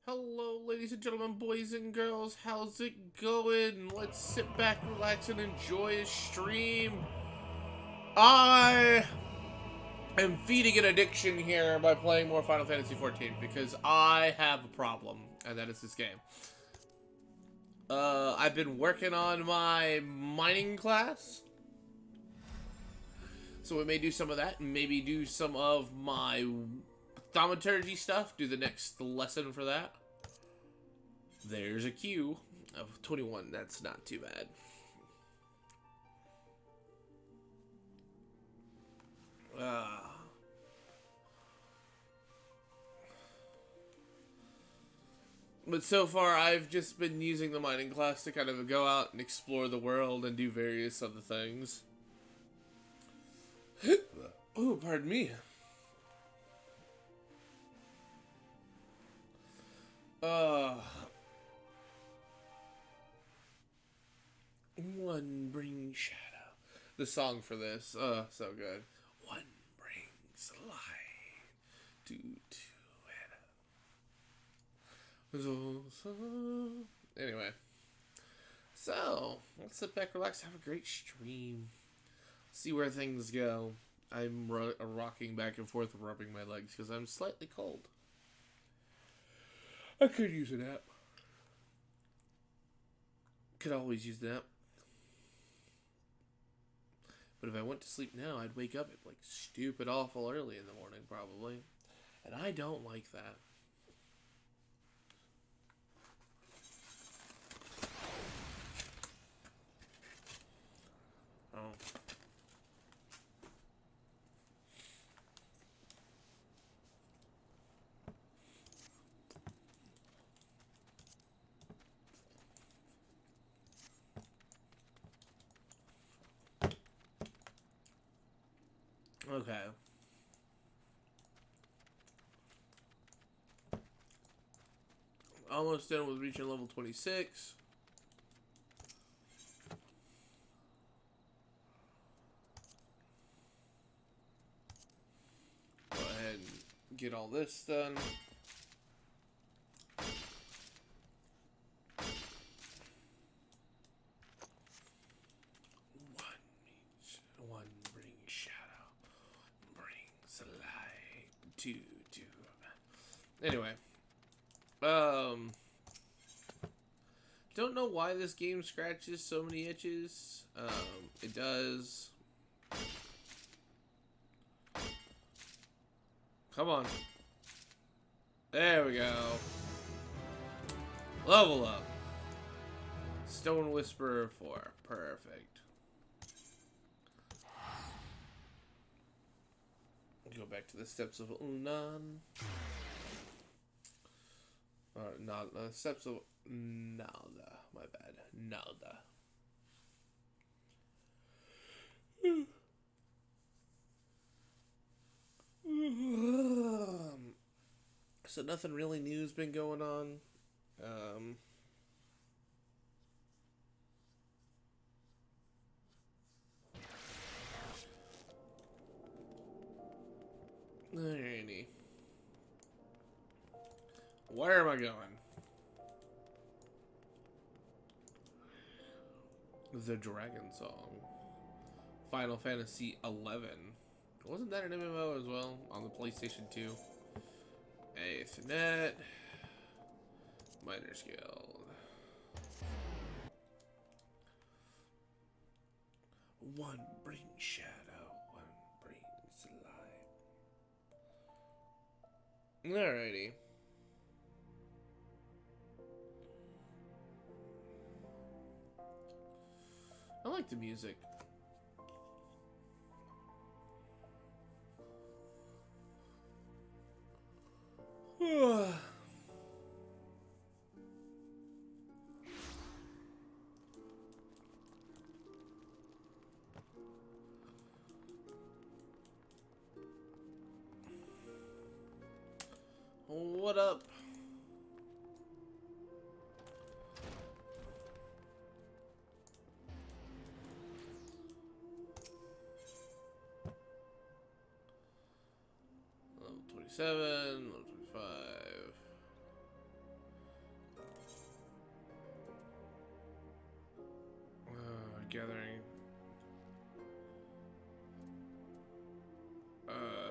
Hello, ladies and gentlemen, boys and girls. How's it going? Let's sit back, relax, and enjoy a stream. I am feeding an addiction here by playing more Final Fantasy XIV because I have a problem, and that is this game. I've been working on my mining class, so we may do some of that, and maybe do some of my thaumaturgy stuff. Do the next lesson for that. There's a queue of 21. That's not too bad. But so far, I've just been using the mining class to kind of go out and explore the world and do various other things. Oh, pardon me. One brings shadow. The song for this, so good. One brings light. Anyway, so let's sit back, relax, have a great stream. See where things go. I'm rocking back and forth, rubbing my legs because I'm slightly cold. I could use a nap. Could always use a nap. But if I went to sleep now, I'd wake up at like stupid awful early in the morning probably. And I don't like that. Oh. Okay. Almost done with reaching level 26. Go ahead and get all this done. One brings shadow, brings light. Two. Anyway. Don't know why this game scratches so many itches. It does. Come on. There we go. Level up. Stone Whisperer 4. Perfect. Go back to the steps of Unan. Steps of Nalda. My bad. Nalda. So nothing really new's been going on. Alrighty. Where am I going? The Dragon Song. Final Fantasy XI. Wasn't that an MMO as well? On the PlayStation 2? 8th Net. Miners Guild. One brings shadow, one brings light. Alrighty. I like the music. What up? Level 27, level 25.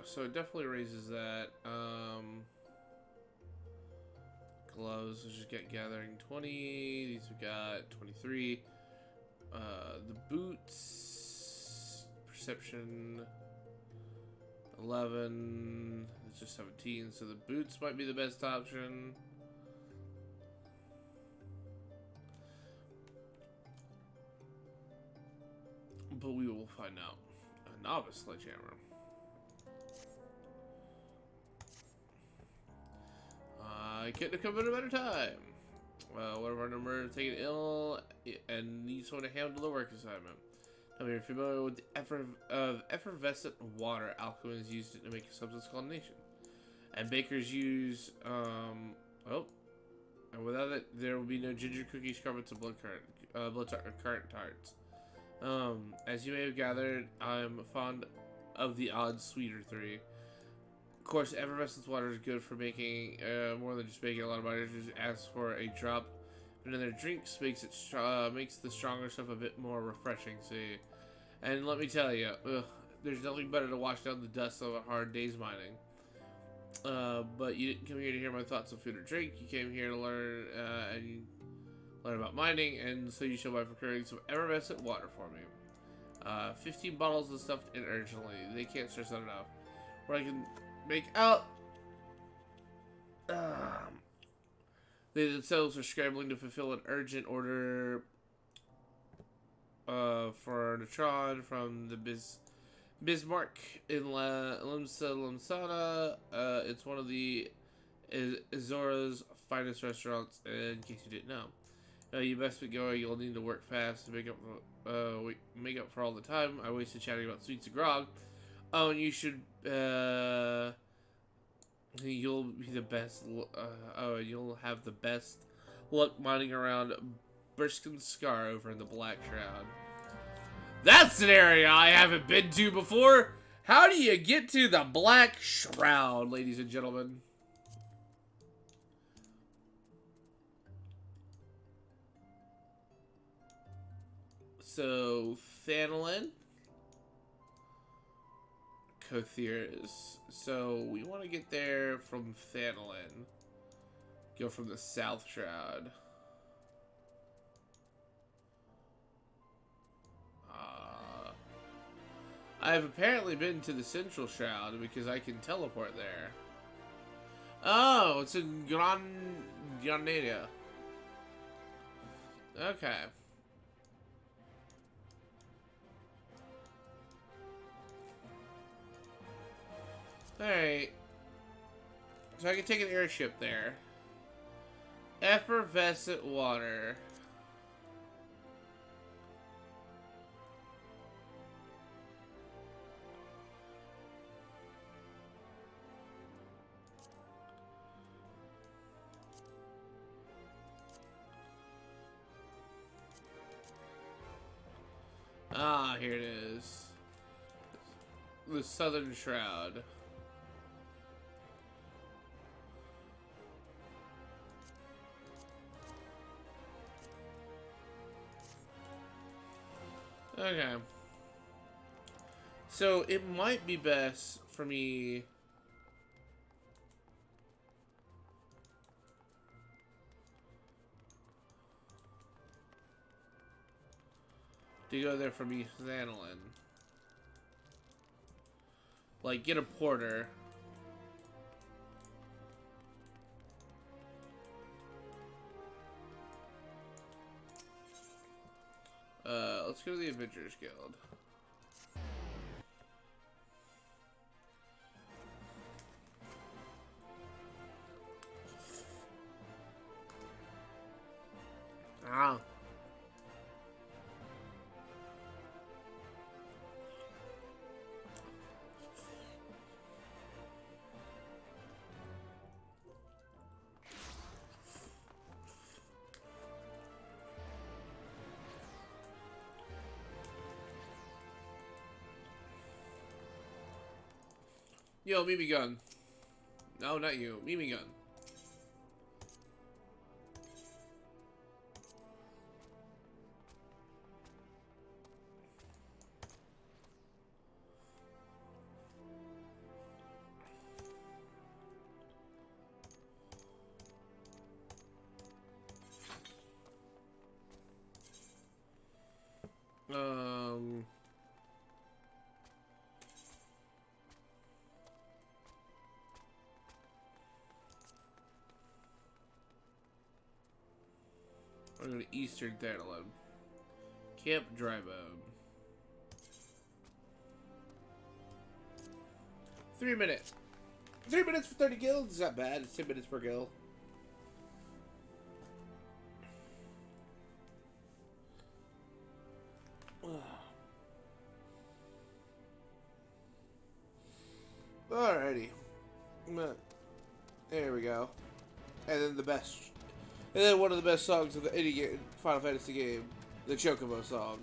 so it definitely raises that. Gloves, let's just get gathering 20. These we got 23. The boots, perception 11. It's just 17, so the boots might be the best option. But we will find out. A novice sledgehammer. I couldn't have come at a better time. One of our number taken ill and needs someone to handle the work assignment. Now, you're familiar with the effervescent water alchemists used it to make a substance called nation. And bakers use, and without it, there will be no ginger cookies, carpets, and blood currant tarts. As you may have gathered, I'm fond of the odd sweeter three. Of course, effervescent water is good for making more than just making a lot of bodies. Just ask for a drop in their drinks, makes the stronger stuff a bit more refreshing. See, and let me tell you, there's nothing better to wash down the dust of a hard day's mining. But you didn't come here to hear my thoughts on food or drink. You came here to learn about mining, and so you shall buy procuring some effervescent water for me. 15 bottles of stuff in urgently. They can't stress that enough. Where I can make out. They themselves are scrambling to fulfill an urgent order for Neutron from the Bismarck in Lamsana. It's one of the Azora's finest restaurants, in case you didn't know. You best be going. You'll need to work fast to make up for all the time I wasted chatting about sweets and grog. Oh, and you should, you'll be the best, you'll have the best luck mining around Burskin Scar over in the Black Shroud. That's an area I haven't been to before! How do you get to the Black Shroud, ladies and gentlemen? So, Thanolin. Kothirs. So we want to get there from Thanolin. Go from the South Shroud. I've apparently been to the Central Shroud because I can teleport there. Oh, it's in Granada. Okay. Alright. So I can take an airship there. Effervescent water. Ah, here it is. The Southern Shroud. Okay. So it might be best for me to go there from East Xanolin. Like, get a porter. Let's go to the Adventurers Guild. Ah. Yo, Mimi Gun. No, not you. Mimi Gun. I'm going to Eastern Thanalan. Camp Drybone. 3 minutes. 3 minutes for 30 gills? It's not bad. It's 10 minutes per gill. Alrighty. There we go. And then the best. And then one of the best songs of any Final Fantasy game. The Chocobo song.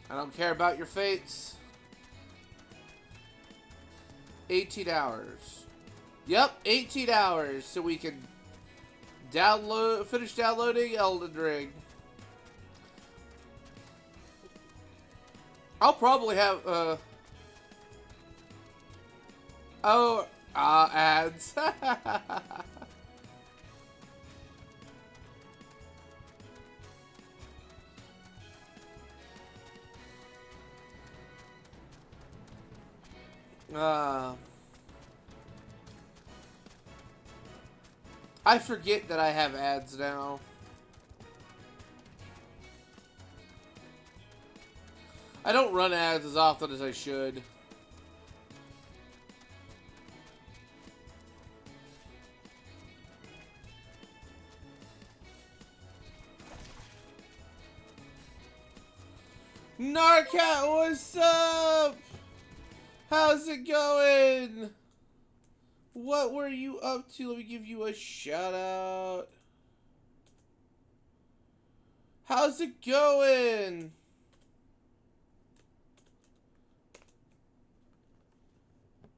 I don't care about your fates. 18 hours. Yep, 18 hours so we can finish downloading Elden Ring. I'll probably have ads. I forget that I have ads now. I don't run ads as often as I should. Narcat, what's up? How's it going? What were you up to? Let me give you a shout out. How's it going?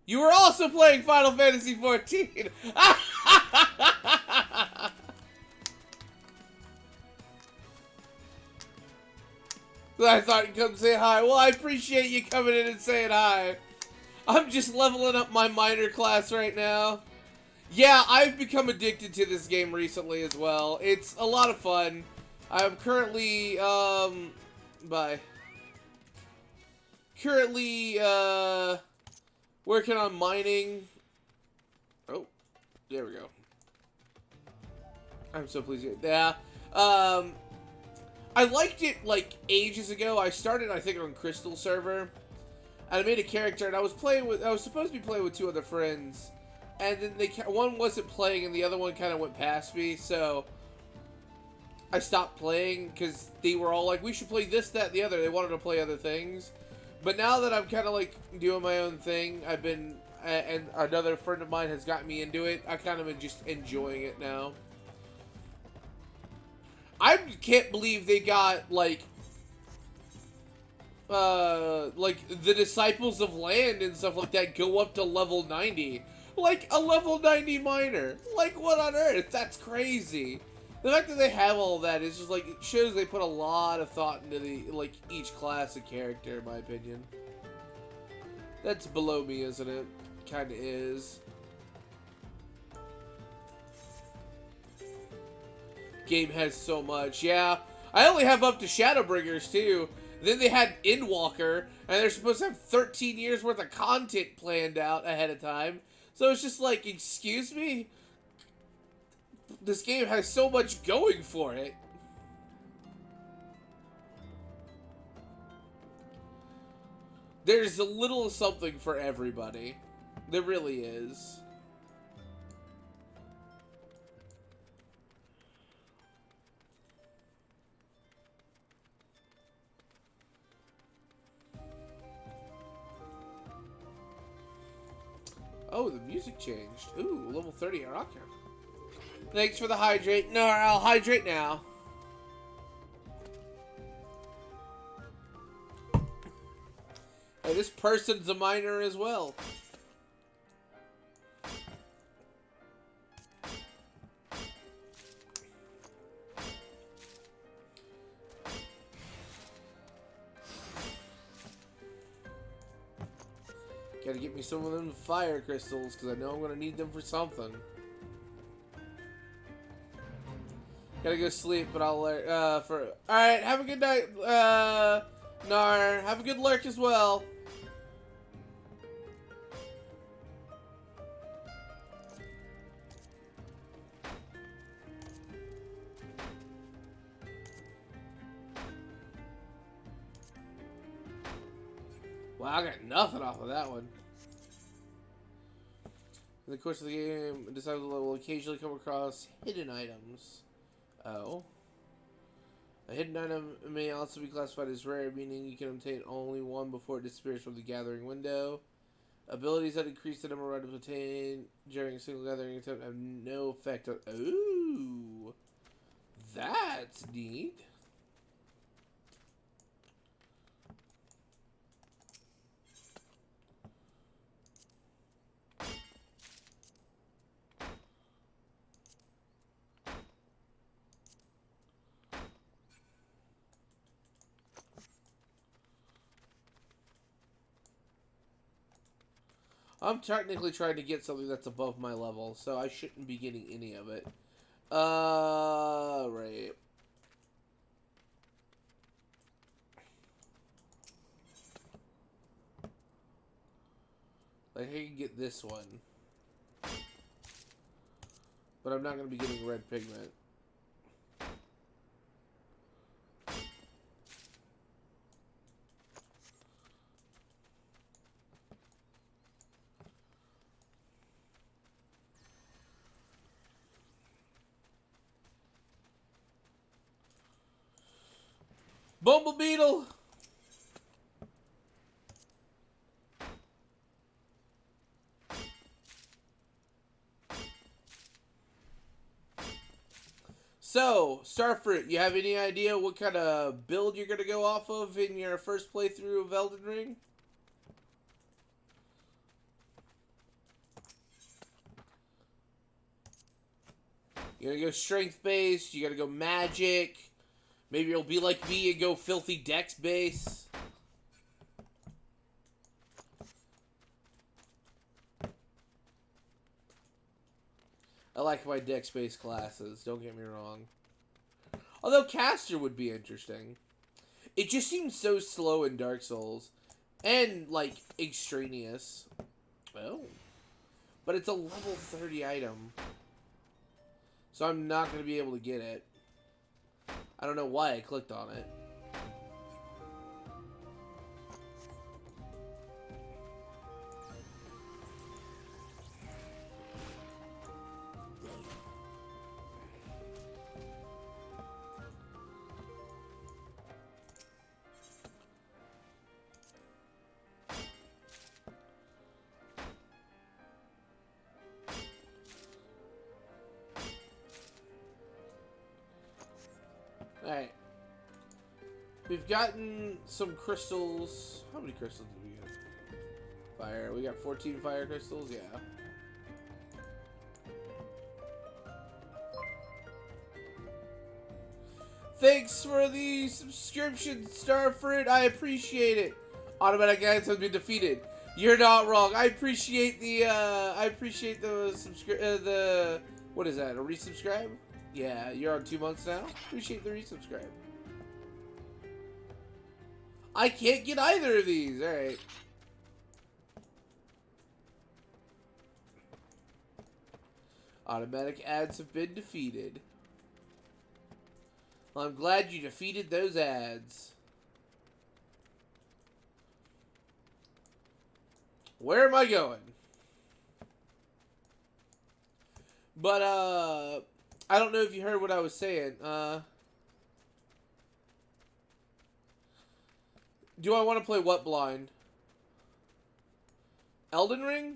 You were also playing Final Fantasy XIV. I thought you'd come say hi. Well, I appreciate you coming in and saying hi. I'm just leveling up my minor class right now. Yeah, I've become addicted to this game recently as well. It's a lot of fun. I'm currently, working on mining. Oh, there we go. I'm so pleased. Yeah, I liked it, like, ages ago. I started, I think, on Crystal server. And I made a character, and I was supposed to be playing with 2 other friends. And then one wasn't playing, and the other one kind of went past me, so I stopped playing, because they were all like, we should play this, that, and the other. They wanted to play other things. But now that I'm kind of, like, doing my own thing, I've been, and another friend of mine has gotten me into it, I kind of am just enjoying it now. I can't believe they got, like the Disciples of Land and stuff like that go up to level 90. Like, a level 90 miner. Like, what on earth? That's crazy. The fact that they have all that is just, like, it shows they put a lot of thought into the, like, each class and character, in my opinion. That's below me, isn't it? Kinda is. Game has so much. Yeah, I only have up to Shadowbringers, too. Then they had Endwalker, and they're supposed to have 13 years worth of content planned out ahead of time. So it's just like, excuse me? This game has so much going for it. There's a little something for everybody. There really is. Oh, the music changed. Ooh, level 30 Araka. Thanks for the hydrate. No, I'll hydrate now. Hey, this person's a miner as well. Gotta get me some of them fire crystals, because I know I'm gonna need them for something. Gotta go sleep, but I'll alright, have a good night, Nar. Have a good lurk as well. Wow, I got nothing off of that one. In the course of the game, the disciple will occasionally come across hidden items. Oh. A hidden item may also be classified as rare, meaning you can obtain only one before it disappears from the gathering window. Abilities that increase the number of items obtained during a single gathering attempt have no effect on... Ooh! That's neat. I'm technically trying to get something that's above my level, so I shouldn't be getting any of it. Right. Like, I can get this one. But I'm not going to be getting red pigment. Bumble Beetle! So, Starfruit, you have any idea what kind of build you're going to go off of in your first playthrough of Elden Ring? You gotta go strength-based, you gotta go magic. Maybe you'll be like me and go filthy dex-base. I like my dex-based classes, don't get me wrong. Although Caster would be interesting. It just seems so slow in Dark Souls. And, like, extraneous. Oh. But it's a level 30 item. So I'm not going to be able to get it. I don't know why I clicked on it. Alright. We've gotten some crystals. How many crystals did we get? Fire. We got 14 fire crystals? Yeah. Thanks for the subscription, Starfruit. I appreciate it. Automatic ads have been defeated. You're not wrong. I appreciate the, what is that, a resubscribe? Yeah, you're on 2 months now. Appreciate the resubscribe. I can't get either of these. Alright. Automatic ads have been defeated. Well, I'm glad you defeated those ads. Where am I going? But, I don't know if you heard what I was saying. Do I want to play what blind? Elden Ring?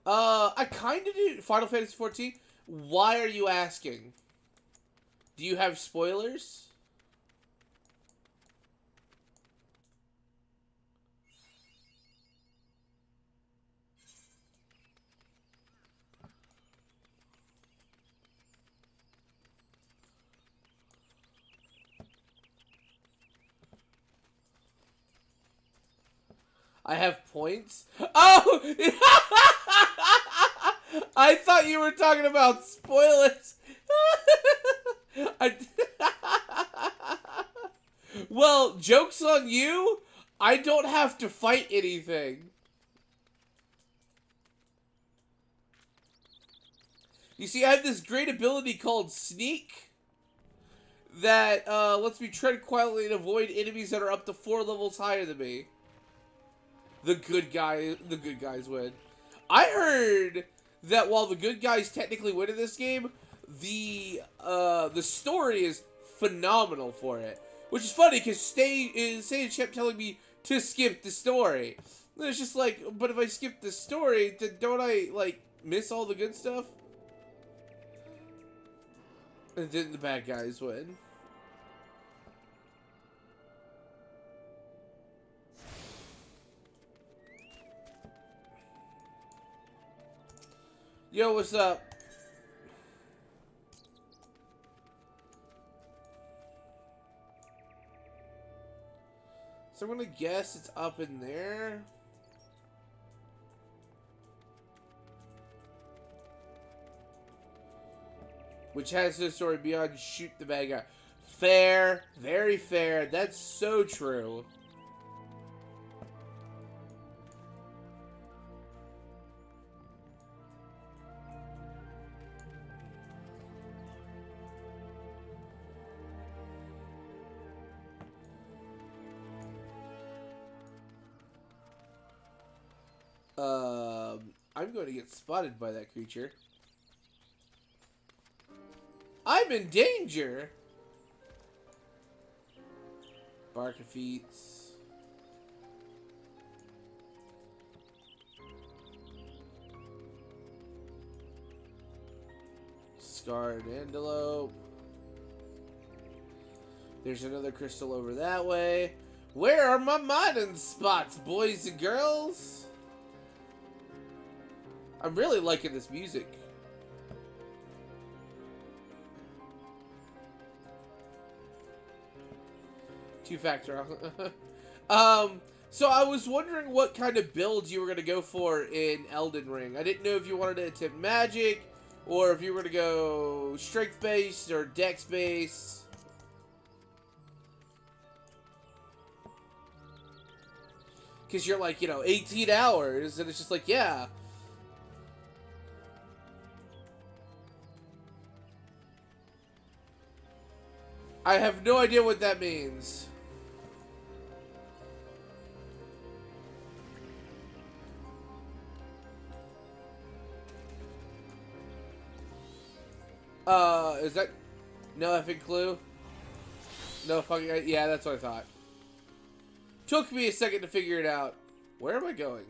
I kind of do. Final Fantasy XIV? Why are you asking? Do you have spoilers? I have points? Oh! I thought you were talking about spoilers. I... Well, joke's on you. I don't have to fight anything. You see, I have this great ability called Sneak that lets me tread quietly and avoid enemies that are up to 4 levels higher than me. The good guys win. I heard that while the good guys technically win in this game, the story is phenomenal for it. Which is funny because Sage kept telling me to skip the story. And it's just like, but if I skip the story, then don't I like miss all the good stuff? And then the bad guys win. Yo, what's up? So I'm gonna guess it's up in there. Which has no story beyond shoot the bad guy. Fair. Very fair. That's so true. I'm going to get spotted by that creature. I'm in danger! Bark of feats. Scarred antelope. There's another crystal over that way. Where are my mining spots, boys and girls? I'm really liking this music. Two-factor. So I was wondering what kind of builds you were going to go for in Elden Ring. I didn't know if you wanted to attempt magic, or if you were going to go strength-based or dex-based. Because you're like, 18 hours, and it's just like, yeah. I have no idea what that means. Is that no effing clue? No fucking, yeah, that's what I thought. Took me a second to figure it out. Where am I going?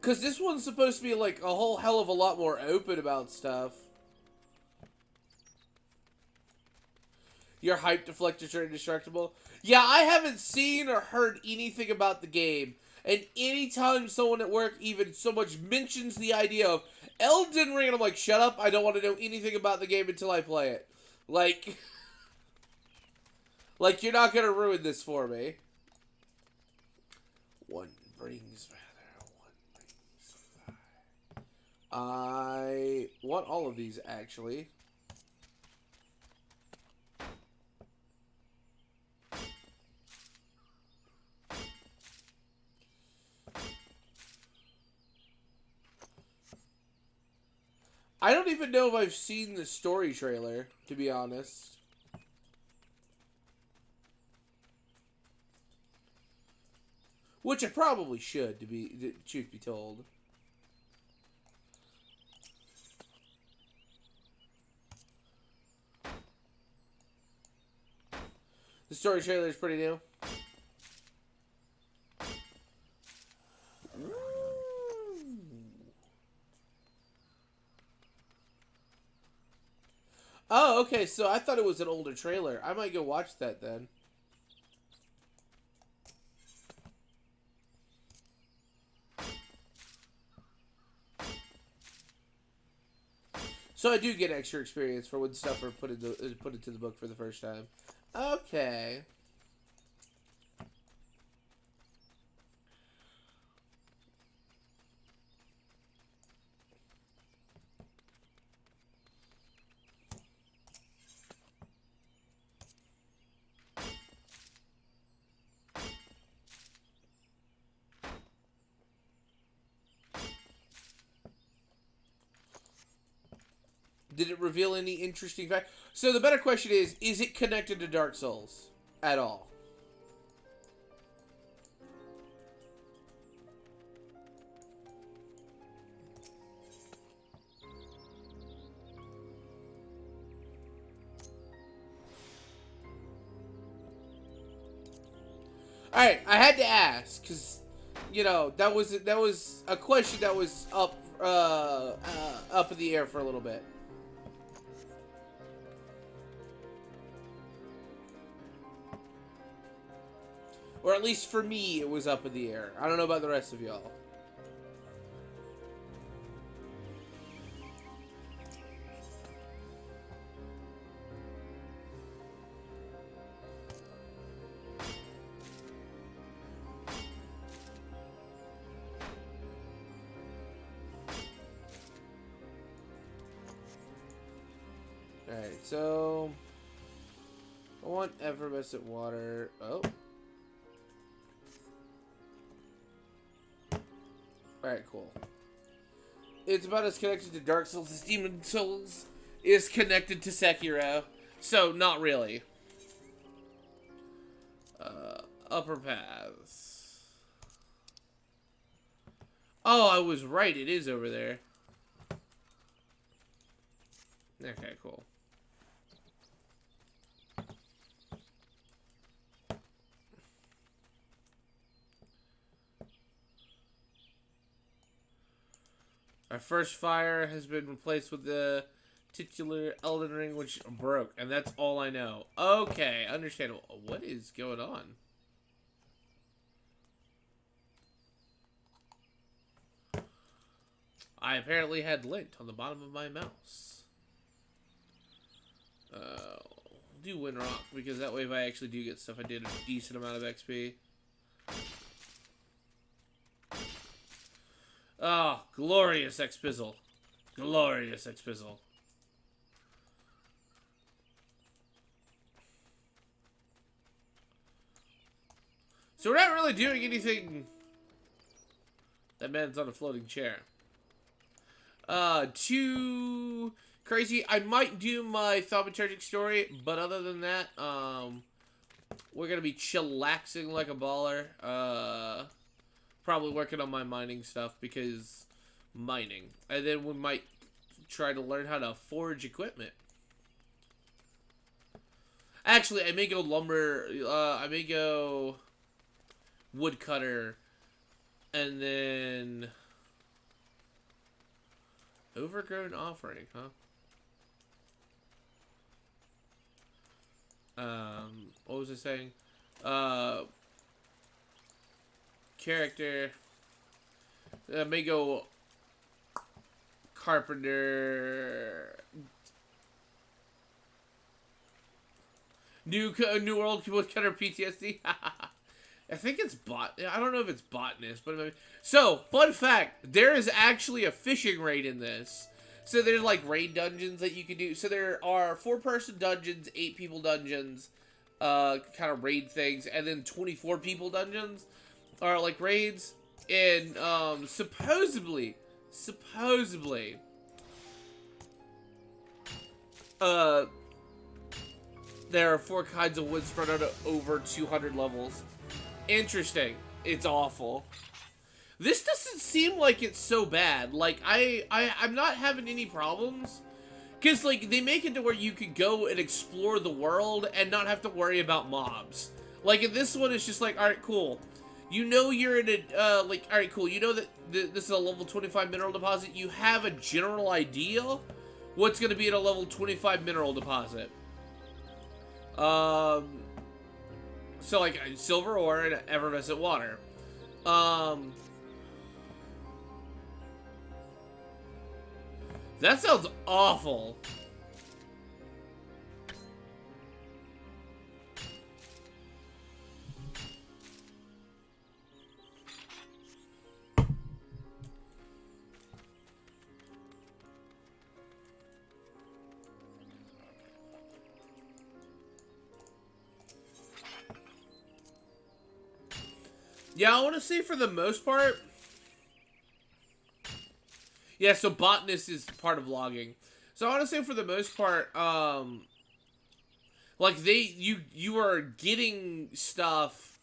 Because this one's supposed to be like a whole hell of a lot more open about stuff. Your hype deflectors are indestructible. Yeah, I haven't seen or heard anything about the game. And anytime someone at work even so much mentions the idea of Elden Ring, and I'm like, shut up, I don't want to know anything about the game until I play it. Like, like you're not going to ruin this for me. One brings rather, one brings fire. I want all of these, actually. I don't even know if I've seen the story trailer, to be honest. Which I probably should, to be truth be told. The story trailer is pretty new. Oh, okay, so I thought it was an older trailer. I might go watch that then. So I do get extra experience for when stuff are put into the book for the first time. Okay. Did it reveal any interesting fact? So the better question is it connected to Dark Souls at all? All right, I had to ask because, you know, that was a question that was up in the air for a little bit. Or at least for me, it was up in the air. I don't know about the rest of y'all. Alright, so I want effervescent water. Oh. Alright, cool. It's about as connected to Dark Souls as Demon Souls is connected to Sekiro. So, not really. Upper paths. Oh, I was right. It is over there. Okay, cool. Our first fire has been replaced with the titular Elden Ring, which broke, and that's all I know. Okay, understandable. What is going on? I apparently had lint on the bottom of my mouse. Do Windrock, because that way if I actually do get stuff, I did a decent amount of XP. Oh, glorious X-Pizzle. Glorious X-Pizzle. So we're not really doing anything. That man's on a floating chair. Too crazy. I might do my thaumaturgic story, but other than that, we're gonna be chillaxing like a baller. Probably working on my mining stuff because mining, and then we might try to learn how to forge equipment. Actually, I may go lumber. I may go woodcutter, and then overgrown offering, huh? What was I saying? Character. I may go carpenter. New World Woodcutter PTSD. I think it's I don't know if it's botanist, but maybe. So, fun fact: there is actually a fishing raid in this. So there's like raid dungeons that you can do. So there are 4-person dungeons, 8-people dungeons, kind of raid things, and then 24-people dungeons are like raids. And supposedly, there are 4 kinds of wood spread out over 200 levels. Interesting. It's awful. This doesn't seem like it's so bad. Like, I'm not having any problems. Because, like, they make it to where you could go and explore the world and not have to worry about mobs. Like, in this one, it's just like, alright, cool. You know you're in a, alright, cool. You know that this is a level 25 mineral deposit. You have a general idea what's going to be in a level 25 mineral deposit. So, like, silver ore and effervescent water. That sounds awful. Yeah, I want to say for the most part... Yeah, so botanist is part of logging. So I want to say for the most part, like you are getting stuff,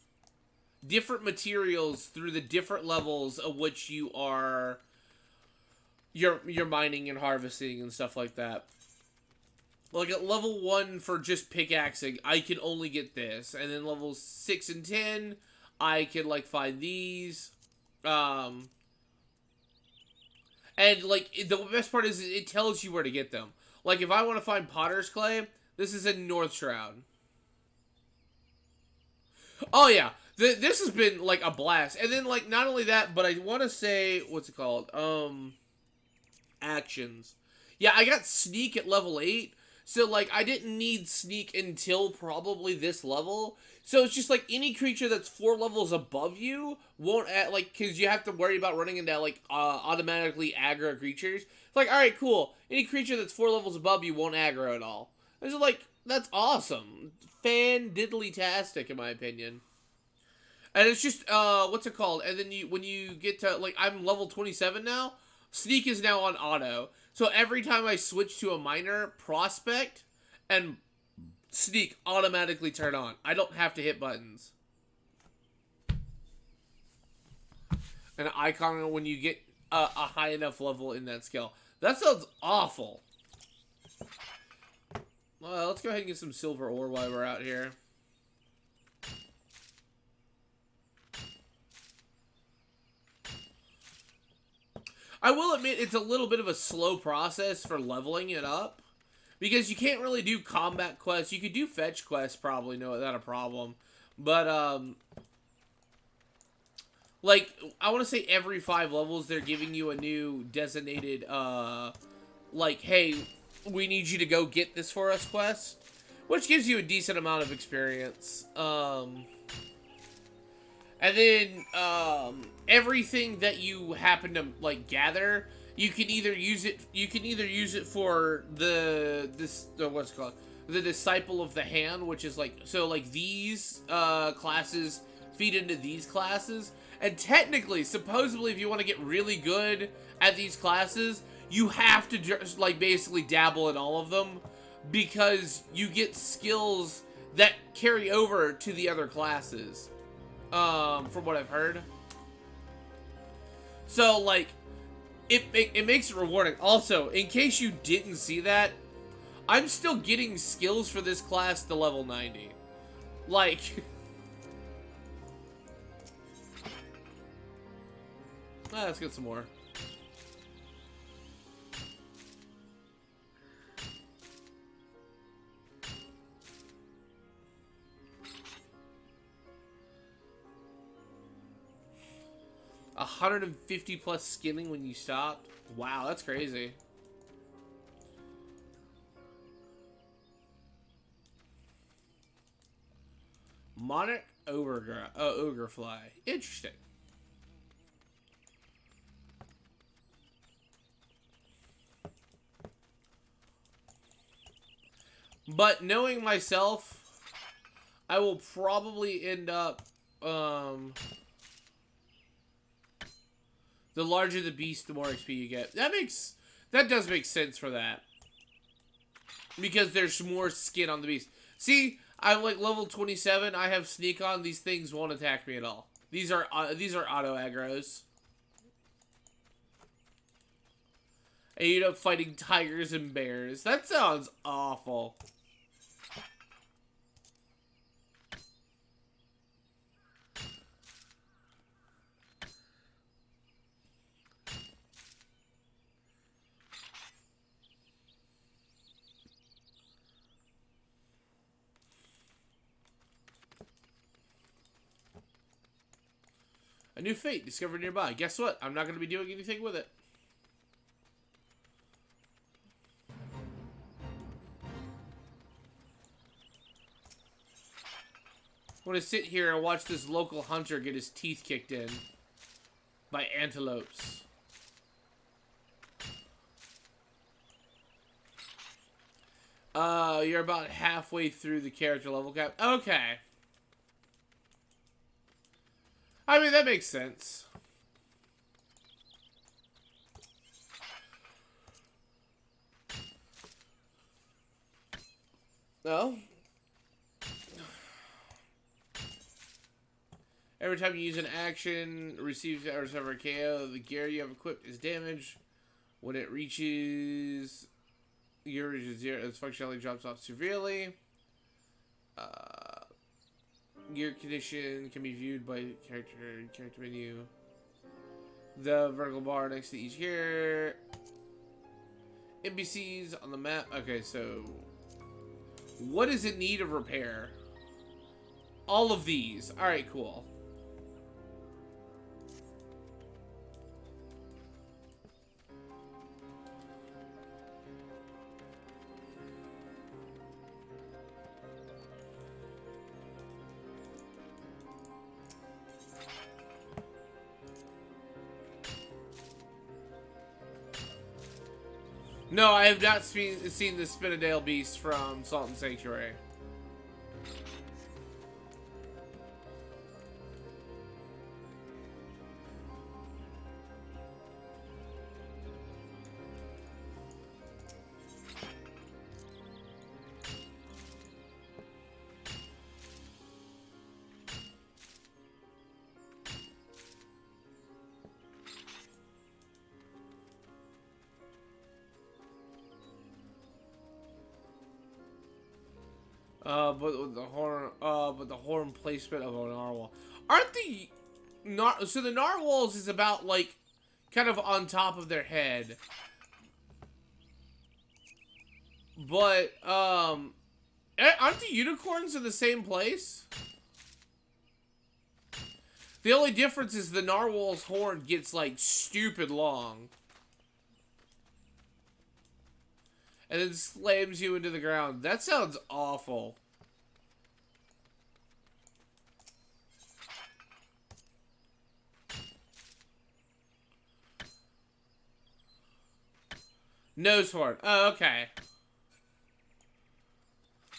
different materials through the different levels of which you're mining and harvesting and stuff like that. Like at level 1 for just pickaxing, I can only get this, and then levels 6 and 10, I can like find these. And, like, the best part is it tells you where to get them. Like, if I want to find Potter's Clay, this is in North Shroud. Oh, yeah. This has been, like, a blast. And then, like, not only that, but I want to say, what's it called? Actions. Yeah, I got Sneak at level 8. So, like, I didn't need Sneak until probably this level. So, it's just, like, any creature that's 4 levels above you won't, like, because you have to worry about running into, like, automatically aggro creatures. It's like, alright, cool. Any creature that's 4 levels above you won't aggro at all. It's like, that's awesome. Fan-diddly-tastic, in my opinion. And it's just, what's it called? And then when you get to, like, I'm level 27 now. Sneak is now on auto. So every time I switch to a miner, Prospect and Sneak automatically turn on. I don't have to hit buttons. An icon when you get a high enough level in that skill. That sounds awful. Well, let's go ahead and get some silver ore while we're out here. I will admit it's a little bit of a slow process for leveling it up. Because you can't really do combat quests. You could do fetch quests probably, no, without a problem. But, like, I want to say every 5 levels they're giving you a new designated, like, hey, we need you to go get this for us quest. Which gives you a decent amount of experience. And then, everything that you happen to, like, gather, you can either use it for what's it called? The Disciple of the Hand, which is, like, so, like, these, classes feed into these classes. And technically, supposedly, if you want to get really good at these classes, you have to just, like, basically dabble in all of them. Because you get skills that carry over to the other classes. From what I've heard. So, like, it makes it rewarding. Also, in case you didn't see that, I'm still getting skills for this class to level 90. Like... let's get some more. $150 plus skinning when you stopped. Wow, that's crazy. Monarch ogre fly. Interesting. But knowing myself, I will probably end up the larger the beast, the more XP you get. That does make sense for that. Because there's more skin on the beast. See, I'm like level 27, I have sneak on, these things won't attack me at all. These are auto aggros. And you end up fighting tigers and bears. That sounds awful. A new fate discovered nearby. Guess what? I'm not going to be doing anything with it. I'm gonna sit here and watch this local hunter get his teeth kicked in by antelopes. You're about halfway through the character level cap. Okay. I mean, that makes sense. No? Every time you use an action, receive or suffer a KO, the gear you have equipped is damaged. When it reaches gear reaches 0, its functionality drops off severely. Gear condition can be viewed by character menu. The vertical bar next to each gear. NPCs on the map. Okay, so what does it need of repair? All of these. Alright, cool. No, I have not seen the Spinadale Beast from Salt and Sanctuary. But the horn placement of a narwhal. Aren't the so the narwhals is about like kind of on top of their head. But aren't the unicorns in the same place? The only difference is the narwhal's horn gets like stupid long. And then slams you into the ground. That sounds awful. Nose horn. Oh, okay.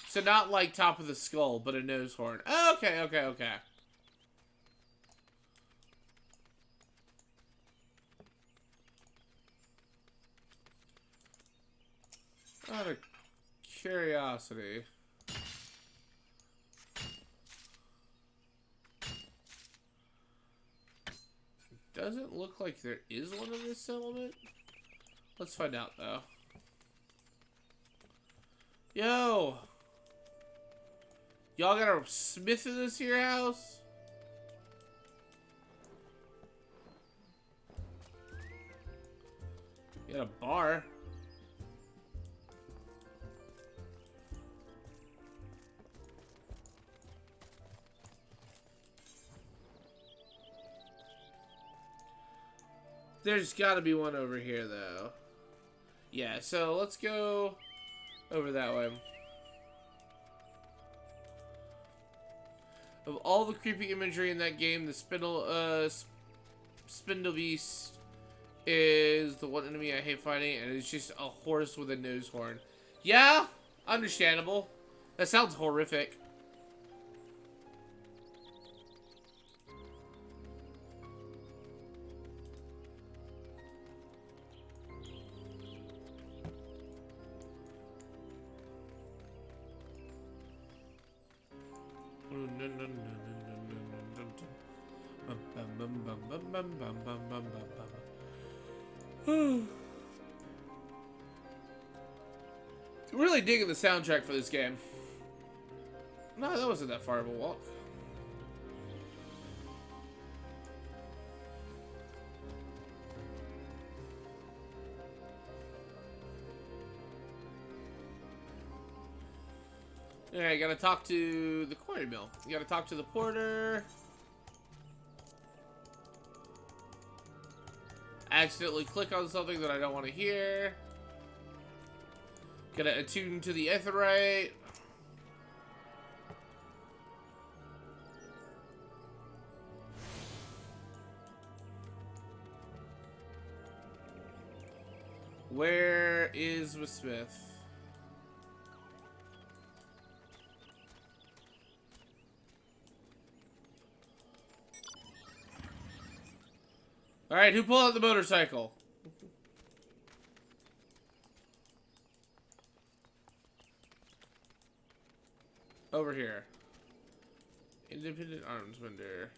So not like top of the skull, but a nose horn. Oh, okay, okay, okay. Out of curiosity. Doesn't look like there is one in this settlement. Let's find out, though. Yo! Y'all got a smith in this here house? You got a bar. There's gotta be one over here, though. Yeah, so let's go over that way. Of all the creepy imagery in that game, the Spindle Beast is the one enemy I hate fighting, and it's just a horse with a nose horn. Yeah, understandable. That sounds horrific. Really digging the soundtrack for this game. No, that wasn't that far of a walk. Yeah, you gotta talk to the quarry mill. You gotta talk to the porter. Accidentally click on something that I don't want to hear. Gotta attune to the aetheryte. Where is the Smith? Alright, who pulled out the motorcycle? Over here. Independent arms vendor.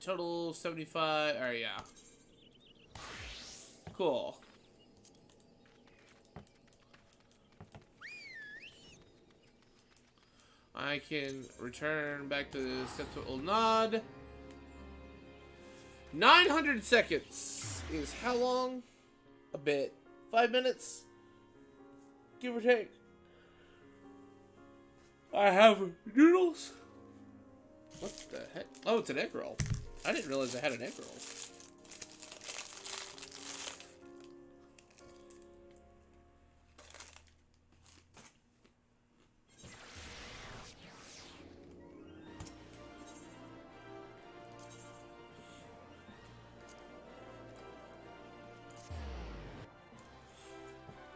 Total 75. Alright, yeah. Cool. I can return back to the Central Nod. 900 seconds is how long? A bit. 5 minutes? Give or take. I have noodles. What the heck? Oh, it's an egg roll. I didn't realize I had an egg roll.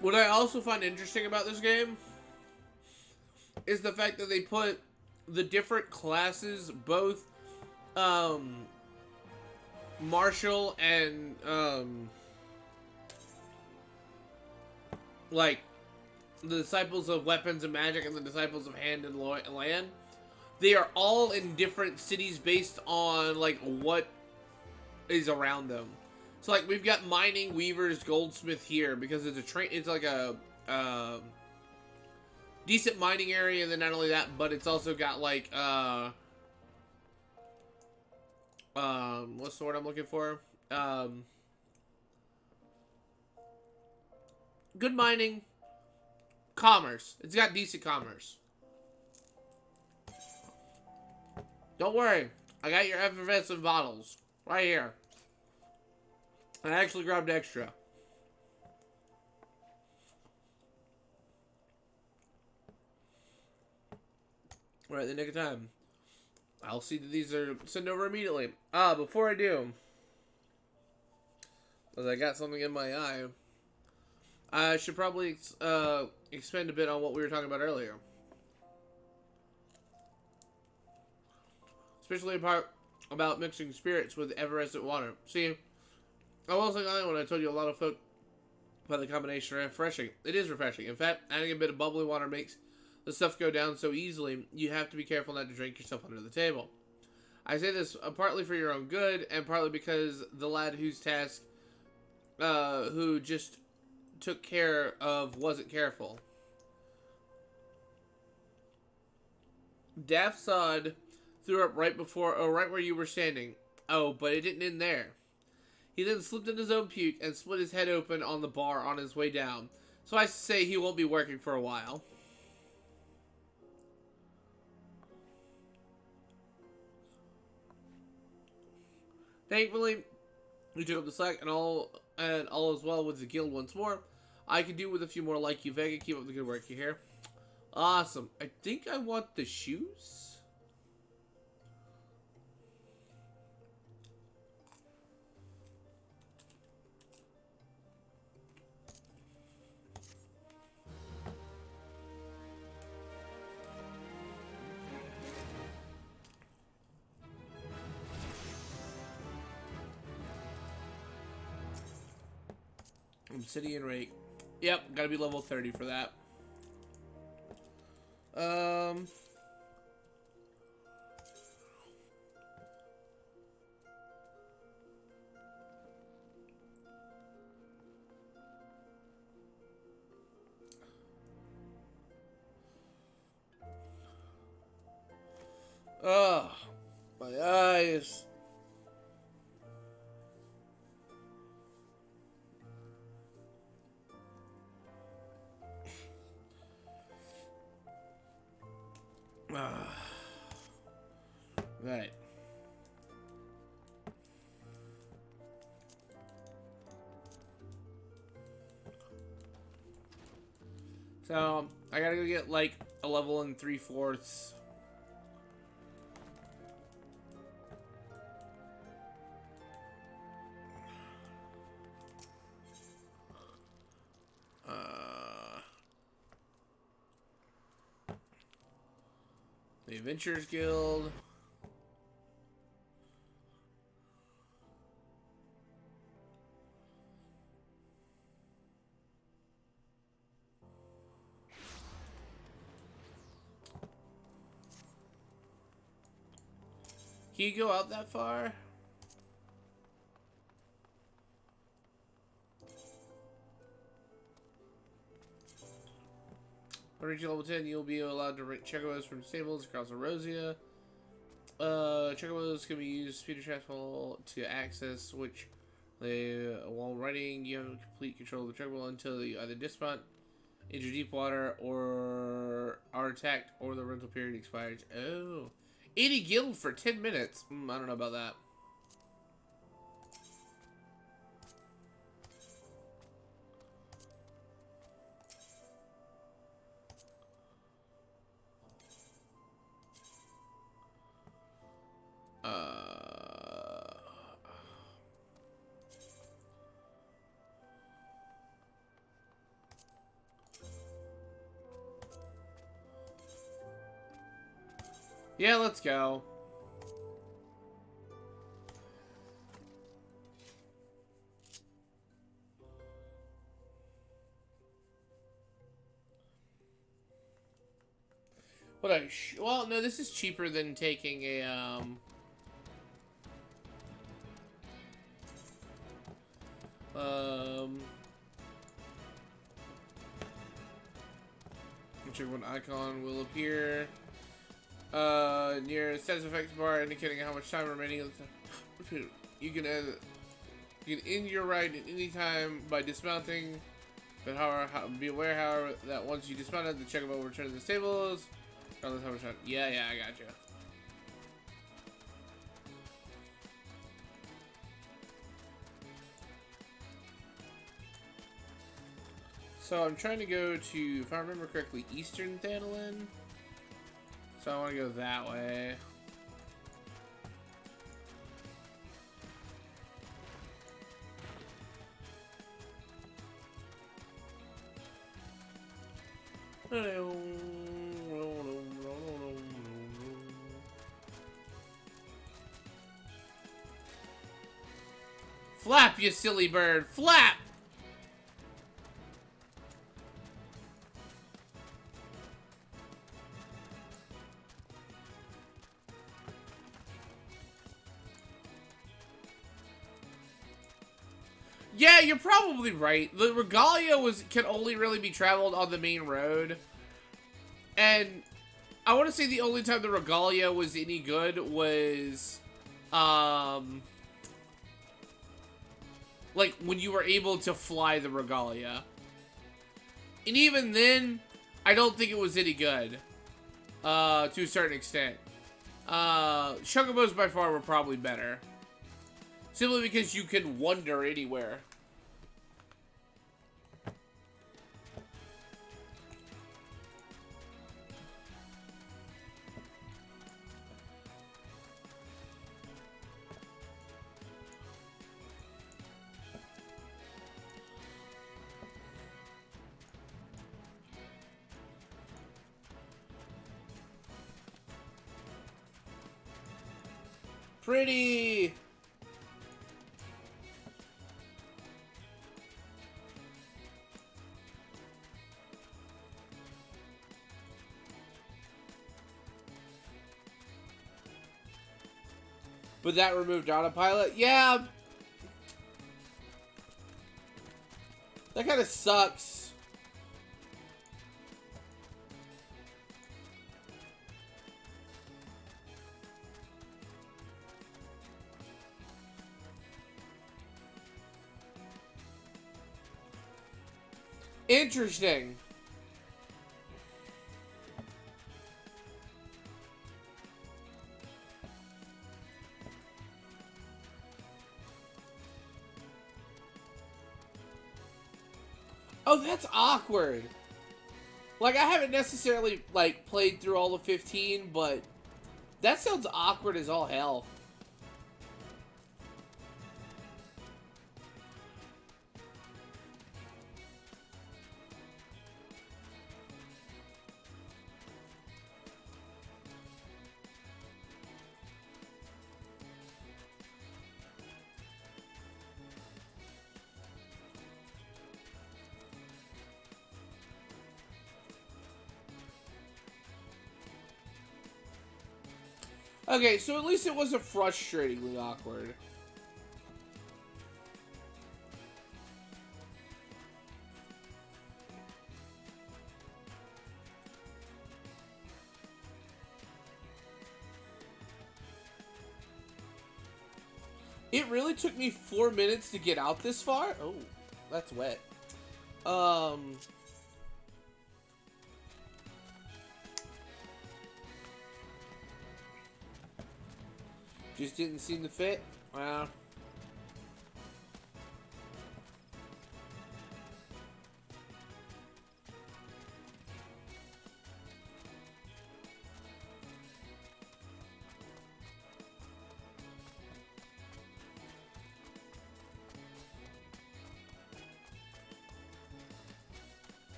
What I also find interesting about this game is the fact that they put the different classes, both martial and like the disciples of weapons and magic and the disciples of hand and land. They are all in different cities based on like what is around them. So like we've got mining, weavers, goldsmith here because it's a train. It's like a decent mining area, and then not only that, but it's also got like what's the word I'm looking for? Good mining, commerce. It's got decent commerce. Don't worry, I got your effervescent bottles right here. I actually grabbed extra. Right, the nick of time. I'll see that these are sent over immediately. Before I do, because I got something in my eye, I should probably expand a bit on what we were talking about earlier. Especially the part about mixing spirits with effervescent water. See, I wasn't lying when I told you a lot of folk about the combination are refreshing. It is refreshing. In fact, adding a bit of bubbly water makes the stuff go down so easily, you have to be careful not to drink yourself under the table. I say this partly for your own good, and partly because the lad whose task, who just took care of, wasn't careful. Daft Sod threw up right where you were standing. Oh, but it didn't end there. He then slipped in his own puke and split his head open on the bar on his way down. So I say he won't be working for a while. Thankfully, you took up the slack and all is well with the guild once more. I could do with a few more like you, Vega. Keep up the good work you hear. Awesome. I think I want the shoes. Obsidian rake. Yep, gotta be level 30 for that. Oh, my eyes. Right. So, I gotta go get, like, a level in 3/4. The Adventurers Guild. Can you go out that far? When reaching level 10, you'll be allowed to rent chocobos from stables across Erosia. Chocobos can be used speed travel to access which while riding, you have complete control of the chocobo until you either dismount into deep water or are attacked or the rental period expires. Oh. 80 guild for 10 minutes. I don't know about that. Yeah, let's go. What well, no, this is cheaper than taking a, check one icon will appear, near status effects bar indicating how much time remaining. You can end your ride at any time by dismounting, but be aware, however, that once you dismounted, the chocobo will return to the stables. Regardless how much time. Yeah, I got you. So I'm trying to go to, if I remember correctly, Eastern Thanalan. So I want to go that way. Flap, you silly bird! Flap! Yeah, you're probably right. The Regalia can only really be traveled on the main road. And I want to say the only time the Regalia was any good was, like, when you were able to fly the Regalia. And even then, I don't think it was any good, to a certain extent. Chocobos by far were probably better. Simply because you can wander anywhere. Pretty! But that removed autopilot? Yeah! That kind of sucks. Interesting. Oh, that's awkward. Like, I haven't necessarily, like, played through all of 15, but that sounds awkward as all hell. Okay, so at least it wasn't frustratingly awkward. It really took me 4 minutes to get out this far? Oh, that's wet. Just didn't seem to fit. Wow.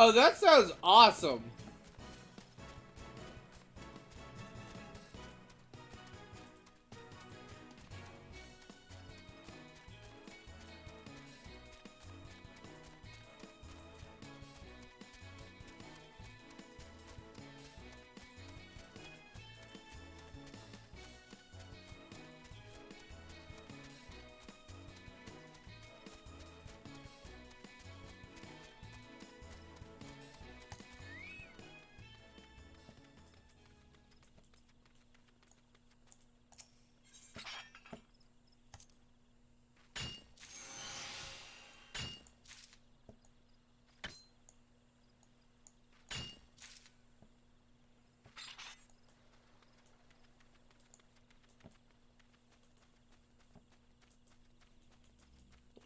Oh, that sounds awesome.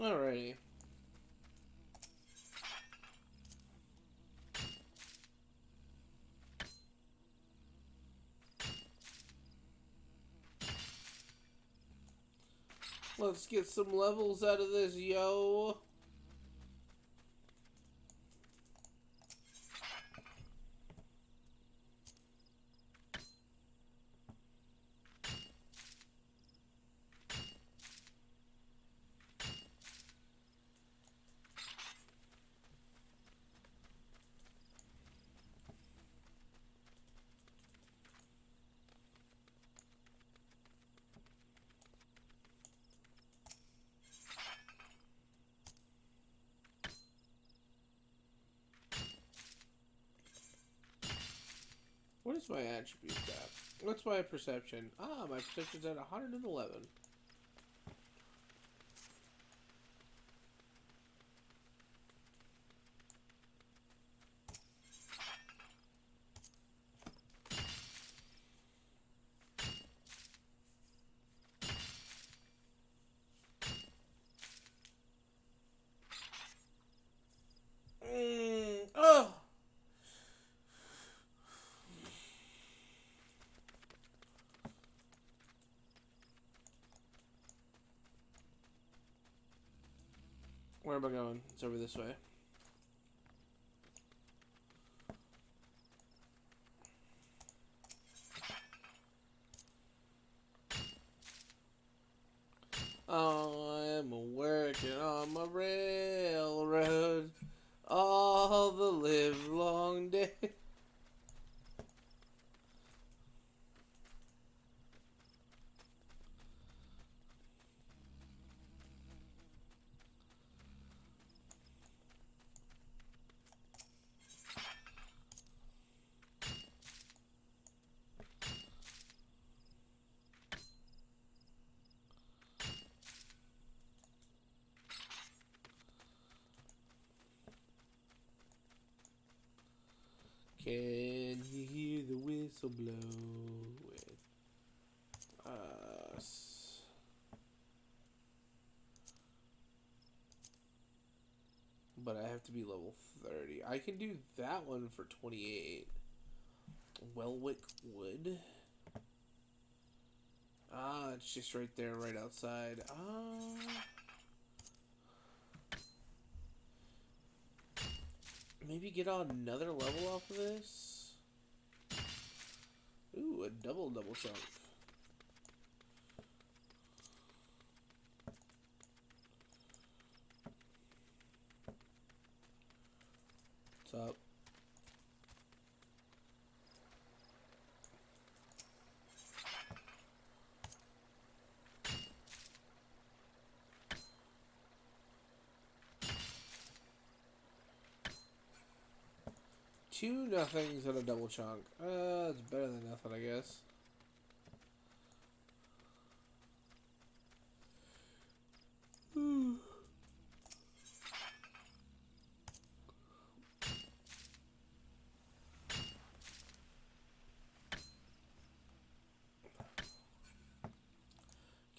Alrighty. Let's get some levels out of this, yo. What is my attribute at? What's my perception? Ah, my perception's at 111. Oh! Where am I going? It's over this way. I'm working on my railroad all the live long day. Can you hear the whistle blow with us? but I have to be level 30. I can do that one for 28. Welwick Wood. Ah, it's just right there, right outside. Maybe get on another level off of this? Ooh, a double chunk. What's up? Two nothings and a double chunk. It's better than nothing, I guess.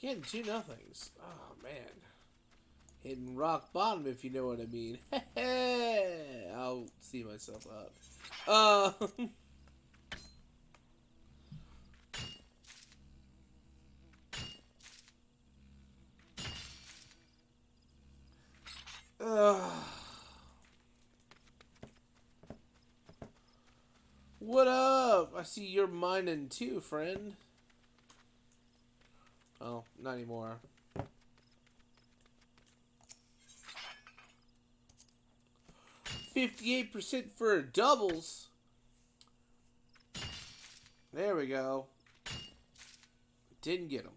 Getting two nothings. Oh, man. Hitting rock bottom, if you know what I mean. I'll see myself out. What up? I see you're mining too, friend. Oh, not anymore. $58% for doubles. There we go. Didn't get them.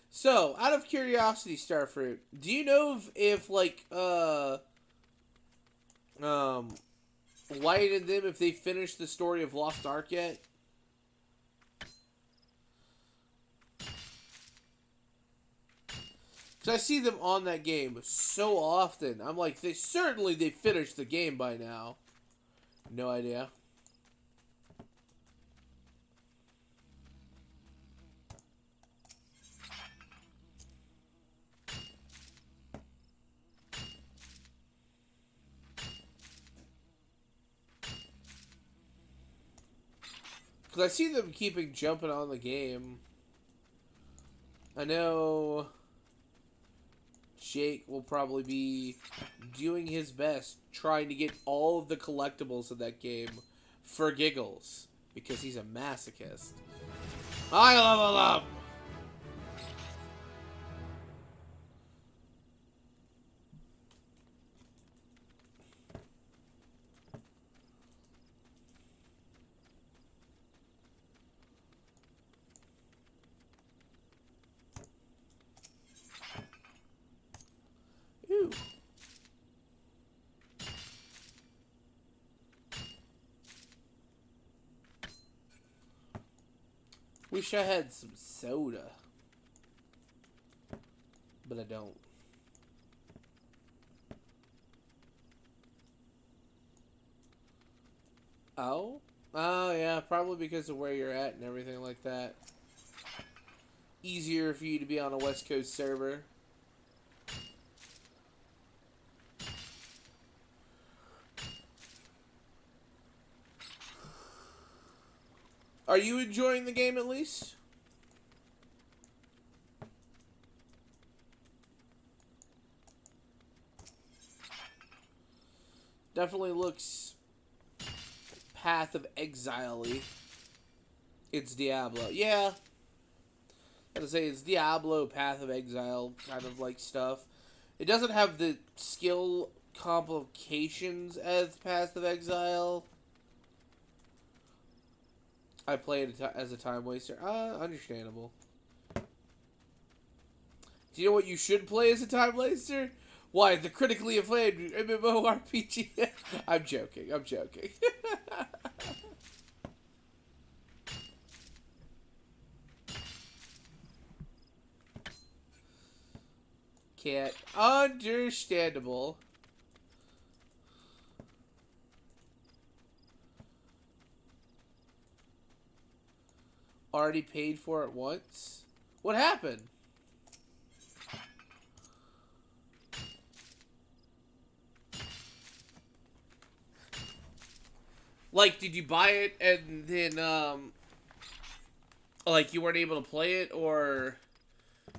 So, out of curiosity, Starfruit, do you know if like, Light and them, if they finished the story of Lost Ark yet? Because I see them on that game so often. I'm like, they finished the game by now. No idea. Because I see them keeping jumping on the game. I know Jake will probably be doing his best trying to get all of the collectibles of that game for giggles. Because he's a masochist. I level up! Ooh. Wish I had some soda. But I don't. Oh? Oh, yeah. Probably because of where you're at and everything like that. Easier for you to be on a West Coast server. Are you enjoying the game at least? Definitely looks Path of Exile-y. It's Diablo. Yeah. I was gonna say, it's Diablo, Path of Exile kind of like stuff. It doesn't have the skill complications as Path of Exile. I play it as a time waster. Understandable. Do you know what you should play as a time waster? Why, the critically acclaimed MMORPG? I'm joking. I'm joking. Can't. Understandable. Already paid for it once? What happened? Like, did you buy it and then, like, you weren't able to play it, or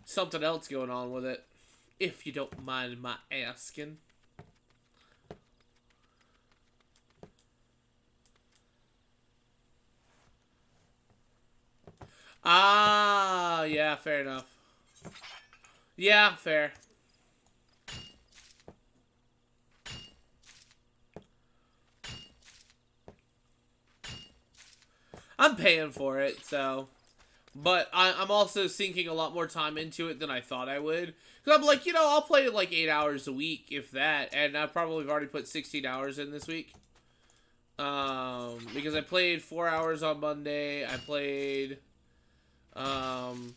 something else going on with it? If you don't mind my asking. Ah, yeah, fair enough. Yeah, fair. I'm paying for it, so. But I'm also sinking a lot more time into it than I thought I would. Because I'm like, I'll play it like 8 hours a week, if that. And I probably have already put 16 hours in this week. Because I played 4 hours on Monday. I played some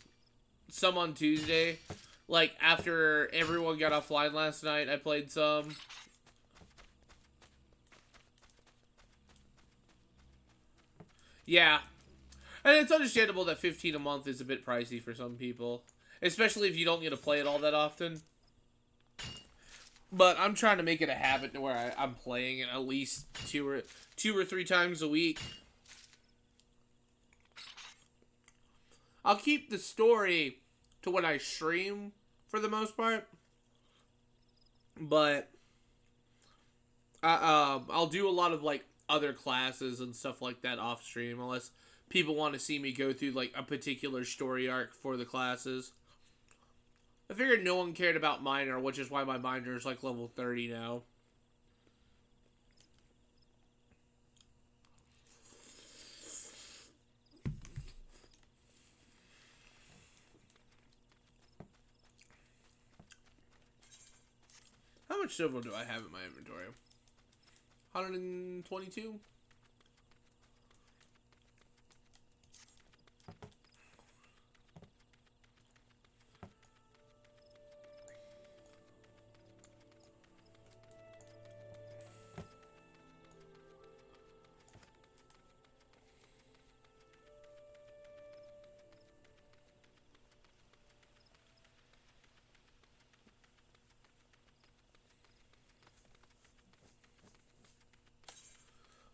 on Tuesday. Like, after everyone got offline last night, I played some. Yeah. And it's understandable that 15 a month is a bit pricey for some people. Especially if you don't get to play it all that often. But I'm trying to make it a habit to where I'm playing it at least two or three times a week. I'll keep the story to when I stream for the most part. But I'll do a lot of like other classes and stuff like that off stream unless people want to see me go through like a particular story arc for the classes. I figured no one cared about minor, which is why my minor is like level 30 now. How much silver do I have in my inventory? 122?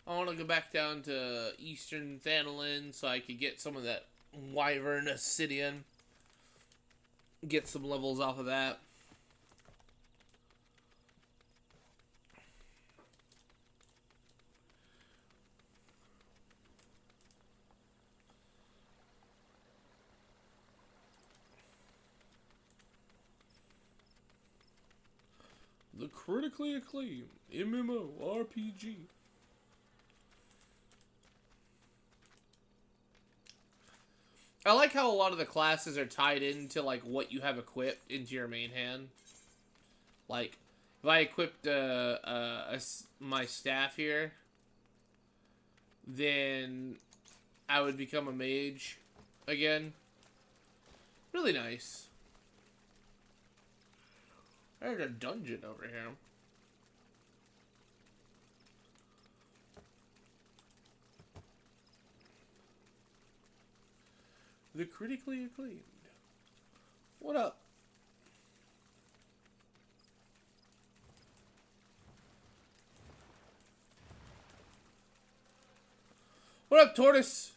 I want to go back down to Eastern Thanalan so I could get some of that Wyvern Obsidian. Get some levels off of that. The critically acclaimed MMORPG. I like how a lot of the classes are tied into like what you have equipped into your main hand. Like, if I equipped my staff here, then I would become a mage again. Really nice. There's a dungeon over here. The critically acclaimed. What up? What up, Tortoise?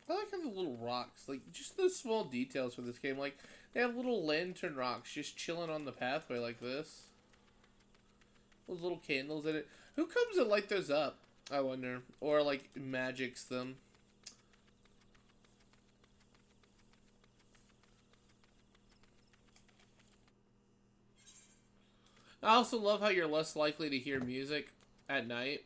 I like how the little rocks, like, just the small details for this game. Like, they have little lantern rocks just chilling on the pathway like this. Those little candles in it. Who comes to light those up, I wonder? Or, like, magics them. I also love how you're less likely to hear music at night.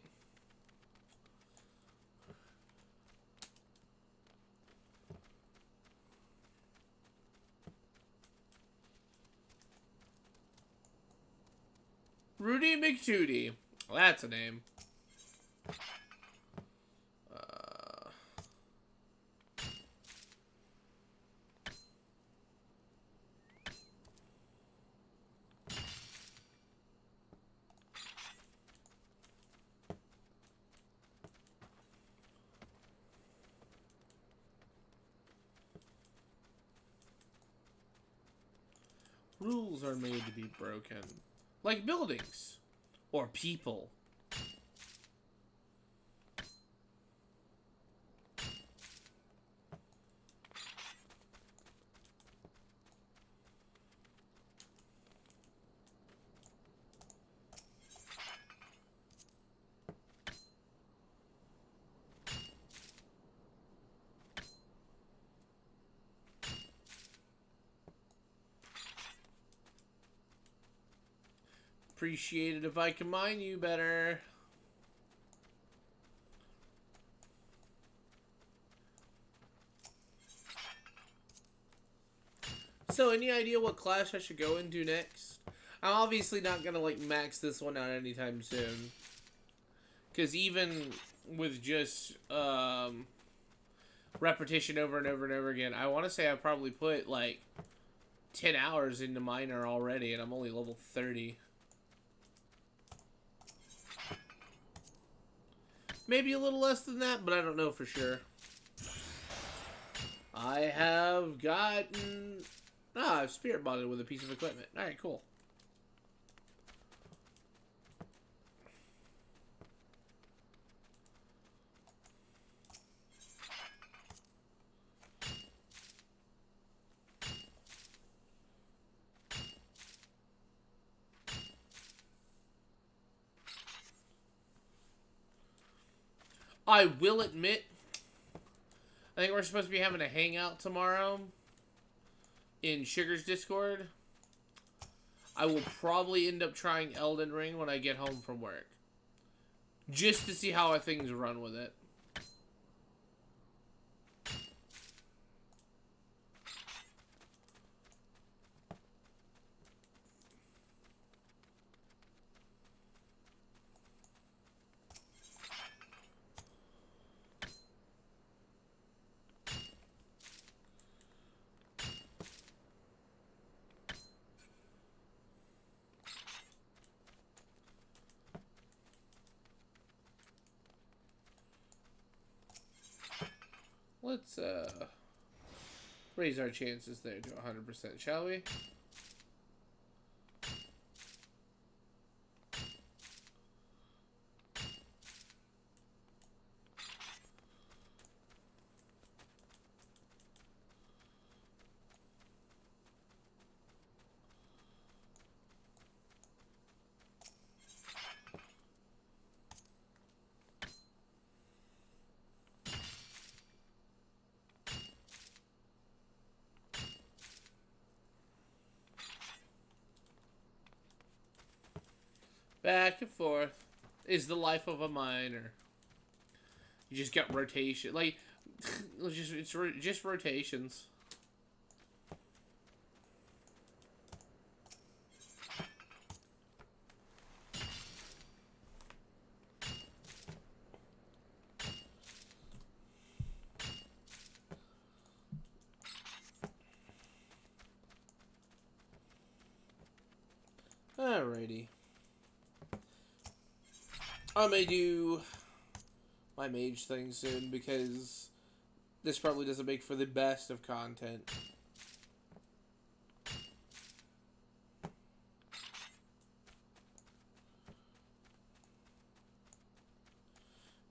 Rudy McTootie. Well, that's a name. Rules are made to be broken. Like buildings. Or people. Appreciate it if I can mine you better. So, any idea what class I should go into next? I'm obviously not gonna, like, max this one out anytime soon. Because even with just, repetition over and over and over again, I want to say I've probably put, like, 10 hours into Miner already, and I'm only level 30. Maybe a little less than that, but I don't know for sure. I have gotten... I've spirit bonded with a piece of equipment. Alright, cool. I will admit, I think we're supposed to be having a hangout tomorrow in Sugar's Discord. I will probably end up trying Elden Ring when I get home from work. Just to see how things run with it. Let's raise our chances there to 100%, shall we? Back and forth is the life of a miner. You just got rotation, like it's just rotations. Alrighty. I may do my mage thing soon because this probably doesn't make for the best of content.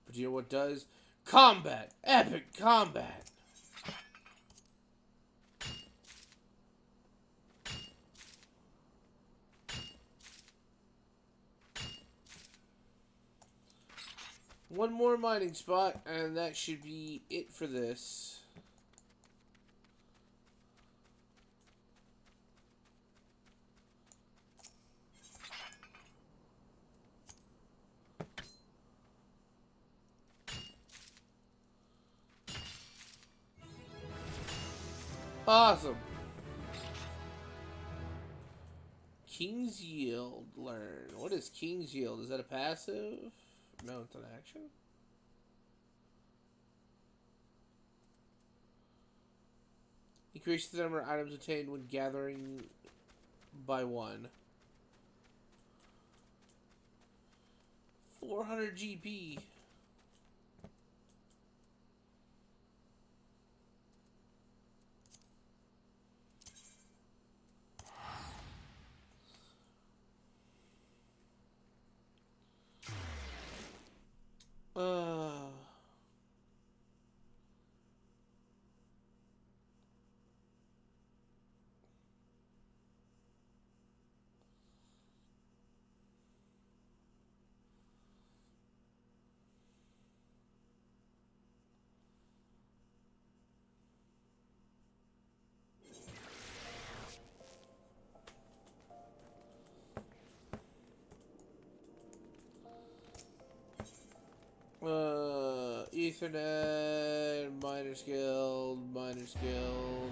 But you know what does? Combat! Epic combat! One more mining spot, and that should be it for this. Awesome. King's Yield. Learn. What is King's Yield? Is that a passive? No, it's an action. Increase the number of items obtained when gathering by 1. 400 GP. Ethernet, Miners Guild, Miners Guild.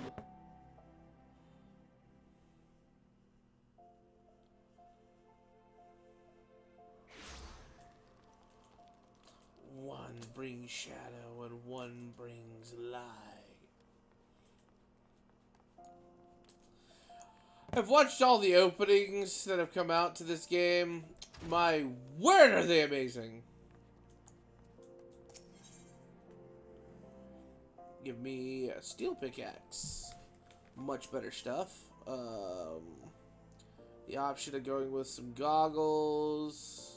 One brings shadow and one brings light. I've watched all the openings that have come out to this game. My word, are they amazing! Give me a steel pickaxe. Much better stuff. The option of going with some goggles.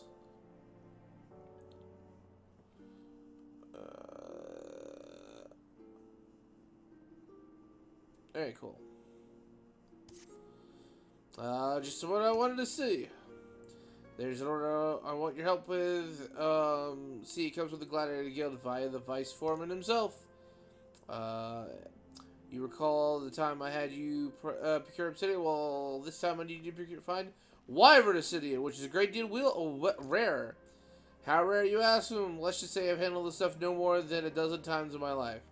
Very cool. Just what I wanted to see. There's an order I want your help with. See, it comes with the Gladiator Guild via the Vice Foreman himself. You recall the time I had you procure obsidian? Well, this time I need you to find Wyvern obsidian, which is a great deal rare. How rare, you ask him? Let's just say I've handled this stuff no more than a dozen times in my life.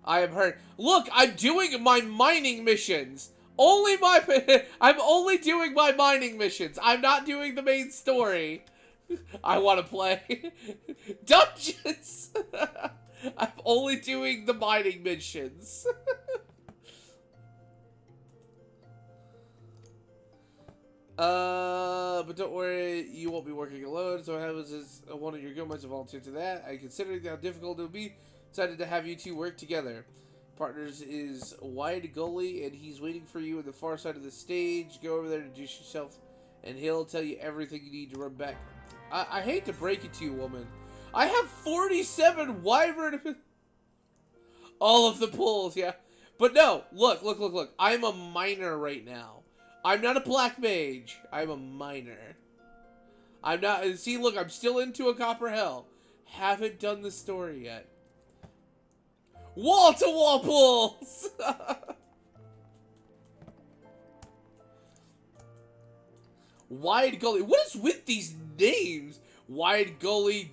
I have heard. Look, I'm doing my mining missions. I'm only doing my mining missions. I'm not doing the main story. I want to play dungeons. I'm only doing the mining missions. But don't worry, you won't be working alone. So what happens is one of your guildmates will volunteer to that. I considering how difficult it would be, decided to have you two work together. Partners is Wide Gully, and he's waiting for you on the far side of the stage. Go over there and introduce yourself, and he'll tell you everything you need to run back. I hate to break it to you, woman. I have 47 wyvern... All of the pulls, yeah. But no, look. I'm a miner right now. I'm not a black mage. I'm a miner. I'm not... See, look, I'm still into a copper hell. Haven't done the story yet. Wall-to-wall pulls! Wide Gully. What is with these names? Wide Gully,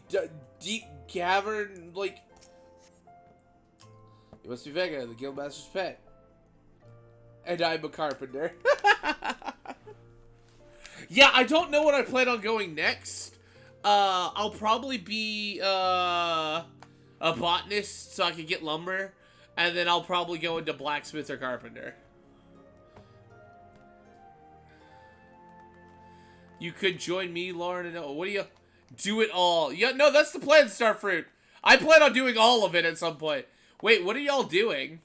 Deep Cavern, like... You must be Vega, the Guildmaster's pet. And I'm a carpenter. Yeah, I don't know what I plan on going next. I'll probably be, a botanist so I can get lumber. And then I'll probably go into blacksmith or carpenter. You could join me, Lauren, and what do you... Do it all. Yeah, no, that's the plan, Starfruit. I plan on doing all of it at some point. Wait, what are y'all doing?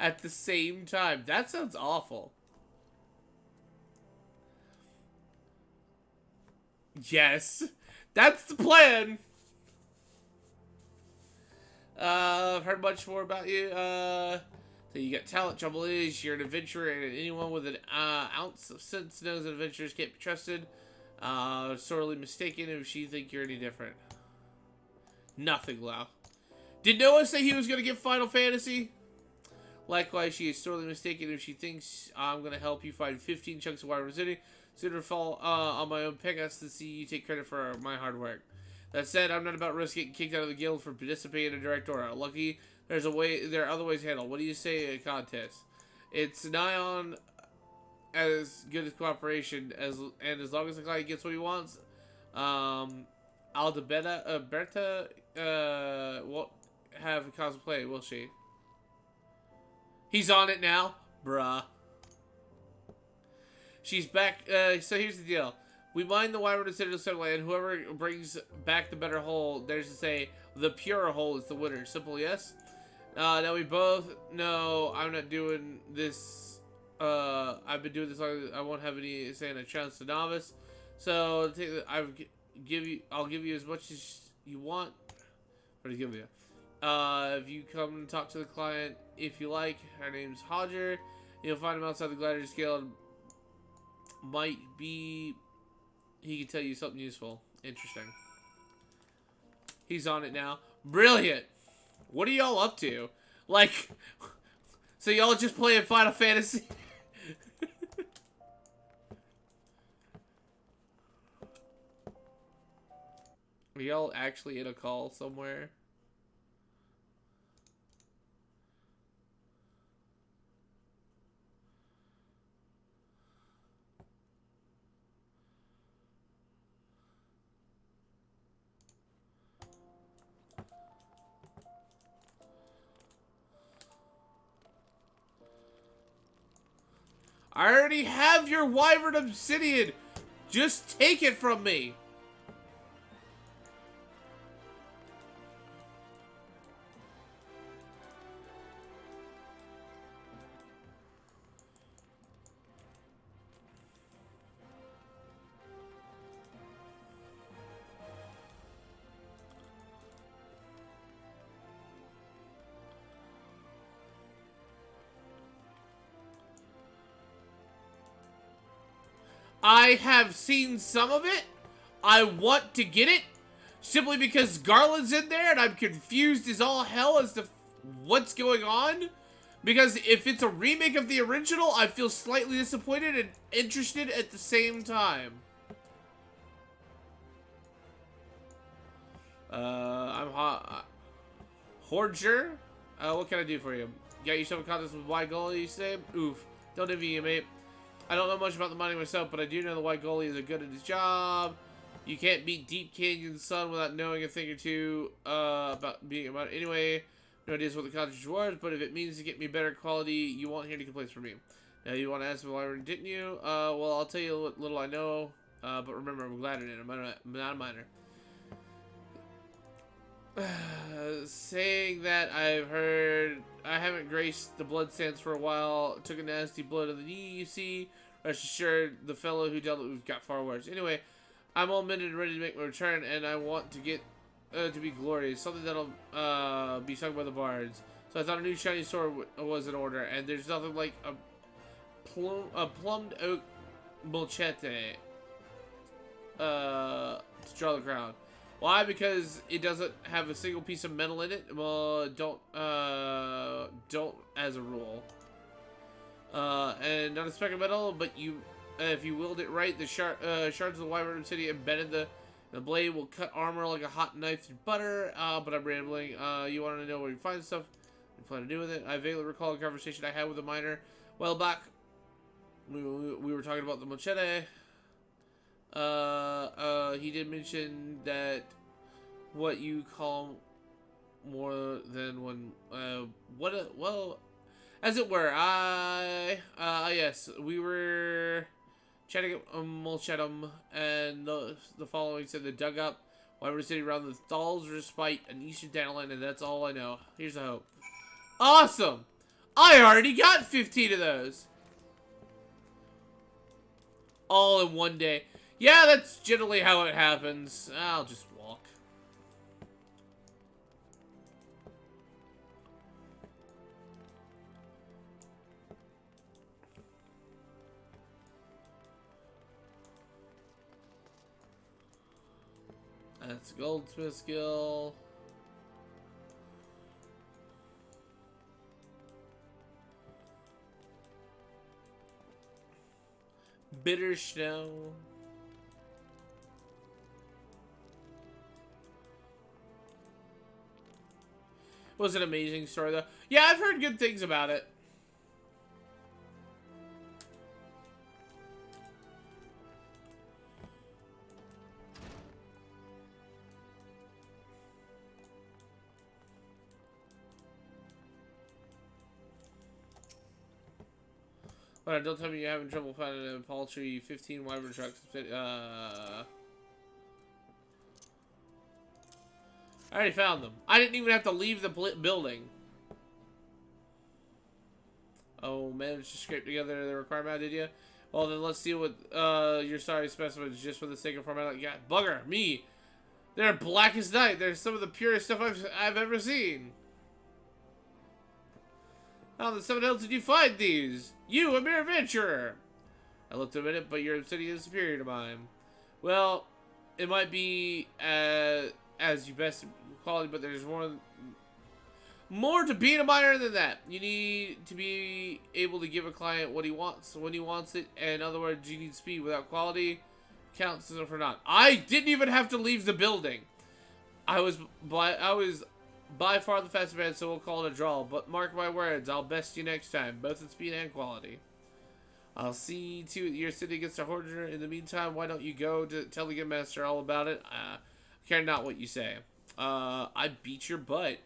At the same time. That sounds awful. Yes. That's the plan. I've heard much more about you. So you got talent. Trouble is, you're an adventurer, and anyone with an ounce of sense knows that adventurers can't be trusted. Sorely mistaken if she think you're any different. Nothing, Lau. Did Noah say he was going to get Final Fantasy? Likewise, she is sorely mistaken if she thinks I'm going to help you find 15 chunks of Wyvern City. Sooner fall on my own pickaxe to see you take credit for my hard work. That said, I'm not about risk getting kicked out of the guild for participating in a direct order. Lucky, there are other ways to handle. What do you say a contest? It's nigh on as good as cooperation as long as the client gets what he wants. Berta won't have a cosplay, will she? He's on it now, bruh. She's back. So here's the deal: we mine the Wyvern and Citadel Settlement, and whoever brings back the better hole, there's to say the purer hole is the winner. Simple, yes. Now we both know I'm not doing this. I've been doing this long. I won't have any say in a chance to novice. So I'll give you as much as you want. What to give you? If you come and talk to the client, if you like, her name's Hodger. You'll find him outside the Gladiator's Guild. Might be he can tell you something useful. Interesting. He's on it now. Brilliant. What are y'all up to? Like, so y'all just playing Final Fantasy? Are y'all actually in a call somewhere? I already have your Wyvern Obsidian. Just take it from me. I have seen some of it. I want to get it simply because Garland's in there and I'm confused as all hell as to what's going on. Because if it's a remake of the original, I feel slightly disappointed and interested at the same time. I'm hot. Horger? What can I do for you? Got yourself a contest with White Goalie, you say? Oof. Don't envy you, mate. I don't know much about the mining myself, but I do know the White Goalie is good at his job. You can't beat Deep Canyon Sun without knowing a thing or two about being about it. Anyway, no ideas what the contest was, but if it means to get me better quality, you won't hear any complaints from me. Now, you want to ask me why, didn't you? Well, I'll tell you what little I know, but remember, I'm glad in it. I'm not a miner. Saying that, I've heard I haven't graced the blood sands for a while. Took a nasty blow to the knee, you see. Rest assured, the fellow who dealt with it got far worse. Anyway, I'm all mended and ready to make my return, and I want to get to be glorious. Something that'll be sung by the bards. So I thought a new shiny sword was in order, and there's nothing like a plumbed oak machete to draw the crowd. Why? Because it doesn't have a single piece of metal in it. Well, don't as a rule. And not a speck of metal, but if you wield it right, the shards of the Wyvern City embedded the blade will cut armor like a hot knife through butter. But I'm rambling. You want to know where you find stuff? What you plan to do with it? I vaguely recall a conversation I had with a miner a while back. We were talking about the machete. He did mention that what you call more than one, well, as it were, yes, we were chatting Mulchetum, and the following said the dug up Wyvern City around the Thal's Respite and Eastern Dandelion, and that's all I know. Here's the hope. Awesome! I already got 15 of those! All in one day. Yeah, that's generally how it happens. I'll just walk. That's goldsmith skill. Bitter snow. It was an amazing story, though. Yeah, I've heard good things about it. But don't tell me you're having trouble finding a paltry 15 Wyvern trucks. I already found them. I didn't even have to leave the building. Oh, managed to scrape together the requirement, did you? Well, then let's deal with your sorry specimens just for the sake of formality. Yeah, bugger, me. They're black as night. They're some of the purest stuff I've ever seen. How the seven else did you find these? You, a mere adventurer. I looked a minute, but your obsidian is superior to mine. Well, it might be as you best quality, but there's more to being a miner than that. You need to be able to give a client what he wants when he wants it. And in other words, you need speed. Without quality, counts for naught. I didn't even have to leave the building. I was by far the fastest man, so we'll call it a draw. But mark my words, I'll best you next time, both in speed and quality. I'll see to your city against a hoarder. In the meantime, why don't you go to tell the good master all about it? Care not what you say. I beat your butt.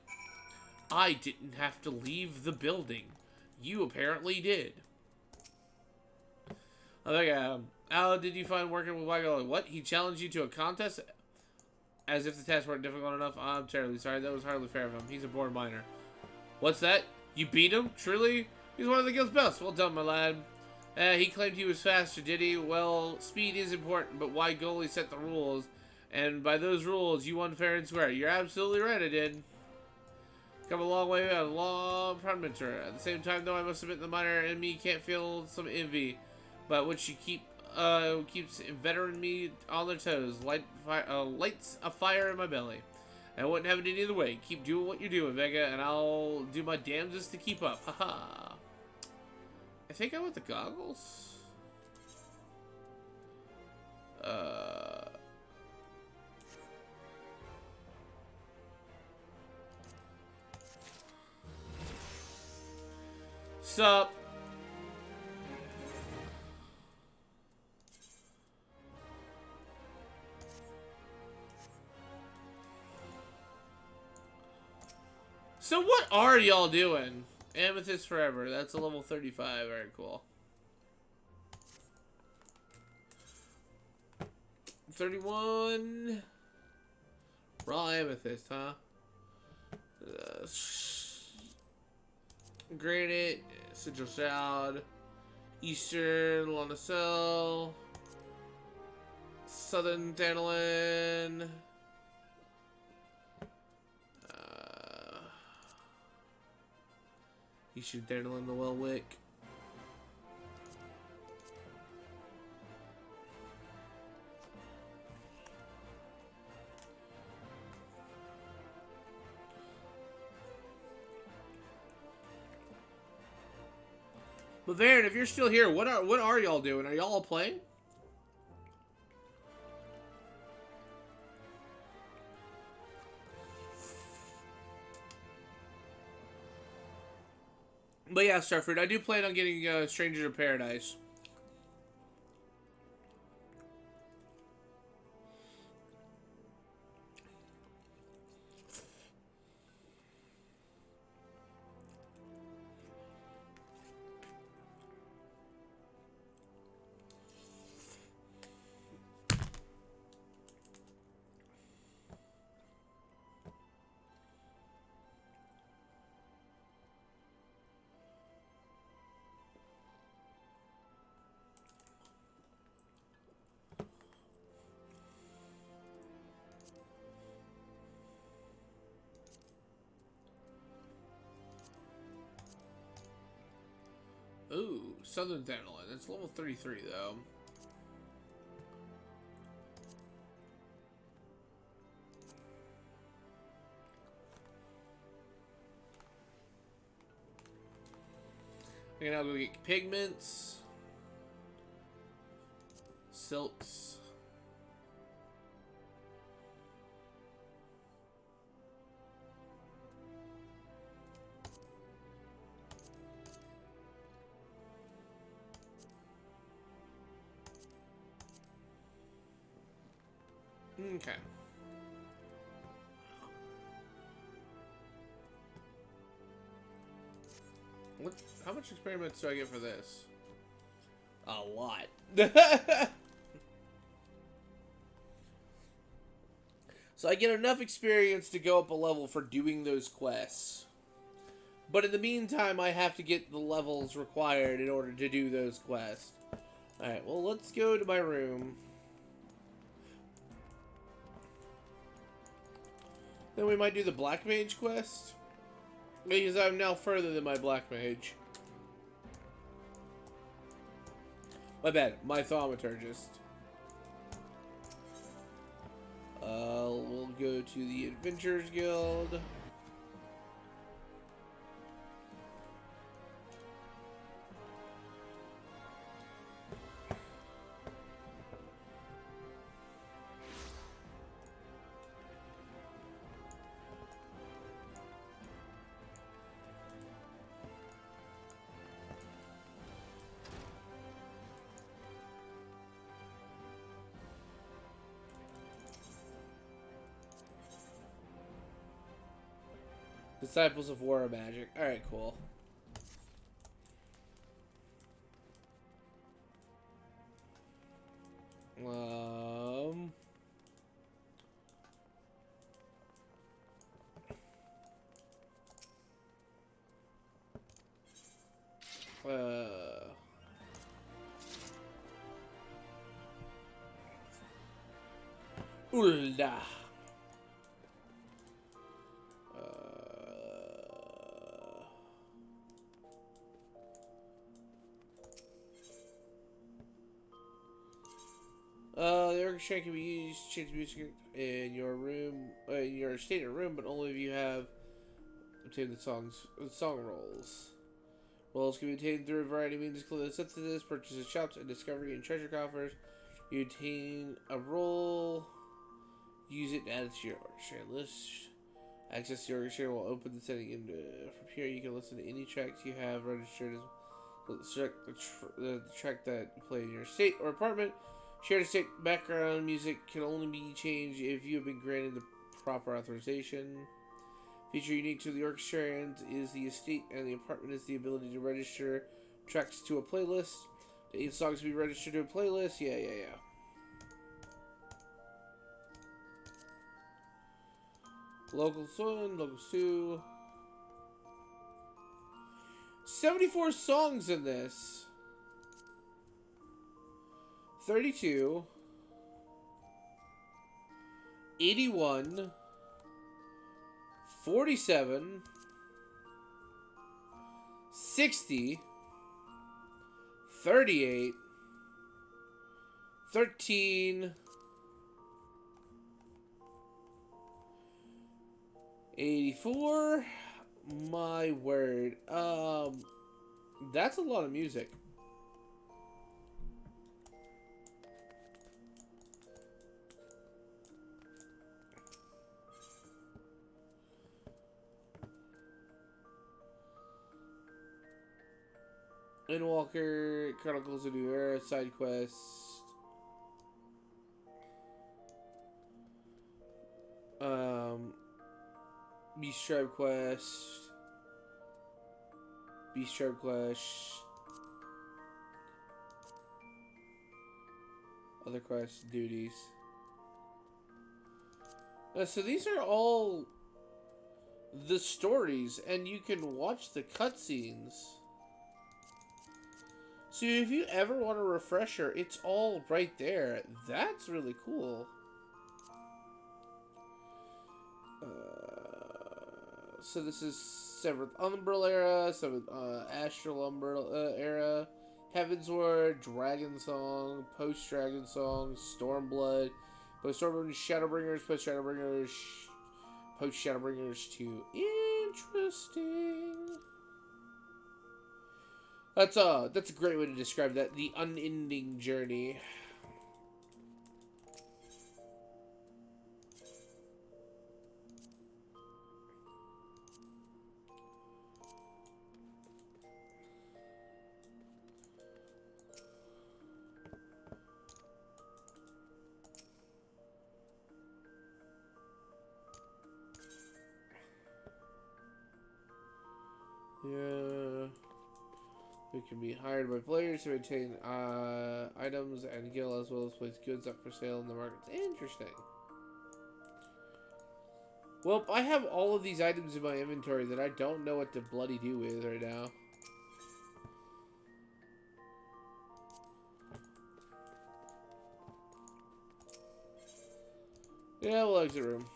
I didn't have to leave the building. You apparently did. Okay, how did you find working with Waggle? What? He challenged you to a contest? As if the tasks weren't difficult enough? I'm terribly sorry. That was hardly fair of him. He's a born miner. What's that? You beat him? Truly? He's one of the guild's best. Well done, my lad. He claimed he was faster, did he? Well, speed is important, but why goalie set the rules? And by those rules, you won fair and square. You're absolutely right, I did. Come a long way, a long promontory. At the same time, though, I must admit the miner in me can't feel some envy, but which you keeps veteran me on their toes, lights a fire in my belly. I wouldn't have it any other way. Keep doing what you're doing, Vega, and I'll do my damnedest to keep up. Haha. I think I want the goggles. Sup? So what are y'all doing? Amethyst forever. That's a level 35. Very cool. 31. Raw amethyst, huh? Granite, sigil shroud, Eastern Lonacell, Southern Tantalin. Eastern Tantalin, the Wellwick. But Varen, if you're still here, what are y'all doing? Are y'all playing? But yeah, Starfruit, I do plan on getting Stranger to Paradise. Ooh, Southern Tantalin. It's level 33, though. Okay, now go get pigments. Silks. Okay. What? How much experiments do I get for this? A lot. So I get enough experience to go up a level for doing those quests. But in the meantime, I have to get the levels required in order to do those quests. Alright, well, let's go to my room. Then we might do the Black Mage quest. Because I'm now further than my Black Mage. My bad, my Thaumaturgist. We'll go to the Adventurers Guild. Disciples of War Magic. Alright, cool. Um... Ulda. The orchestra can be used to change music in your room, in your stated room, but only if you have obtained the song rolls. Rolls can be obtained through a variety of means, including synthesis, purchases, shops, and discovery and treasure coffers. You obtain a roll, use it to add it to your orchestra list. Access the orchestra will open the setting, and from here you can listen to any tracks you have registered as select the track that you play in your estate or apartment. Shared estate background music can only be changed if you have been granted the proper authorization. Feature unique to the orchestra and is the estate and the apartment is the ability to register tracks to a playlist. The 8 songs to be registered to a playlist. Yeah. Local 1, local 2. 74 songs in this. 32, 81, 47, 60, 38, 13, 84. My word. That's a lot of music. Windwalker, Chronicles of New Era, side quest. Beast Tribe quest. Beast Tribe quest. Other quests, duties. So these are all the stories, and you can watch the cutscenes. So if you ever want a refresher, it's all right there. That's really cool. So this is 7th Umbral era, 7th Astral Umbral era, Heaven's Word, Dragon Song, Post-Dragon Song, Stormblood, Post-Stormblood, Shadowbringers, Post-Shadowbringers, Post-Shadowbringers 2. Interesting. That's a great way to describe that. The unending journey. Yeah. It can be hired by players to maintain items and guild, as well as place goods up for sale in the markets. Interesting. Well, I have all of these items in my inventory that I don't know what to bloody do with right now. Yeah, we'll exit room.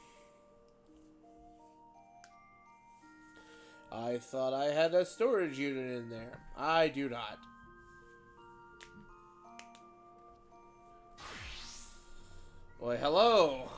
I thought I had a storage unit in there. I do not. Why, hello.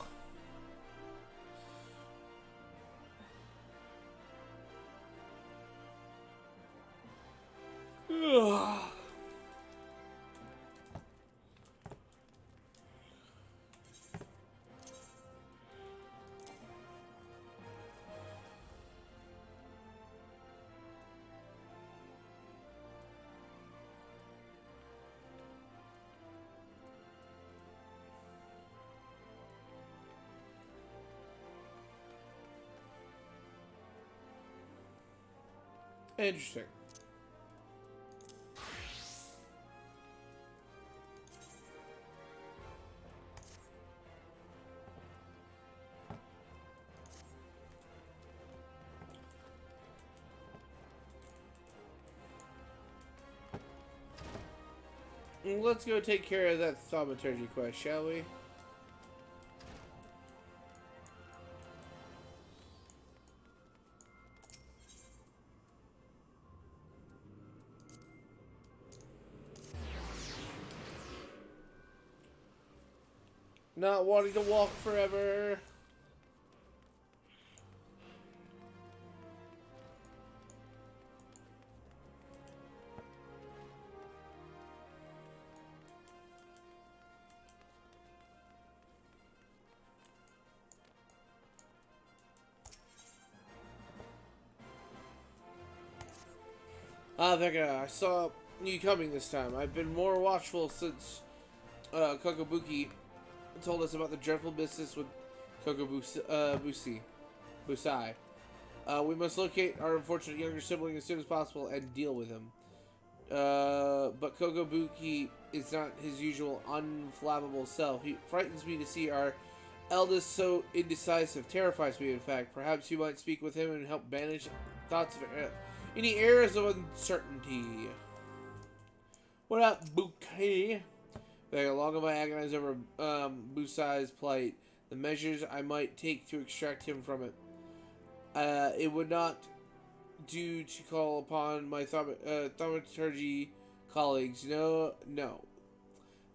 Interesting. Let's go take care of that thaumaturgy quest, shall we? Not wanting to walk forever. Ah, Vega, I saw you coming this time. I've been more watchful since Kokobuki told us about the dreadful business with Busai. We must locate our unfortunate younger sibling as soon as possible and deal with him. But Kokobuki is not his usual unflammable self. He frightens me to see our eldest so indecisive. Terrifies me, in fact. Perhaps you might speak with him and help banish thoughts of any errors of uncertainty. What up, Buki? How long have I agonized over Busai's plight? The measures I might take to extract him from it. It would not do to call upon my thaumaturgy colleagues. No.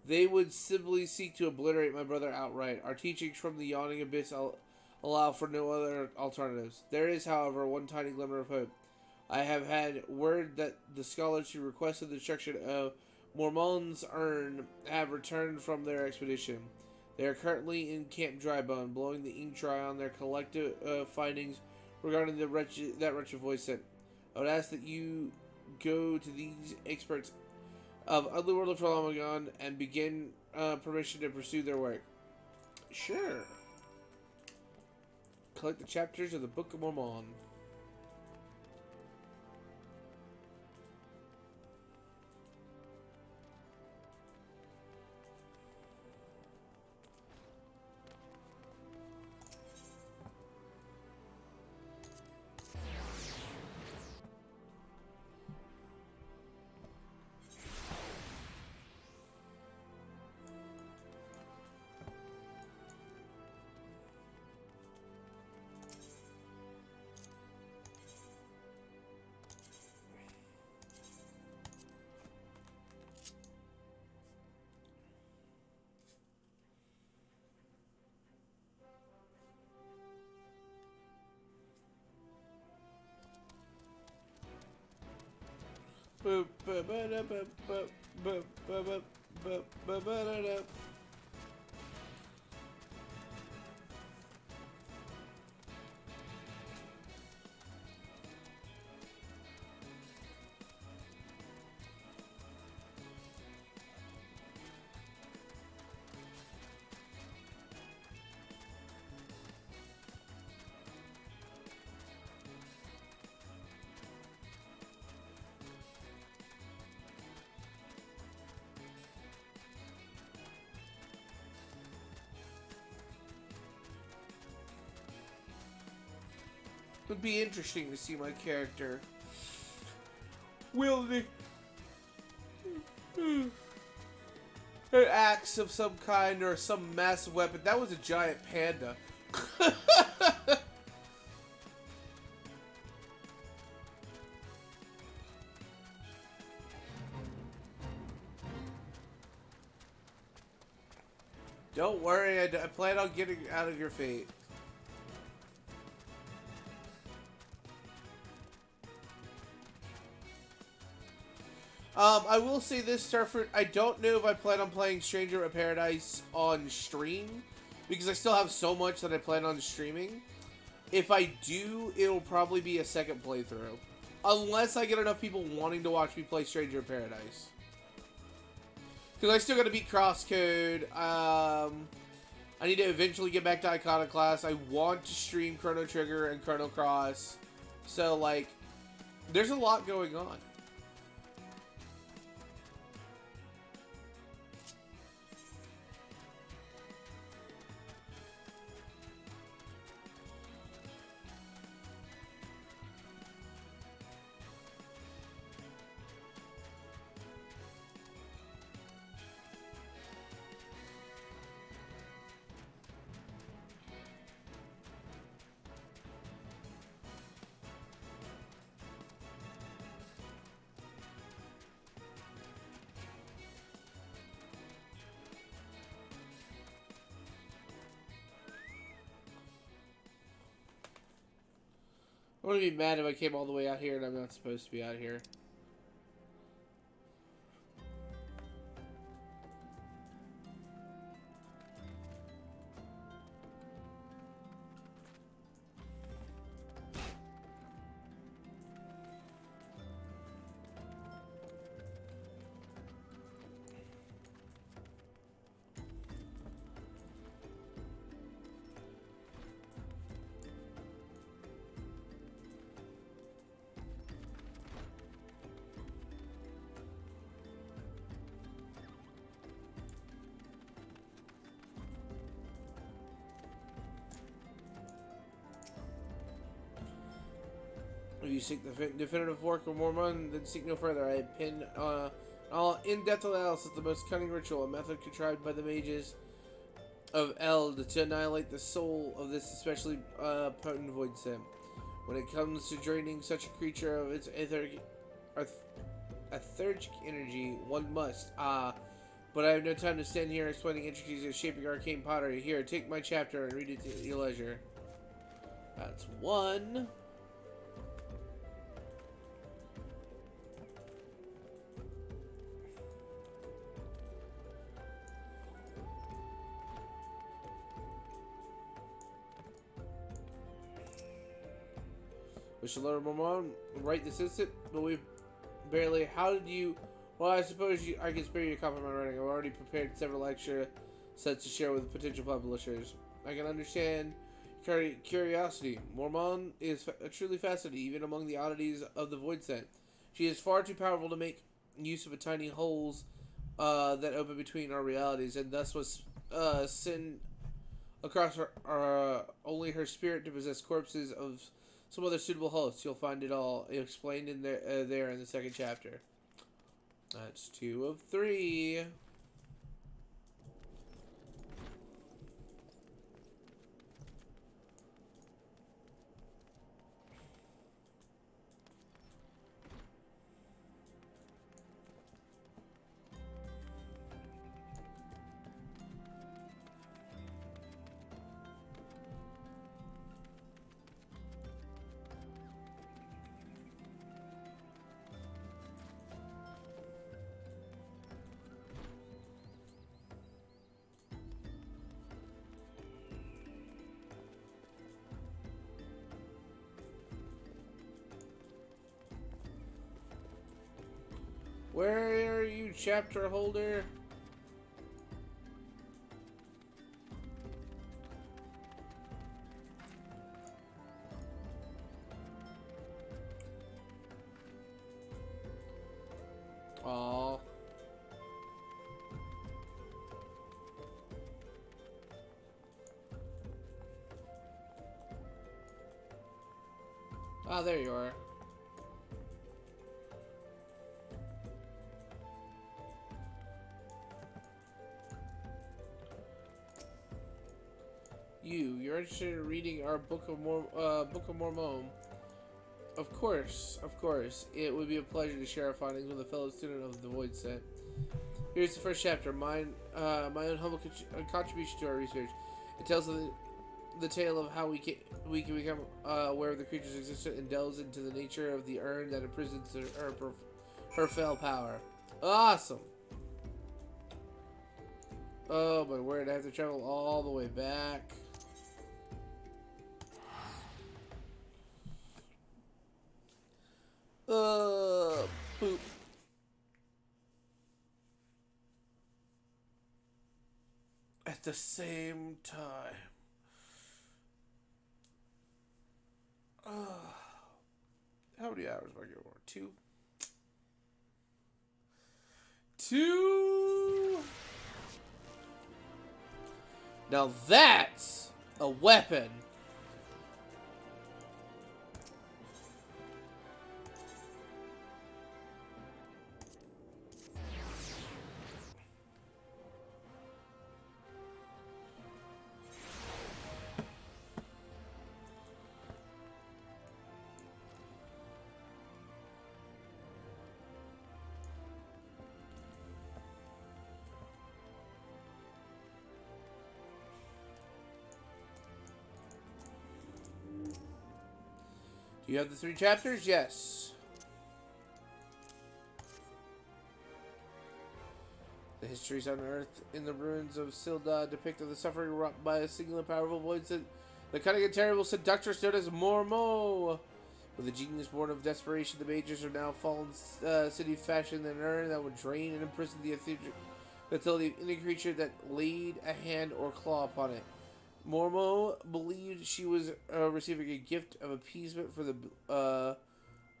They would simply seek to obliterate my brother outright. Our teachings from the yawning abyss allow for no other alternatives. There is, however, one tiny glimmer of hope. I have had word that the scholars who requested the destruction of Mormon's urn have returned from their expedition. They are currently in Camp Drybone, blowing the ink dry on their collective findings regarding that wretched voice sent. I would ask that you go to these experts of Otherworld of Trolamagon and begin permission to pursue their work. Sure. Collect the chapters of the Book of Mormon. Would be interesting to see my character wielding an axe of some kind or some massive weapon. That was a giant panda. Don't worry, I plan on getting out of your fate. I will say this, Starfruit, I don't know if I plan on playing Stranger of Paradise on stream, because I still have so much that I plan on streaming. If I do, it'll probably be a second playthrough. Unless I get enough people wanting to watch me play Stranger of Paradise. Because I still gotta beat Crosscode, I need to eventually get back to Iconoclast. I want to stream Chrono Trigger and Chrono Cross. So, like, There's a lot going on. I wouldn't be mad if I came all the way out here and I'm not supposed to be out here. If you seek the definitive work of Mormon, then seek no further. I pin all in-depth analysis, the most cunning ritual, a method contrived by the mages of Eld to annihilate the soul of this especially potent void sim. When it comes to draining such a creature of its etheric energy, one must. But I have no time to stand here explaining intricacies of shaping arcane pottery. Here, take my chapter and read it at your leisure. That's one. We should learn more right this instant, but we barely. How did you? Well, I suppose I can spare you a copy of my writing. I've already prepared several lecture sets to share with potential publishers. I can understand curiosity. Mormon is truly fascinating, even among the oddities of the Void Scent. She is far too powerful to make use of the tiny holes that open between our realities, and thus was sin across her only her spirit to possess corpses of some other suitable hosts. You'll find it all explained in there in the second chapter. That's 2 of 3. Where are you, chapter holder? Aww. Ah, there you are. You're interested in reading our Book of Mormon. Of course. It would be a pleasure to share our findings with a fellow student of the Void Set. Here's the first chapter, my own humble contribution to our research. It tells the tale of how we can become aware of the creature's existence and delves into the nature of the urn that imprisons her fell power. Awesome! Oh my word, I have to travel all the way back. Poop. At the same time. How many hours am I going for? 2? 2. Now that's a weapon. Do you have the 3 chapters? Yes. The histories unearthed in the ruins of Silda depicted the suffering wrought by a single and powerful voice, the cunning and terrible seductress known as Mormo. With a genius born of desperation, the mages are now fallen city fashioned an urn that would drain and imprison the utility of any creature that laid a hand or claw upon it. Mormo believed she was receiving a gift of appeasement for the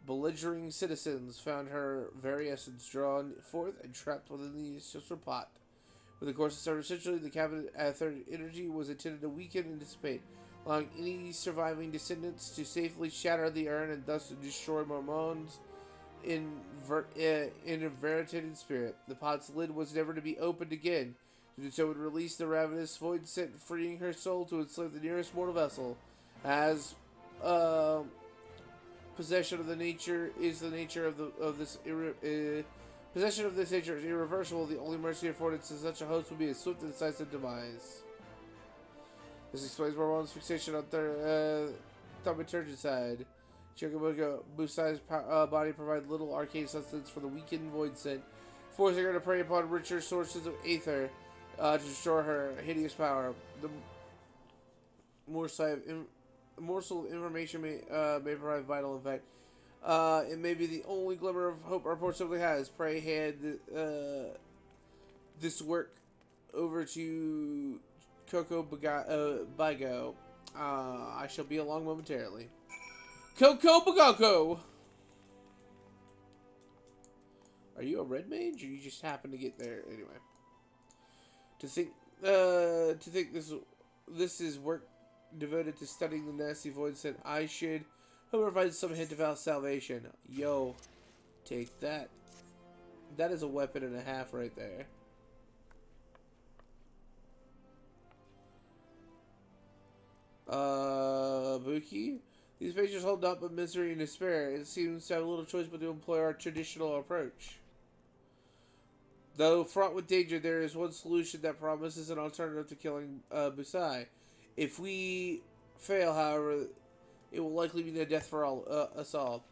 belligerent citizens, found her very essence drawn forth and trapped within the sister pot. With the course of several centuries, the cabinet third energy was intended to weaken and dissipate, allowing any surviving descendants to safely shatter the urn and thus to destroy Mormon's inverted spirit. The pot's lid was never to be opened again. To do so would release the ravenous void scent, freeing her soul to enslave the nearest mortal vessel. As possession of the nature is the nature of this possession of this nature is irreversible. The only mercy afforded to such a host would be a swift and decisive demise. This explains Mormon's fixation on thaumaturgicide. Chocobogo Busai's body provided little arcane sustenance for the weakened void scent, forcing her to prey upon richer sources of aether to restore her hideous power. The morsel of information may provide vital effect. It may be the only glimmer of hope our poor simply has. Pray hand this work over to Coco Bago. I shall be along momentarily. Coco Bagoko! Are you a red mage, or you just happen to get there anyway? To think this is work devoted to studying the nasty void scent, I should hope provide some hint of our salvation. Yo, take that. That is a weapon and a half right there. Buki? These pages hold up but misery and despair. It seems to have little choice but to employ our traditional approach. Though fraught with danger, there is one solution that promises an alternative to killing Busai. If we fail, however, it will likely be the death for us all.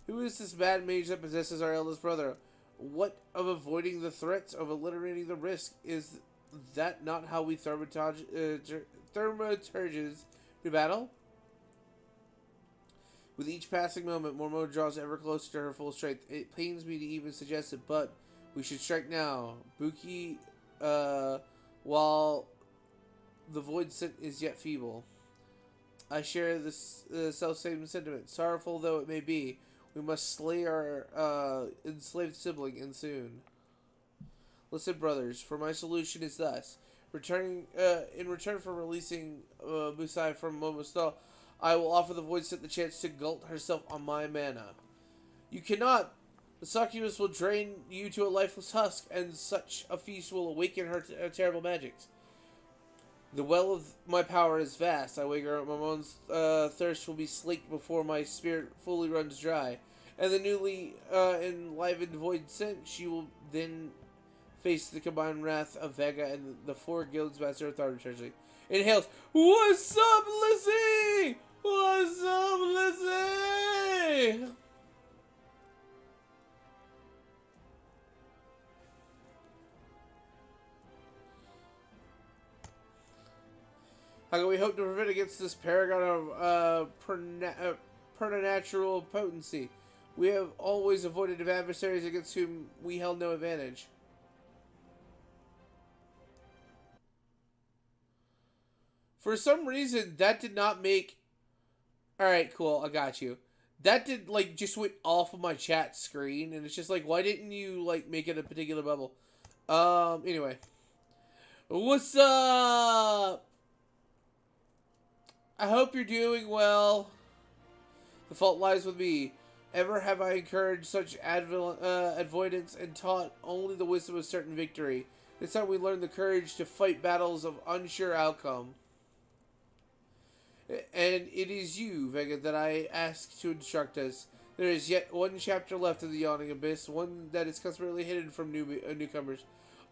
Who is this mad mage that possesses our eldest brother? What of avoiding the threats, of eliminating the risk? Is that not how we thaumaturges do battle? With each passing moment, Mormo draws ever closer to her full strength. It pains me to even suggest it, but we should strike now. Buki, while the void scent is yet feeble. I share this self-same sentiment. Sorrowful though it may be, we must slay our enslaved sibling, and soon. Listen, brothers, for my solution is thus. In return for releasing Busai from Momostal, I will offer the void scent the chance to gulp herself on my mana. You cannot. The succubus will drain you to a lifeless husk, and such a feast will awaken her terrible magics. The well of my power is vast. I wager Mamon's thirst will be slaked before my spirit fully runs dry. And the newly enlivened void scent, she will then face the combined wrath of Vega and the 4 guilds master of thaumaturgy. Inhales. What's up, Lizzie? What's up, Lizzie? How can we hope to prevent against this paragon of preternatural potency? We have always avoided adversaries against whom we held no advantage. For some reason, that did not make... Alright, cool, I got you. That did, like, just went off of my chat screen, and it's just like, why didn't you, like, make it a particular bubble? Anyway. What's up? I hope you're doing well. The fault lies with me. Ever have I encouraged such avoidance and taught only the wisdom of certain victory? This time we learned the courage to fight battles of unsure outcome. And it is you, Vega, that I ask to instruct us. There is yet one chapter left of the Yawning Abyss, one that is customarily hidden from newcomers.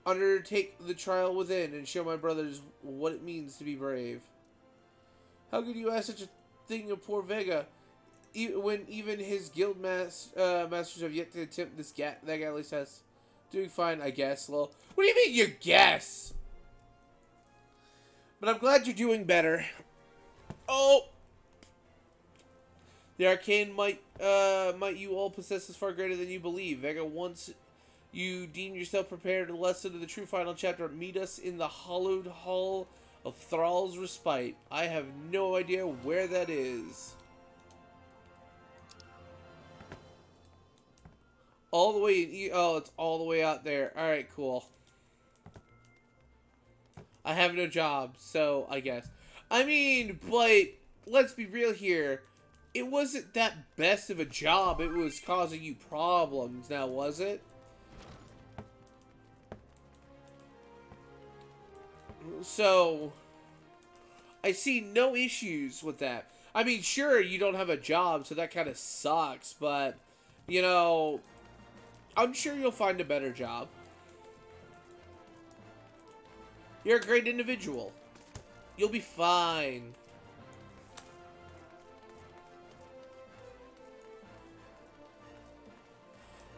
Undertake the trial within and show my brothers what it means to be brave. How could you ask such a thing of poor Vega, when even his guild masters have yet to attempt that galley test? Doing fine, I guess, lol. What do you mean, you guess? But I'm glad you're doing better. Oh! The arcane might you all possess is far greater than you believe. Vega, once you deem yourself prepared, a lesson of the true final chapter, meet us in the hallowed hall of Thrall's Respite. I have no idea where that is. All the way in oh, it's all the way out there. Alright, cool. I have no job, so I guess. I mean, but let's be real here. It wasn't that best of a job. It was causing you problems now, was it? So, I see no issues with that. I mean, sure, you don't have a job, so that kind of sucks, but, you know, I'm sure you'll find a better job. You're a great individual. You'll be fine.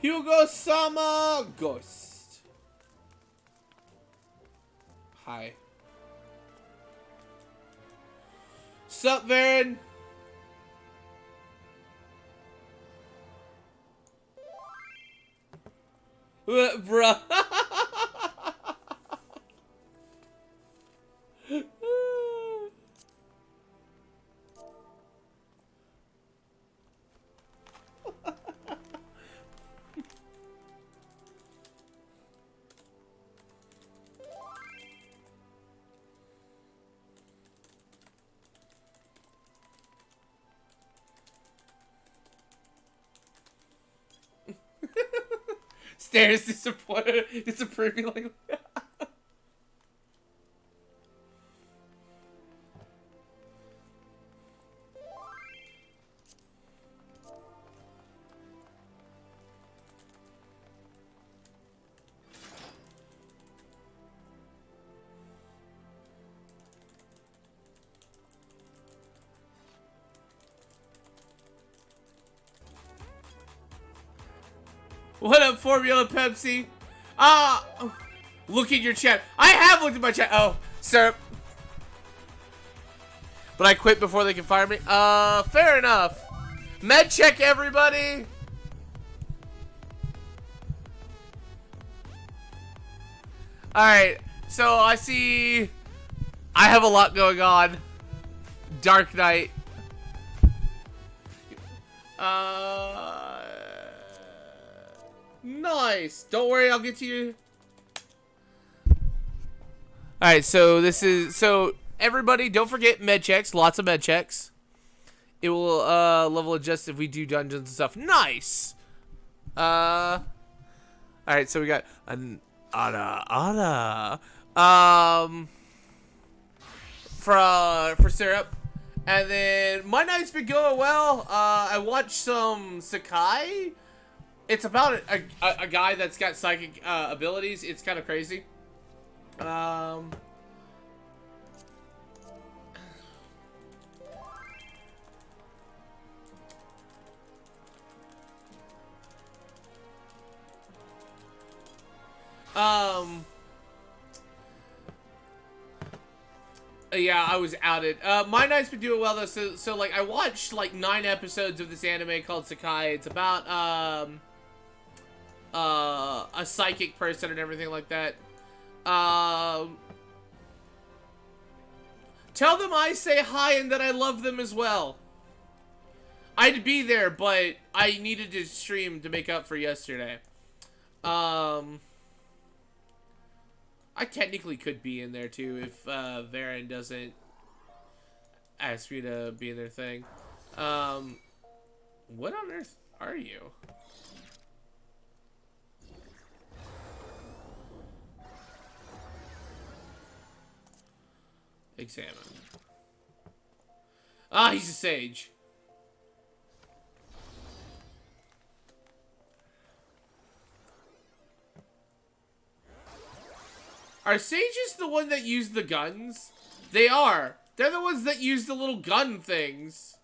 Hugo-sama Ghost. Hi. Sup, Varen? Bruh. Stares disappointed, disapprovingly. What up, Formula Pepsi? Look at your chat. I have looked at my chat. Oh, sir. But I quit before they can fire me. Fair enough. Med check, everybody. Alright, so I see I have a lot going on. Dark Knight. Nice. Don't worry, I'll get to you. Alright, so this is, so everybody don't forget med checks, lots of med checks. It will level adjust if we do dungeons and stuff. Nice. Alright, so we got an Ana for syrup. And then my night's been going well. I watched some Sakai. It's about a guy that's got psychic abilities. It's kind of crazy. Yeah, I was outed. My night's been doing well though, so like I watched like 9 episodes of this anime called Sakai. It's about a psychic person and everything like that. Tell them I say hi and that I love them as well. I'd be there, but I needed to stream to make up for yesterday. I technically could be in there too if Varen doesn't ask me to be in their thing. What on earth are you? Examine. Ah, he's a sage. Are sages the one that use the guns? They are. They're the ones that use the little gun things.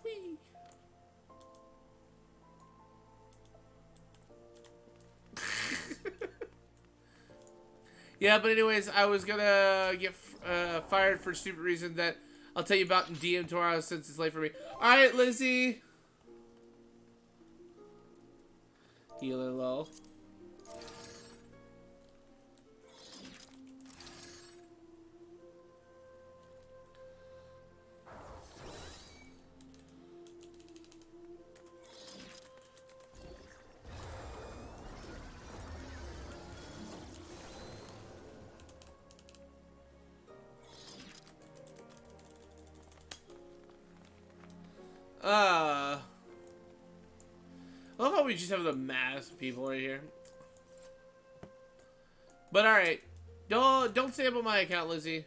Whee. Yeah, but anyways, I was gonna get fired for a stupid reason that I'll tell you about in DM tomorrow since it's late for me. Alright, Lizzie. Healer low. I love how we just have the mass of people right here. But alright. Don't stay up on my account, Lizzie.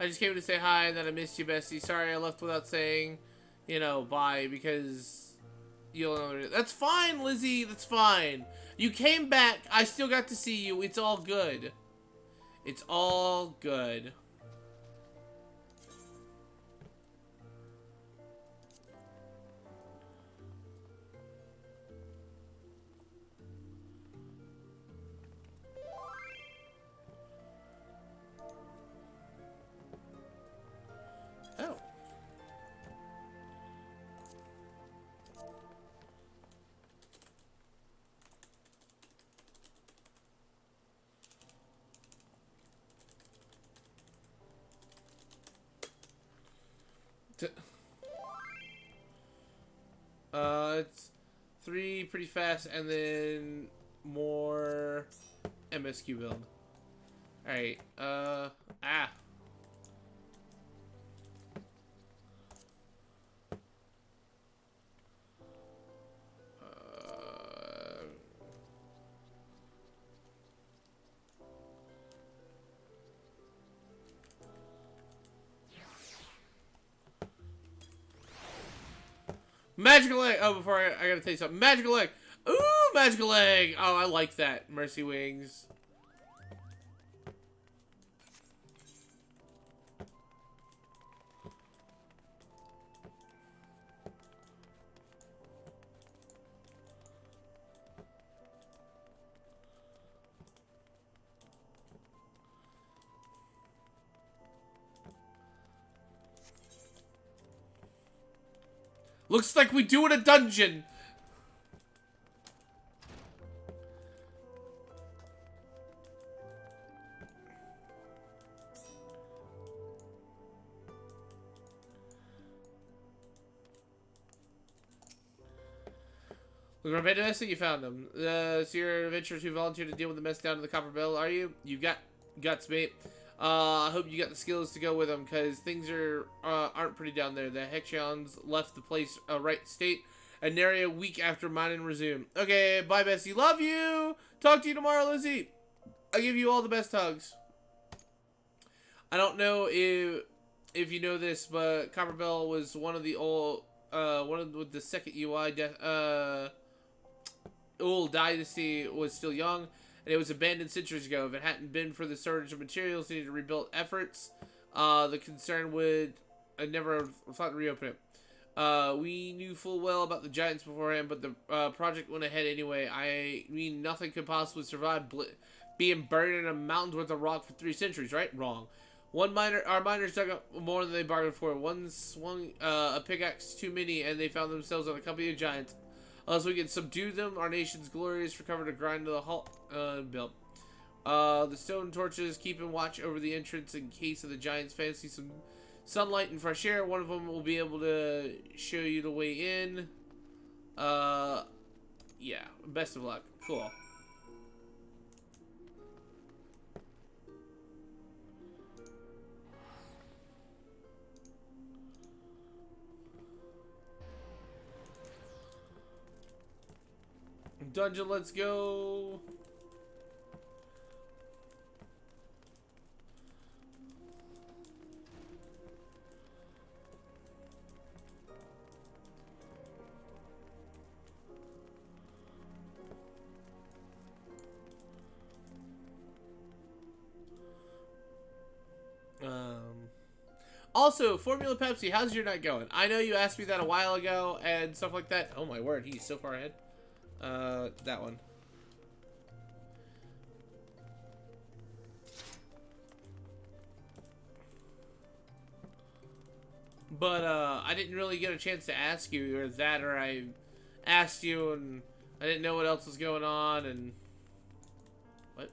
I just came to say hi and that I missed you, bestie. Sorry I left without saying, you know, bye because you'll know. That's fine, Lizzie. That's fine. You came back. I still got to see you. It's all good. It's all good. It's 3 pretty fast, and then more MSQ build. Alright, Magical egg! Oh, before I gotta tell you something. Magical egg! Ooh, magical egg! Oh, I like that. Mercy wings. Looks like we do in a dungeon. Look, Rebecca, I see you found them. So you're adventurers who volunteered to deal with the mess down in the Copper Bell, are you? You got guts, mate. I hope you got the skills to go with them, because things aren't pretty down there. The Hexions left the place right state, An area a week after mining resumed. Okay, bye, Bessie. Love you. Talk to you tomorrow, Lizzie. I give you all the best hugs. I don't know if you know this, but Copperbell was one of the old with the second UI old dynasty was still young, and it was abandoned centuries ago. If it hadn't been for the shortage of materials needed to rebuild efforts, the concern would never have thought to reopen it. We knew full well about the giants beforehand, but the project went ahead anyway. I mean, nothing could possibly survive being buried in a mountain's worth of rock for 3 centuries, right? Wrong. Our miners dug up more than they bargained for. One swung a pickaxe too many, and they found themselves on a company of giants. Unless we can subdue them, our nation's glory is recovered to grind to the halt built. The stone torches keeping watch over the entrance in case of the giants fancy some sunlight and fresh air. One of them will be able to show you the way in. Yeah. Best of luck. Cool. Dungeon, let's go. Also, Formula Pepsi, how's your night going? I know you asked me that a while ago and stuff like that. Oh my word, he's so far ahead. That one. But, I didn't really get a chance to ask you, or that, or I asked you and I didn't know what else was going on, and... What?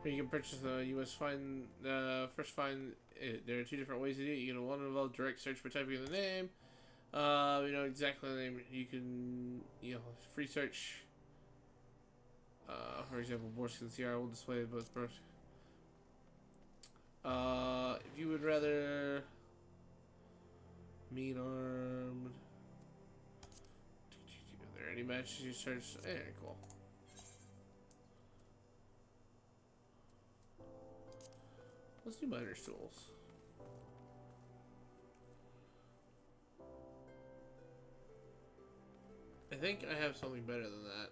You can purchase the U.S. first find it. There are 2 different ways to do it. You can one involve direct search by typing in the name. You know exactly the name. You can, free search. For example, Borskin CR will display both births. If you would rather mean armed. Are there any matches you search? Very cool. Let's do miner's tools. I think I have something better than that.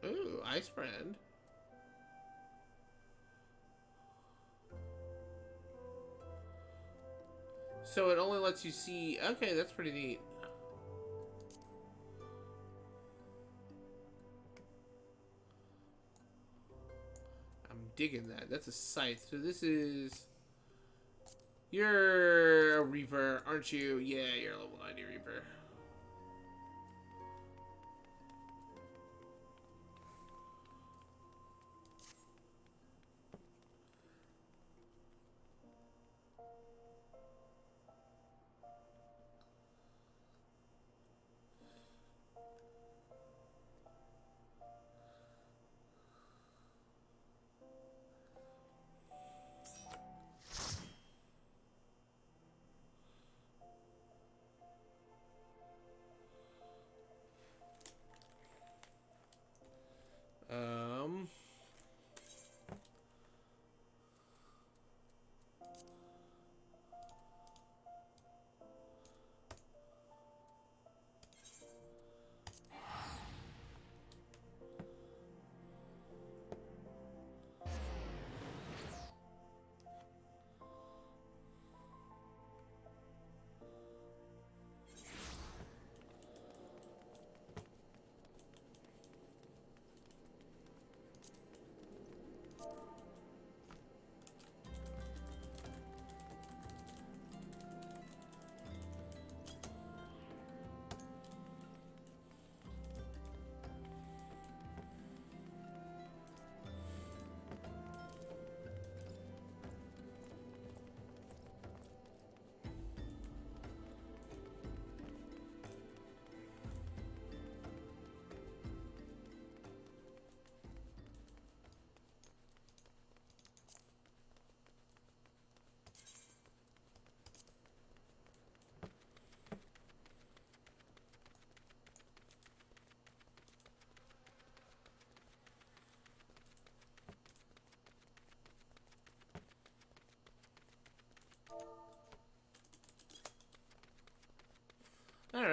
Ooh, ice brand. So it only lets you see. Okay, that's pretty neat. I'm digging that. That's a scythe. So this is. You're a Reaper, aren't you? Yeah, you're a level 90 Reaper.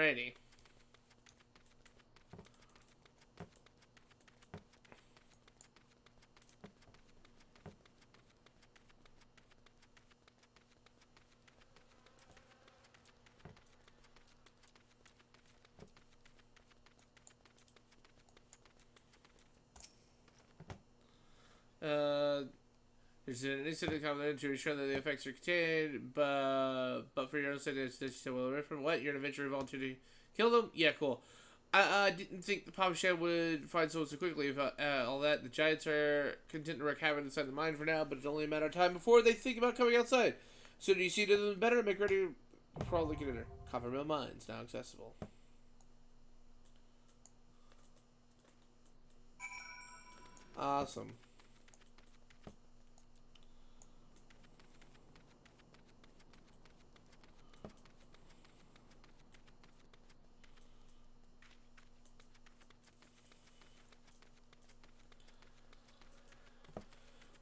Alrighty. There's an incident covenant to ensure that the effects are contained, but for your own sake, it's still well different. What? You're an adventurer volunteer to kill them? Yeah, cool. I didn't think the Papa Shed would find someone so quickly. All that, the Giants are content to wreak havoc inside the mine for now, but it's only a matter of time before they think about coming outside. So do you see to them better? Make ready for all the dinner. Copper Mill Mines now accessible. Awesome.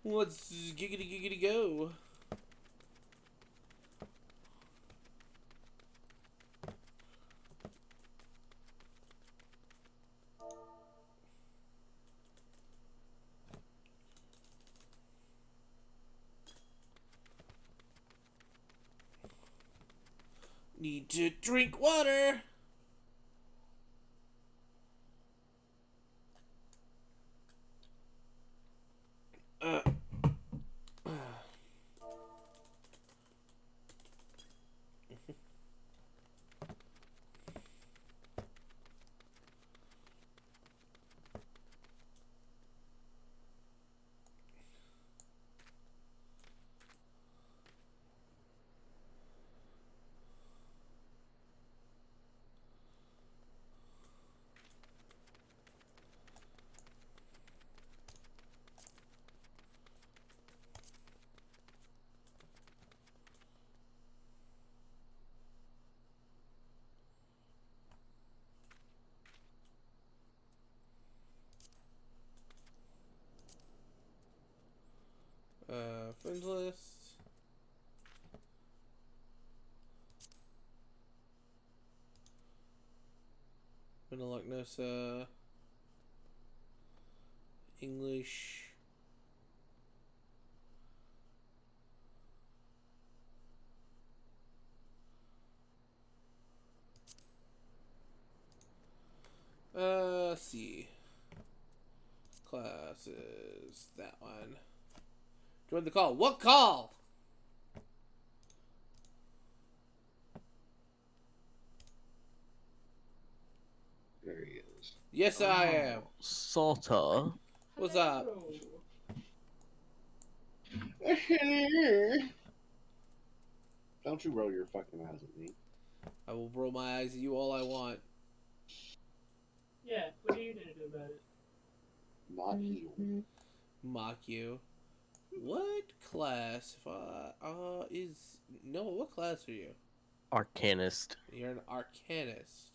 Let's giggity go. Need to drink water. Friends list. Benelognosa. English. Let's see. Classes. That one. Join the call. What call? There he is. Yes, I am. Sorta. What's up? Don't you roll your fucking eyes at me. I will roll my eyes at you all I want. Yeah, what are you gonna do about it? Not you. Mock you. What class? Is Noah? What class are you? Arcanist. You're an arcanist.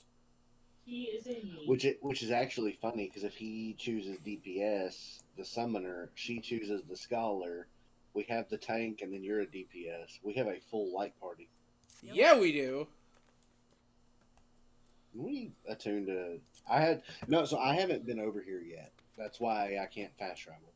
He is a he. Which is actually funny because if he chooses DPS, the summoner, she chooses the scholar. We have the tank, and then you're a DPS. We have a full light party. Yep. Yeah, we do. We attuned to. So I haven't been over here yet. That's why I can't fast travel.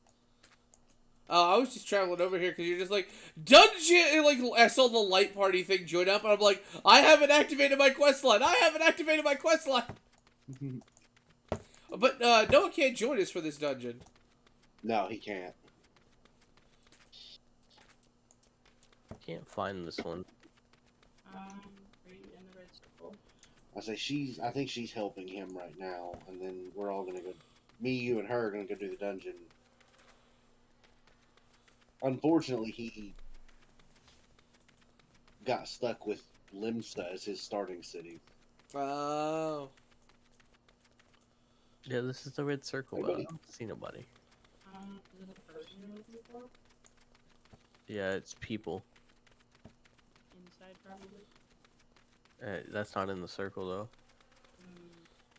I was just traveling over here because you're just like, dungeon! And like, I saw the light party thing join up, and I'm like, I haven't activated my quest line. I haven't activated my quest line. But Noah can't join us for this dungeon. No, he can't. Can't find this one. Right in the red circle. I think she's helping him right now, and then we're all gonna go. Me, you, and her are gonna go do the dungeon. Unfortunately, he got stuck with Limsa as his starting city. Oh. Yeah, this is the red circle, Hey, but I buddy. don't see nobody. Is it the person you're looking for? Yeah, it's people. Inside, probably. That's not in the circle, though.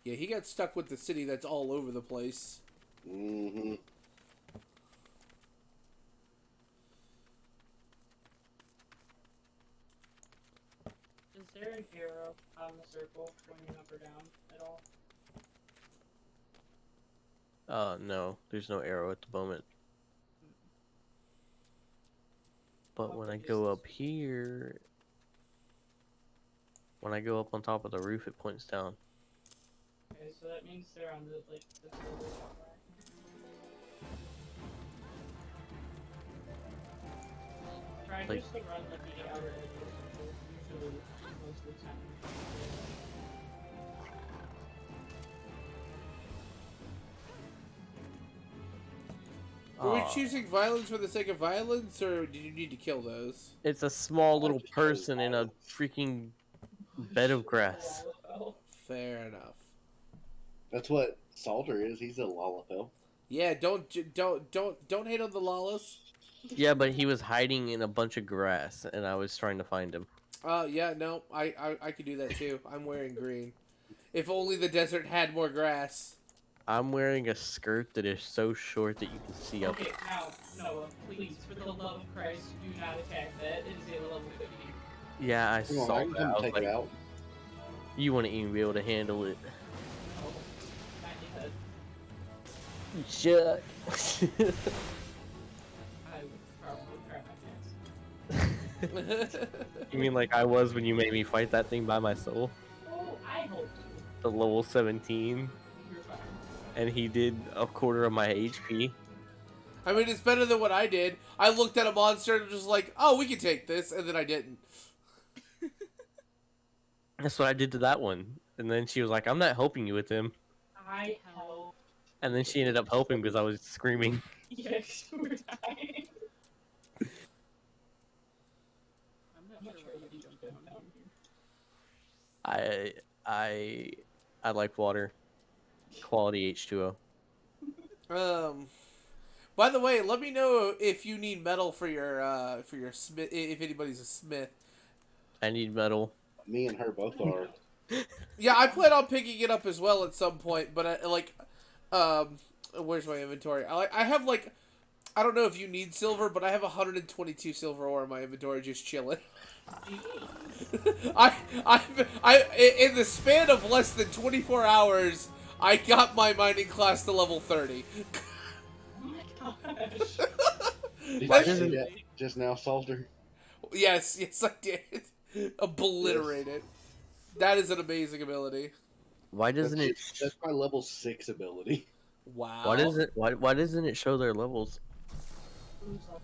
Yeah, he got stuck with the city that's all over the place. Mm-hmm. Is Is there an arrow on the circle pointing up or down at all? No, there's no arrow at the moment. But when I go up here, when I go up on top of the roof, it points down. Okay, so that means they're on the the silver top right. Try Like- just to run the outer edge of the circle, usually most of the time. Were we Aw, choosing violence for the sake of violence, or did you need to kill those? it's a small little just chose person in a violence. freaking bed of grass. Fair enough. That's what Salter is. He's a Lalafell. Yeah, don't hate on the lawless. Yeah, but he was hiding in a bunch of grass, and I was trying to find him. Yeah, no, I could do that too. I'm wearing green. If only the desert had more grass. I'm wearing a skirt that is so short that you can see up. Okay, now, Noah, please, for the love of Christ, do not attack that. It is a level 50. Yeah, I Come on, saw I can that. come I was take like, it out. you wouldn't even be able to handle it. No, not yet. Shut. I would probably crap my pants. You mean like I was when you made me fight that thing by myself? Oh, I hope The level 17, you're fine. and he did a quarter of my HP. I mean, it's better than what I did. I looked at a monster and was just like, oh, we can take this, and then I didn't. That's what I did to that one. And then she was like, I'm not helping you with him. I help. And then she ended up helping because I was screaming. Yes, we're dying. I'm not sure why you jumped down here. I like water. Quality H2O. By the way, let me know if you need metal for your smith. If anybody's a smith. I need metal. Me and her both are. Yeah, I plan on picking it up as well at some point. But where's my inventory? I have like, I don't know if you need silver, but I have 122 silver ore in my inventory just chilling. I in the span of less than 24 hours, I got my mining class to level 30. Oh my gosh. Did Why you doesn't- see that just now, Salter? Yes, I did. Obliterated. That is an amazing ability. Why doesn't it? That's my level 6 ability. Wow. Why doesn't it show their levels? Who's levels?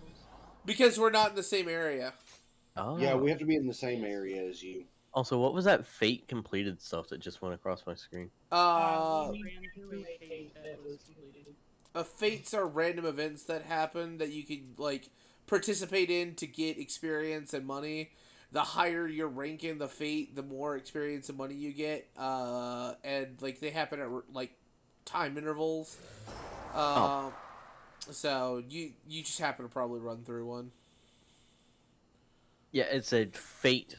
Because we're not in the same area. Oh. Yeah, we have to be in the same area as you. Also, what was that fate completed stuff that just went across my screen? We ran through a fate that was completed. Fates are random events that happen that you can like participate in to get experience and money. The higher your rank in the fate, the more experience and money you get. And like they happen at like time intervals. So you just happen to probably run through one. Yeah, it said fate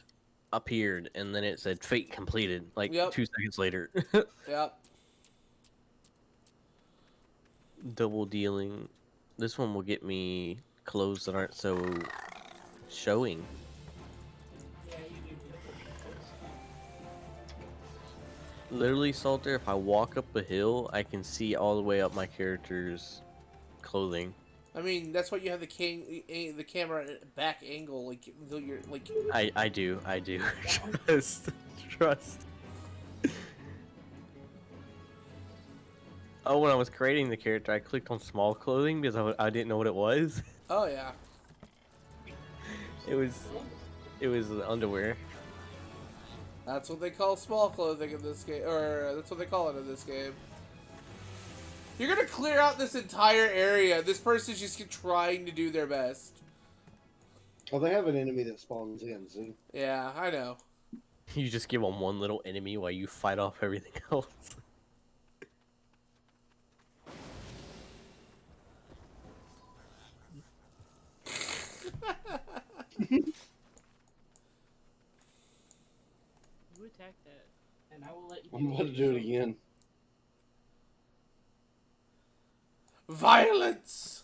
appeared, and then it said fate completed, like Yep. 2 seconds later. Yep. Double dealing. This one will get me clothes that aren't so showing. Yeah, you do get those. Literally, Salter, if I walk up a hill, I can see all the way up my character's clothing. I mean, that's why you have the camera back angle, like though you're like. I do. Trust. Oh, when I was creating the character, I clicked on small clothing because I didn't know what it was. Oh yeah. It was underwear. That's what they call small clothing in this game, or that's what they call it in this game. You're gonna clear out this entire area. This person's just trying to do their best. Oh, they have an enemy that spawns in, see? Yeah, I know. You just give them one little enemy while you fight off everything else. You attack that, and I will let you. I'm about to do it again. Violence!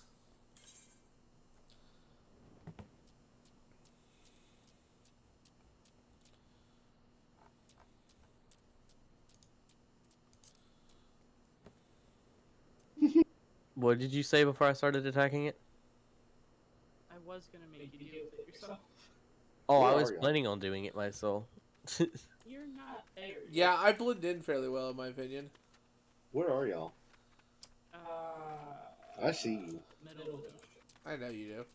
What did you say before I started attacking it? I was gonna make you deal with it yourself. Oh, I Where was are y'all? planning on doing it myself. You're not there. Yeah, I blend in fairly well, in my opinion. Where are y'all? I see you. Middle Ocean. I know you do.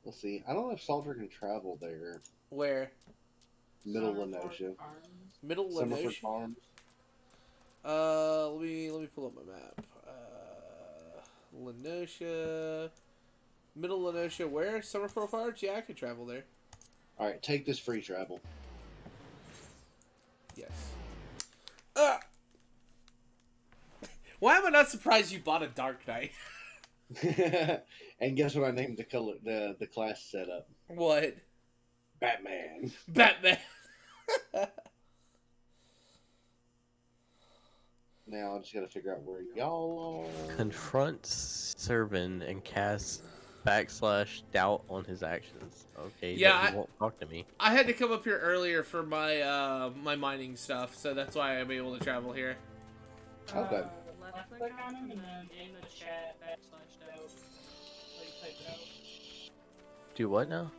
Let's see. I don't know if Salter can travel there. Where? Middle Summerford Lenosha. Farms. Middle Summerford Lenosha? Farms. Let me pull up my map. Lenosha. Middle Lenosha, where? Summerford Farms? Yeah, I could travel there. Alright, take this free travel. Yes. Why am I not surprised you bought a Dark Knight? And guess what I named the color the class setup? What? Batman. Batman. Now I just gotta figure out where y'all are. Confront Servant and cast /doubt on his actions. Okay, Yeah, but he won't talk to me. I had to come up here earlier for my my mining stuff, so that's why I'm able to travel here. Okay. Left click on him and then in the chat /doubt. Like type it out. Do what now?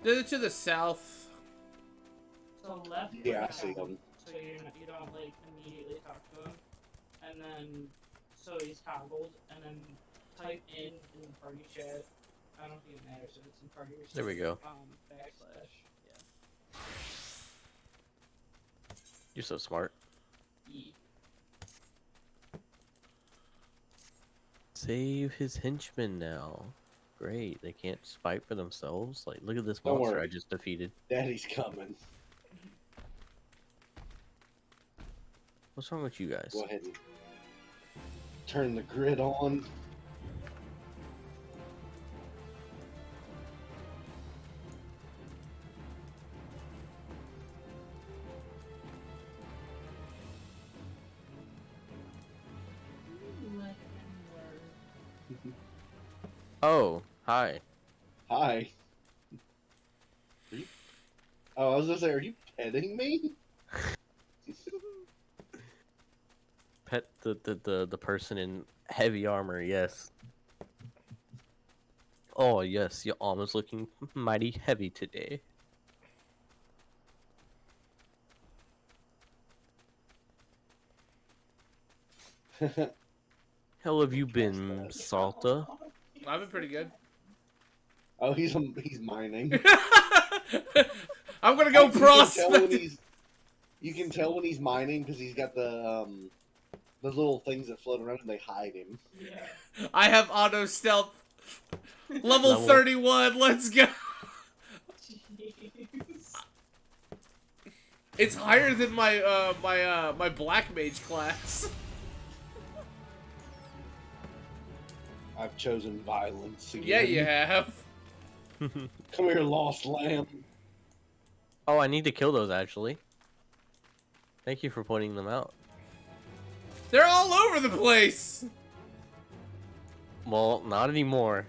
They're to the south. So left click Yeah, I on see him, them. so you don't like immediately talk to him, and then so he's toggled, and then type in the party chat. I don't think it matters if it's in party or There we go. / yeah. You're so smart. E. Save his henchmen now. Great, they can't fight for themselves. Like, look at this Don't monster worry. I just defeated. Daddy's coming. What's wrong with you guys? Go ahead and turn the grid on. Oh, hi. Hi. Are you... Oh, I was gonna say, are you petting me? Pet the person in heavy armor, yes. Oh, yes, your arm is looking mighty heavy today. How have you been, Salta? I've been pretty good. Oh, he's mining. I'm gonna go prospect. You can tell when he's mining because he's got the little things that float around and they hide him. Yeah. I have auto stealth. Level 31. Let's go. Jeez. It's higher than my my black mage class. I've chosen violence again. Yeah, you have. Come here, lost lamb. Oh, I need to kill those, actually. Thank you for pointing them out. They're all over the place. Well, not anymore.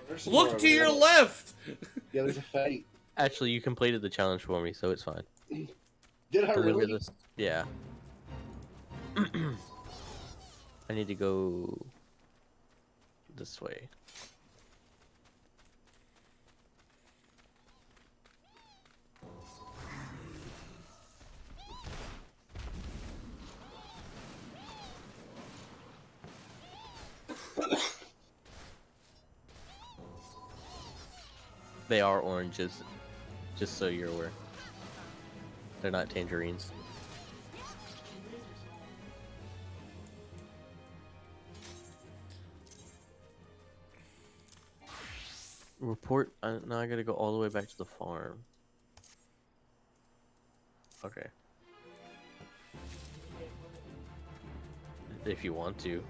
There's some more Look over to your there. left. Yeah, there's a fate. Actually, you completed the challenge for me, so it's fine. Did I Deliver really? this. Yeah. I need to go this way. They are oranges, just so you're aware. They're not tangerines. Report. Now I gotta go all the way back to the farm. Okay. If you want to.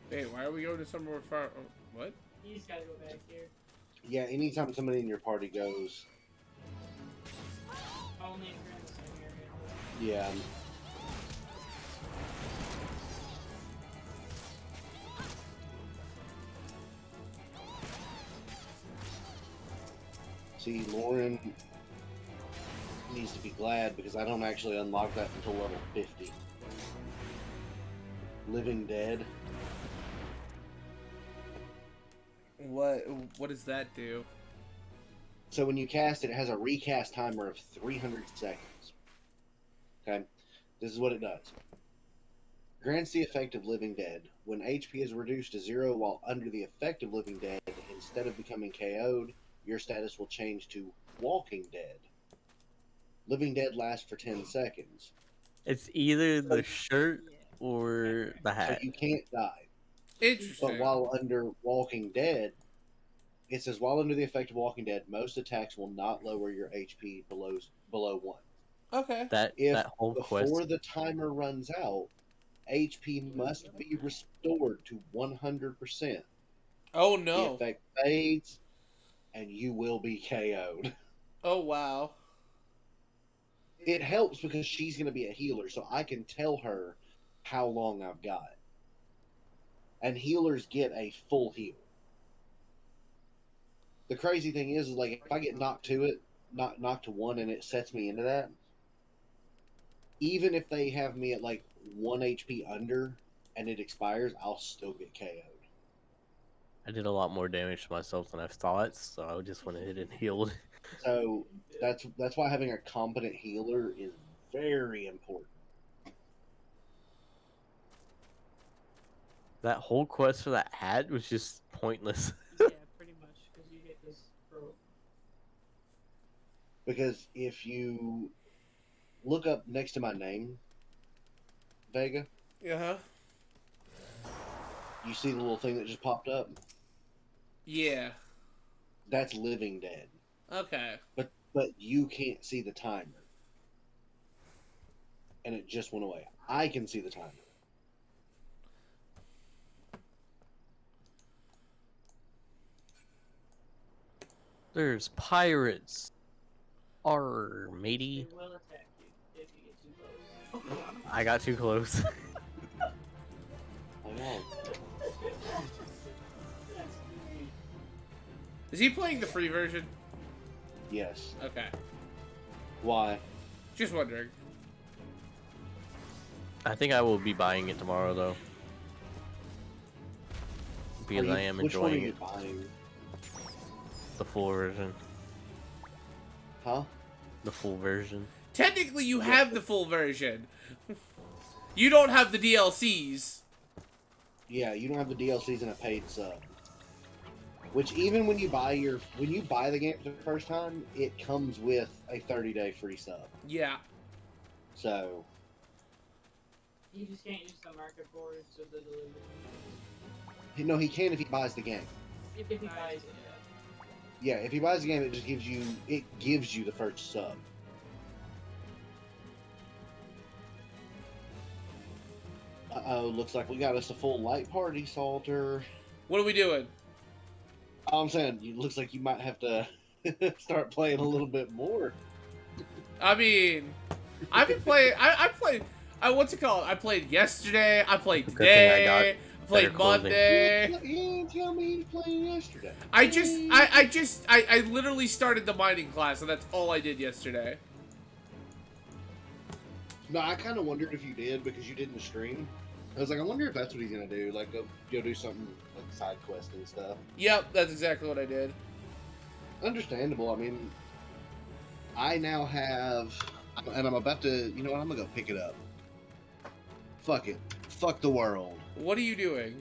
Hey, why are we going to somewhere far? Oh, what? He's gotta go back here. Yeah, anytime somebody in your party goes. Only if you're in the same area. Yeah. See, Lauren needs to be glad because I don't actually unlock that until level 50. Living Dead. What does that do? So when you cast it, it has a recast timer of 300 seconds. Okay? This is what it does. Grants the effect of Living Dead. When HP is reduced to 0 while under the effect of Living Dead, instead of becoming KO'd, your status will change to Walking Dead. Living Dead lasts for 10 seconds. It's either the shirt or the So hat. you can't die. Interesting. But while under Walking Dead, it says while under the effect of Walking Dead, most attacks will not lower your HP below 1. Okay. That whole Before quest. the timer runs out, HP must be restored to 100%. Oh The no. effect fades, and you will be KO'd. Oh wow. It helps because she's going to be a healer, so I can tell her how long I've got. And healers get a full heal. The crazy thing is like, if I get knocked to 1 and it sets me into that, even if they have me at like 1 HP under and it expires, I'll still get KO'd. I did a lot more damage to myself than I thought, so I just went ahead and healed. So that's why having a competent healer is very important. That whole quest for that hat was just pointless. Yeah, pretty much, because you get this rope. Because if you look up next to my name, Vega, Uh-huh. you see the little thing that just popped up? Yeah. That's Living Dead. Okay. But you can't see the timer. And it just went away. I can see the timer. There's pirates. Arr, matey. They will attack you if you get too close. I got too close. I know. Is he playing the free version? Yes. Okay. Why? Just wondering. I think I will be buying it tomorrow, though. Because I am Which one are enjoying you it. buying? The full version. Huh? The full version. Technically, you have the full version. You don't have the DLCs. Yeah, you don't have the DLCs and a paid sub. Which even when you buy the game for the first time, it comes with a 30-day free sub. Yeah. So You just can't use the market boards of the delivery. no, he can if he buys the game. If he buys it, Yeah, if he buys the game, it just gives you the first sub. Uh-oh, looks like we got us a full light party, Salter. What are we doing? All I'm saying, it looks like you might have to start playing a little bit more. I mean, I've been playing. I played. What's it called? I played yesterday. I played Good thing I got today. I played better clothing. Monday. You didn't tell me you was playing yesterday. I literally started the mining class, and that's all I did yesterday. No, I kind of wondered if you did because you didn't stream. I was like, I wonder if that's what he's gonna do. Like, go do something like side quest and stuff. Yep, that's exactly what I did. Understandable. I mean, I now have, and I'm about to. You know what? I'm gonna go pick it up. Fuck it. Fuck the world. What are you doing?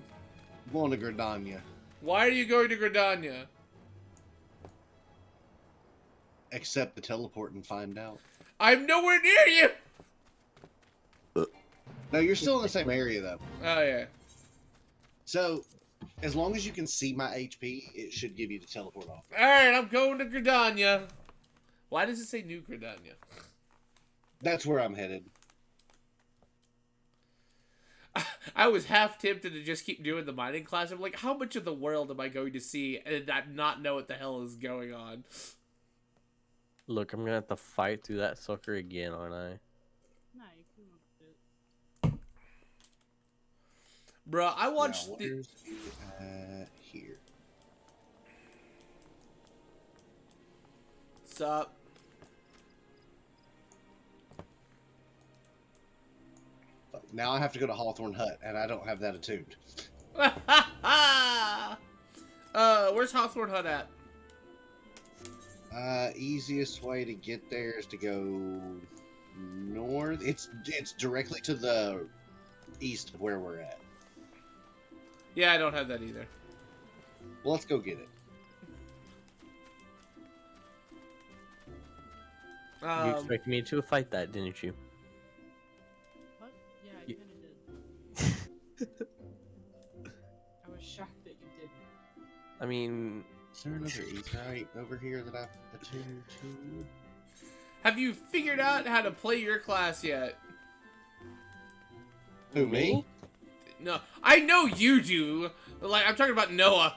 I'm going to Gridania. Why are you going to Gridania? Accept the teleport and find out. I'm nowhere near you. No, you're still in the same area though. Oh yeah. So, as long as you can see my HP, it should give you the teleport off. All right, I'm going to Gridania. Why does it say New Gridania? That's where I'm headed. I was half tempted to just keep doing the mining class. I'm like, how much of the world am I going to see and not know what the hell is going on? Look, I'm gonna have to fight through that sucker again, aren't I? no, you can look at it. Bruh, I watched Now, the... where's he at here? What's up? Now I have to go to Hawthorne Hut, and I don't have that attuned. Where's Hawthorne Hut at? Easiest way to get there is to go north. It's directly to the east of where we're at. Yeah, I don't have that either. Well, let's go get it. You expected me to fight that, didn't you? What? Yeah, I You- kinda did. I was shocked that you didn't. I mean, Is there another Easterite over here that I've attuned to? Have you figured out how to play your class yet? Who, me? No, I know you do. Like, I'm talking about Noah.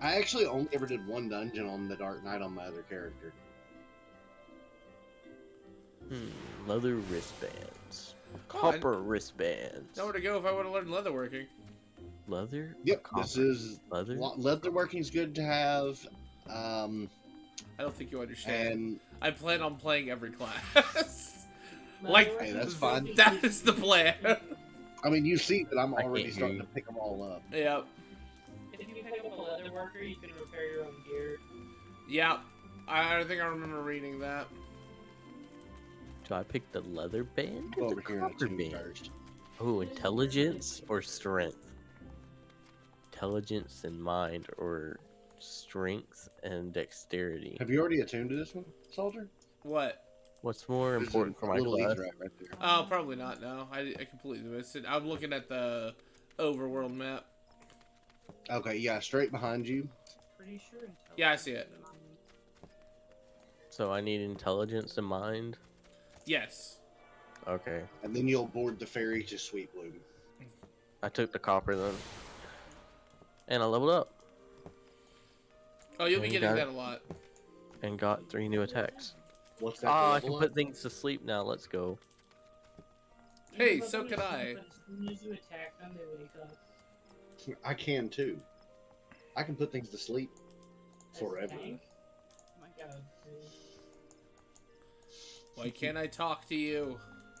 I actually only ever did one dungeon on the Dark Knight on my other character. leather wristbands. Oh, Copper wristbands. Nowhere to go if I want to learn leatherworking. Leather? Yep, Copper. this is Leather? leatherworking's good to have. I don't think you understand. And I plan on playing every class. Like, Hey, that's fine. that is the plan. I mean, you see that I'm I already can't hear starting you. to pick them all up. Yep. If you pick up a leather worker, you can repair your own gear. Yep. I think I remember reading that. Do I pick the leather band Go or the over here and copper attune band? first. Oh, intelligence or strength? Intelligence and mind, or strength and dexterity? Have you already attuned to this one, Soldier? What? What's more There's important a for my little class? Easter egg right there. Oh, probably not. No, I completely missed it. I'm looking at the overworld map. Okay, yeah, straight behind you. Pretty sure. Yeah, I see it. So I need intelligence and mind? Yes. Okay. And then you'll board the ferry to Sweet Bloom. I took the copper then. And I leveled up. Oh, you'll be And getting got- that a lot. And got 3 new attacks. What's that? Ah, I level can up? put things to sleep now. Let's go. Hey, so can I. As soon as you attack them, they wake up. I can too. I can put things to sleep As a forever. tank? Oh my god. Dude. Why can't I talk to you?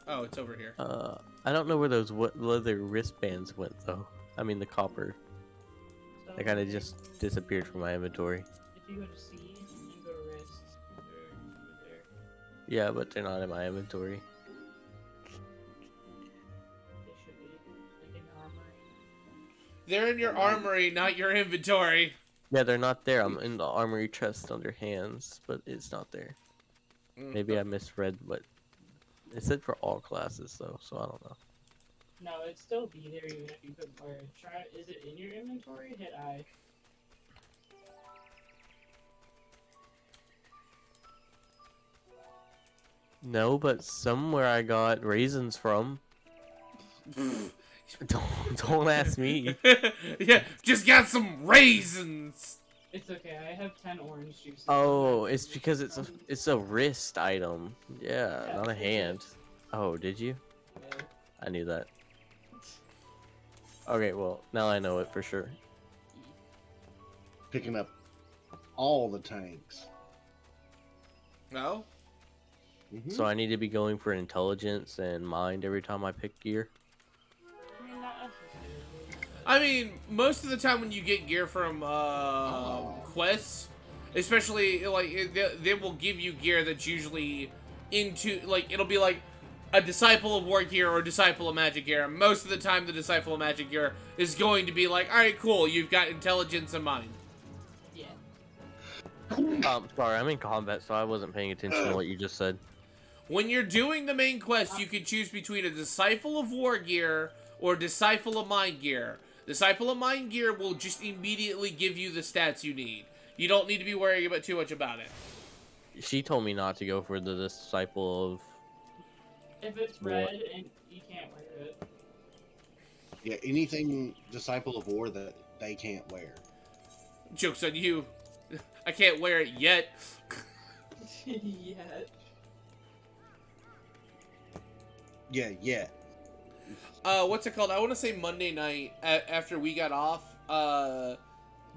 Oh, it's over here. I don't know where those leather wristbands went though. I mean the copper. So, They kind of just disappeared from my inventory. If you go to C and you go to wrists, they're over there. Yeah, but they're not in my inventory. They should be. Like in armory. They're in your armory, not your inventory. Yeah, they're not there. I'm in the armory chest under hands, but it's not there. Maybe I misread what it said for all classes though, so I don't know. No, it'd still be there even if you couldn't wear it. Try. Is it in your inventory? Hit I. No, but somewhere I got raisins from. Don't ask me. Yeah, just got some raisins. It's okay. I have 10 orange juices. Oh, it's because it's a wrist item. Yeah, not a hand. Oh, did you? Yeah. I knew that. Okay, well, now I know it for sure. Picking up all the tanks. No? So I need to be going for intelligence and mind every time I pick gear. I mean, not necessarily. I mean, most of the time when you get gear from quests, especially like they will give you gear that's usually into like it'll be like a disciple of war gear or a disciple of magic gear. Most of the time, the disciple of magic gear is going to be like, all right, cool, you've got intelligence and mind. Yeah. Sorry, I'm in combat, so I wasn't paying attention to what you just said. When you're doing the main quest, you can choose between a disciple of war gear or a disciple of mind gear. Disciple of mind gear will just immediately give you the stats you need. You don't need to be worrying about too much about it. She told me not to go for the disciple of. If it's red and you can't wear it. Yeah, anything Disciple of War that they can't wear. Joke's on you. I can't wear it yet. Yeah. Yeah. What's it called? I want to say Monday night after we got off.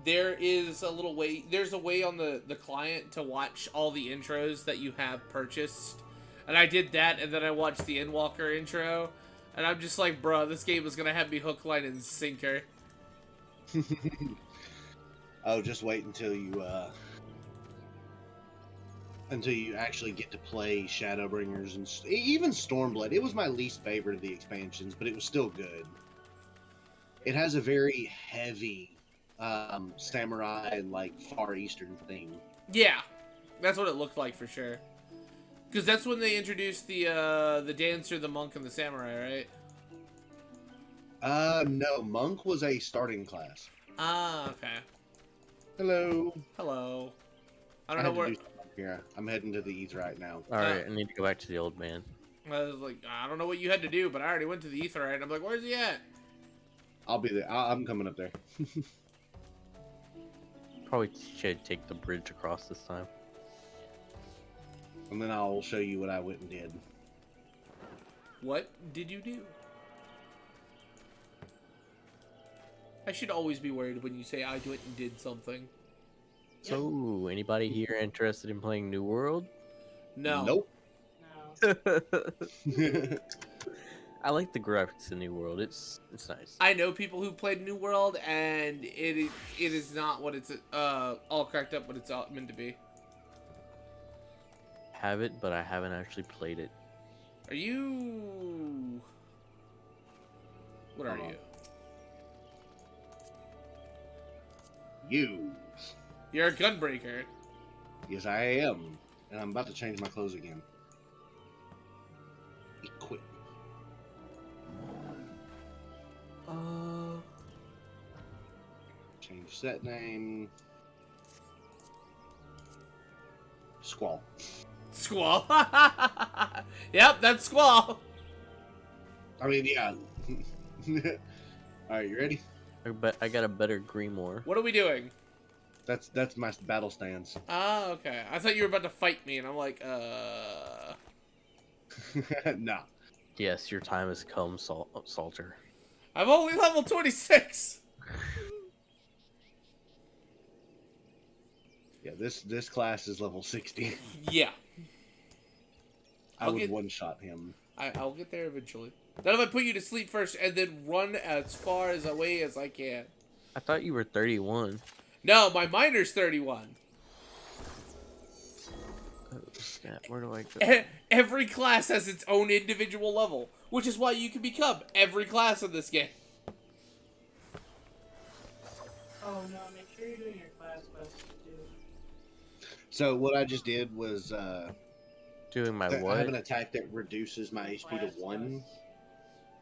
there is a little way. There's a way on the client to watch all the intros that you have purchased, and I did that, and then I watched the Endwalker intro, and I'm just like, bro, this game is gonna have me hook, line, and sinker. Oh, just wait until you actually get to play Shadowbringers and even Stormblood. It was my least favorite of the expansions, but it was still good. It has a very heavy samurai and like Far Eastern theme. Yeah, that's what it looked like for sure. Because that's when they introduced the dancer, the monk, and the samurai, right? No, Monk was a starting class. Ah, okay. Hello. Hello. I don't know where. Here, I'm heading to the Aetheryte now. Alright, I need to go back to the old man. I was like, I don't know what you had to do, but I already went to the Aetheryte. And I'm like, where's he at? I'll be there. I'm coming up there. Probably should take the bridge across this time. And then I'll show you what I went and did. What did you do? I should always be worried when you say I went and did something. So, anybody here interested in playing New World? No. Nope. No. I like the graphics in New World. It's nice. I know people who played New World, and it is not what it's all cracked up what it's all meant to be. Have it, but I haven't actually played it. Are you? What are you? You. You're a gunbreaker. Yes, I am. And I'm about to change my clothes again. Equip. Change set name. Squall. Squall. Yep, that's Squall. I mean, yeah. Alright, you ready? I got a better Grimoire. What are we doing? That's my battle stance. Ah, okay. I thought you were about to fight me, and I'm like, Nah. Yes, your time has come, Salter. I'm only level 26. Yeah, this class is level 60. Yeah. I I'll would get- one-shot him. I'll get there eventually. Not if I put you to sleep first and then run as far as away as I can. I thought you were 31. No, my miner's 31. Oh, snap. Where do I go? Every class has its own individual level, which is why you can become every class in this game. Oh no, make sure you're doing your class quests too. So what I just did was Doing my I have what? an attack that reduces my HP to Class 1, quests.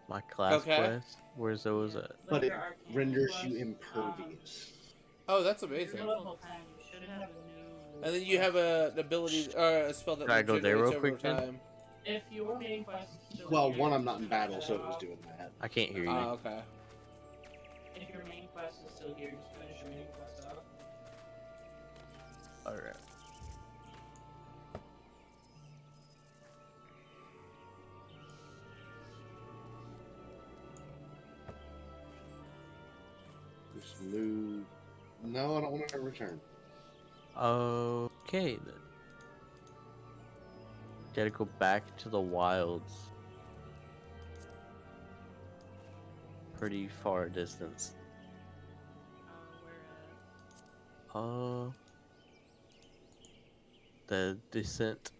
My class Okay. quest? Where's those at? Like but it your arcane renders quests, you impervious. Oh, that's You're amazing. level 10, you should have a new. And then you have an ability, or a spell that Can I go there regenerates real over quick then? time. If your main quest is still Well, here, one, I'm you not in should battle, finish so that it was off. doing that. I can't hear you. Okay. If your main quest is still here, just finish your main quest up. Alright. Just move. No, I don't want to return. Okay then. Gotta go back to the wilds. Pretty far distance. Where The descent.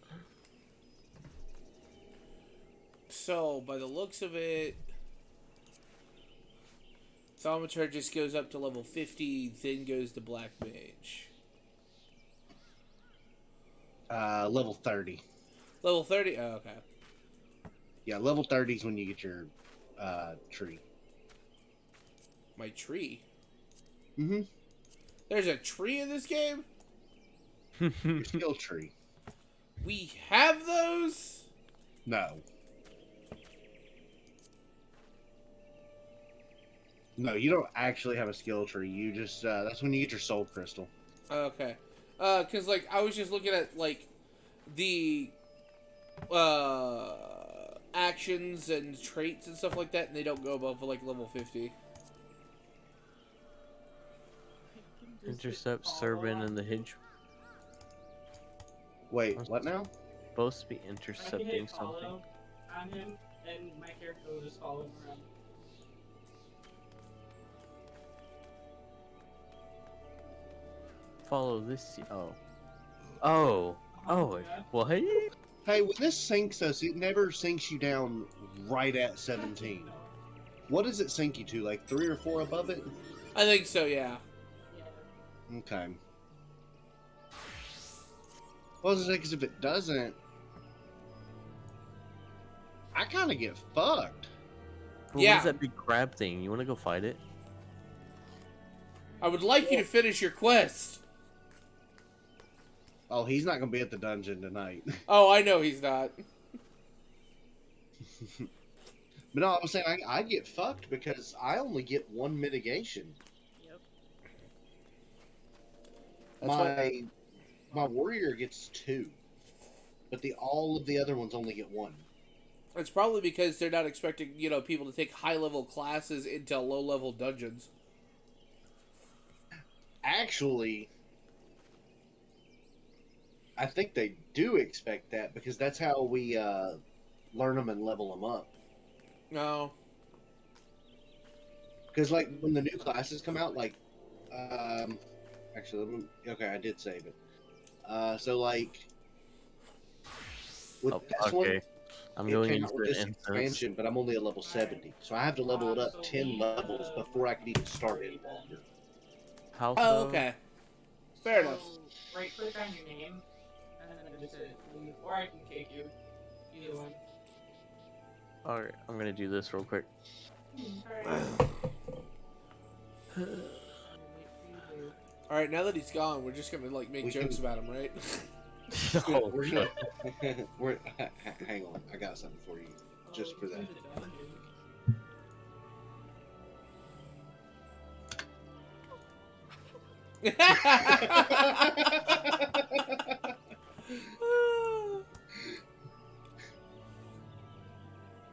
So, by the looks of it, Thaumaturge just goes up to level 50, then goes to Black Mage. Level 30. Level 30? Oh, okay. Yeah, level 30 is when you get your tree. My tree? Mm-hmm. There's a tree in this game? Your skill tree. We have those? No. No, you don't actually have a skill tree. You just, that's when you get your soul crystal. Okay. Cause, like, I was just looking at, like, the, actions and traits and stuff like that, and they don't go above, like, level 50. Just Intercept follow Servant on- and the Hinge. Wait, what now? Supposed to be I can intercepting hit something. follow on him, and my character will just follow him around. Follow this. Oh. Oh. Yeah. What? Hey, when this sinks us, it never sinks you down right at 17. What does it sink you to? Like 3 or 4 above it? I think so, yeah. Yeah. Okay. Well, because if it doesn't, I kind of get fucked. But Yeah. what is that big crab thing? You want to go fight it? I would like you to finish your quest. Oh, he's not gonna be at the dungeon tonight. Oh, I know he's not. But no, I was saying I get fucked because I only get 1 mitigation. Yep. My warrior gets 2, but all of the other ones only get 1. It's probably because they're not expecting, people to take high-level classes into low-level dungeons. Actually, I think they do expect that because that's how we learn them and level them up. No. Because like when the new classes come out, like actually, okay, I did save it. So like with this one, okay. I'm it going came into out with the this instance. expansion, but I'm only at level 70, so I have to level it up 10 levels before I can even start it longer. How Oh, so? okay. Fair enough. So, right click on your name, and then just hit leave, or I can kick you. Either one. Alright, I'm gonna do this real quick. Alright, now that he's gone, we're just gonna, make We jokes can- about him, right? Oh, We're shit. hang on, I got something for you, just for that.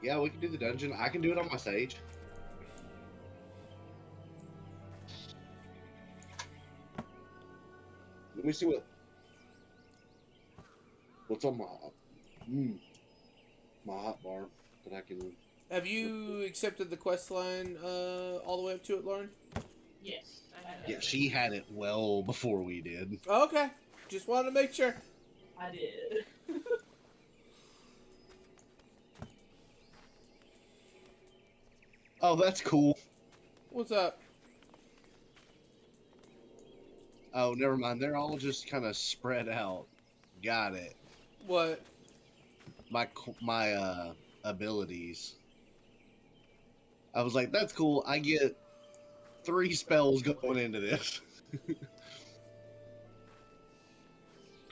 Yeah, we can do the dungeon. I can do it on my sage. Let me see what's on my hot bar that I can. Have you accepted the quest line all the way up to it, Lauren? Yes, I had Yeah, that. she had it well before we did. Oh, okay. Just wanted to make sure. I did. Oh, that's cool. What's up? Oh, never mind. They're all just kind of spread out. Got it. What? My abilities. I was like, that's cool. I get 3 spells going into this.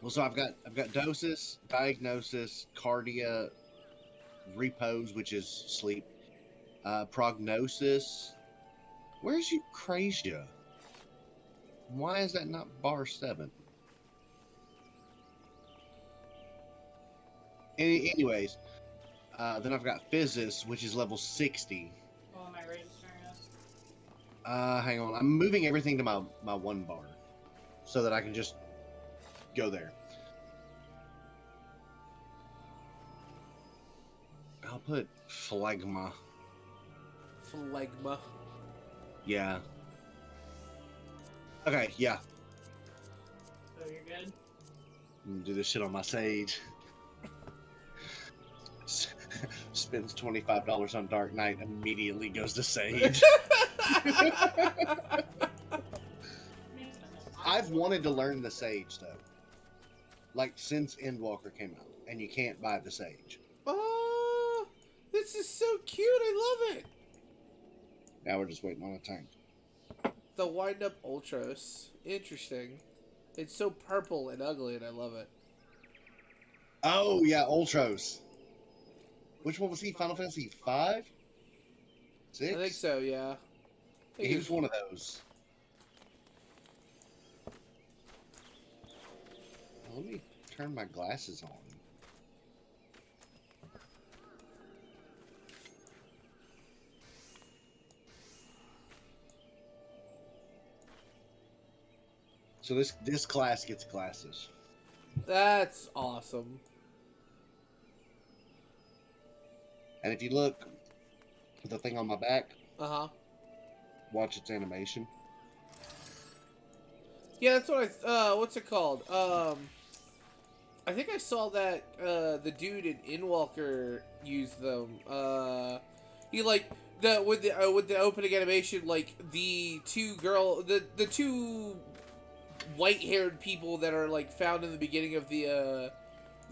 Well, so I've got Dosis, Diagnosis, Cardia, Repose, which is sleep, Prognosis. Where's Eucrasia? Why is that not bar 7? Anyways, then I've got Physis, which is level 60. Oh, am I registering us? Hang on. I'm moving everything to my 1 bar so that I can just go there. I'll put Phlegma. Phlegma. Yeah. Okay, yeah. So you're good? I'm gonna do this shit on my sage. Spends $25 on Dark Knight, immediately goes to sage. I've wanted to learn the sage though. Like since Endwalker came out, and you can't buy the sage. Oh, this is so cute. I love it. Now we're just waiting on a tank. The wind-up Ultros. Interesting. It's so purple and ugly, and I love it. Oh yeah, Ultros. Which one was he? Final Fantasy V? 6? I think so, yeah. I think He was one of those. Let me turn my glasses on. So this class gets classes. That's awesome. And if you look at the thing on my back, watch its animation. Yeah, that's what what's it called? I think I saw that the dude in Inwalker used them. He like with the opening animation, like the two white-haired people that are like found in the beginning of the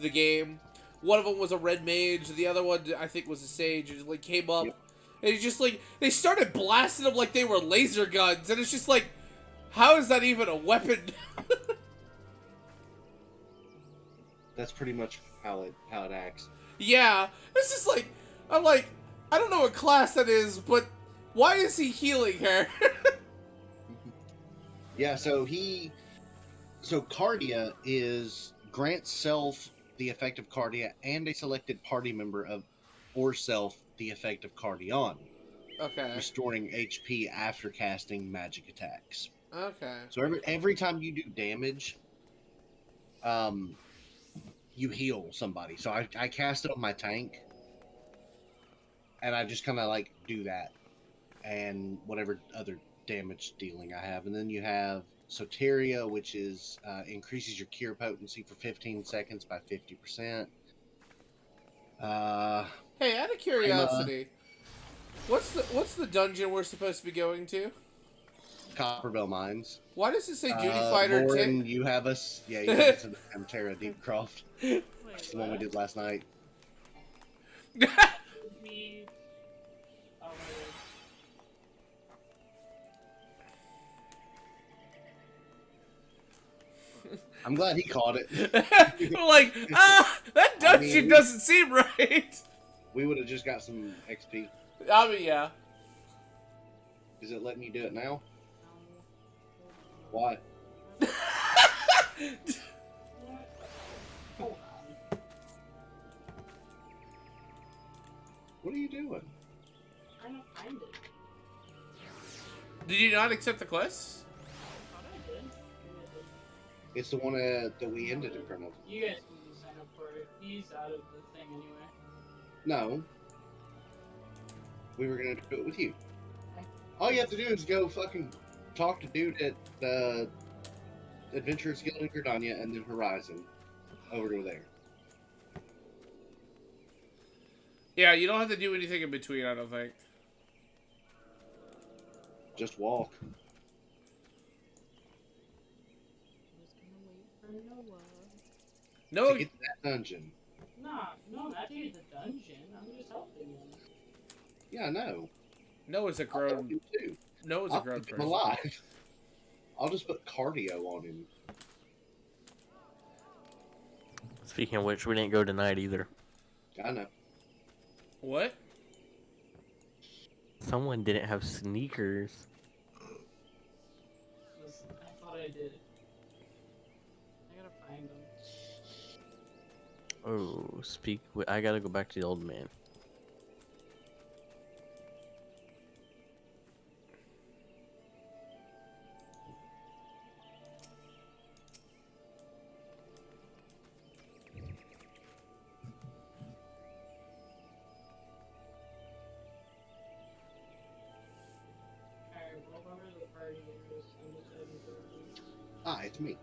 game. One of them was a red mage. The other one I think was a sage. It like came up, and it's just like they started blasting them like they were laser guns, and it's just like, how is that even a weapon? That's pretty much how it acts. Yeah, it's just like, I'm like, I don't know what class that is, but why is he healing her? Yeah, so Cardia grants self the effect of Cardia and a selected party member of or self the effect of Cardion. Okay. Restoring HP after casting magic attacks. Okay. So every time you do damage, you heal somebody. So I cast it on my tank, and I just kind of like do that, and whatever other damage dealing I have. And then you have Soteria, which is increases your cure potency for 15 seconds by 50%. Hey, out of curiosity, what's the dungeon we're supposed to be going to? Copperville Mines. Why does it say Duty Fighter? Lauren, you have us. Yeah, you have us in the Hamtera Deepcroft. Wait, That's the one we did last night. Me. Oh, I'm glad he caught it. Like, that dungeon doesn't seem right. We would have just got some XP. I mean, yeah. Is it letting you do it now? Why? Hold on. What are you doing? I'm trying to find it. Did you not accept the quest? I thought I did. It's the one that we ended in front of. You guys can sign up for it. He's out of the thing anyway. No. We were gonna do it with you. All you have to do is go fucking talk to dude at the Adventurers Guild in Gridania and then Horizon. Over to there. Yeah, you don't have to do anything in between, I don't think. Just walk. No, To get to that dungeon. Nah, no, not to get the dungeon. I'm just helping him. Yeah, I know. Noah's a I'll help grown. him too. Noah's a I'll grown keep him person. alive. I'll just put cardio on him. Speaking of which, we didn't go tonight either. I know. What? Someone didn't have sneakers. Listen, I thought I did. I gotta find them. Oh, I gotta go back to the old man. Alright, whatever the party is, I'm just heading to it. Ah, it's me.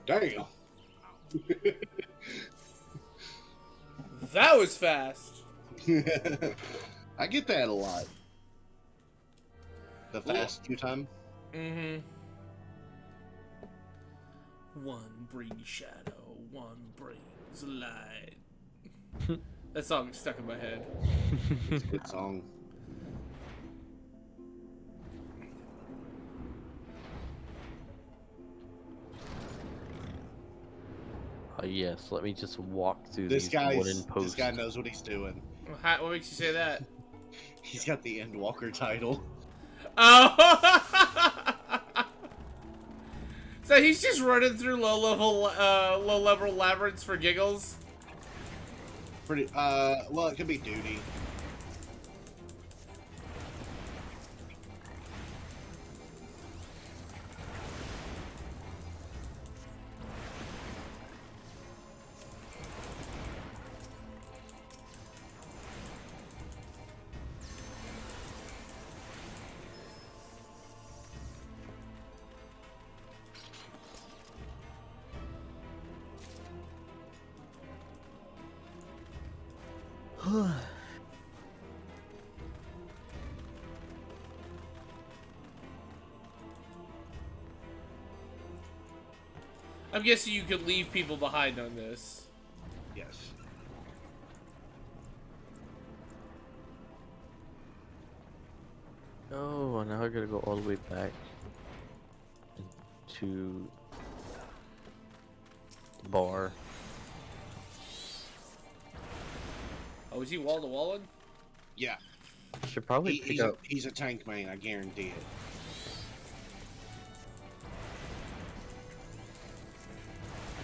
Damn. That was fast. I get that a lot. The fast queue time. Mm-hmm. One brings shadow, one brings light. That song is stuck in my head. It's a good song. Yes, let me just walk through This these wooden this posts. guy knows what he's doing. What makes you say that? He's got the Endwalker title. Oh! So he's just running through low level labyrinths for giggles. Pretty. Well, it could be duty. I'm guessing you could leave people behind on this. Yes. Oh, now I gotta go all the way back to the bar. Oh, is he wall to walling? Yeah. Should probably pick up. He's a tank main. I guarantee it.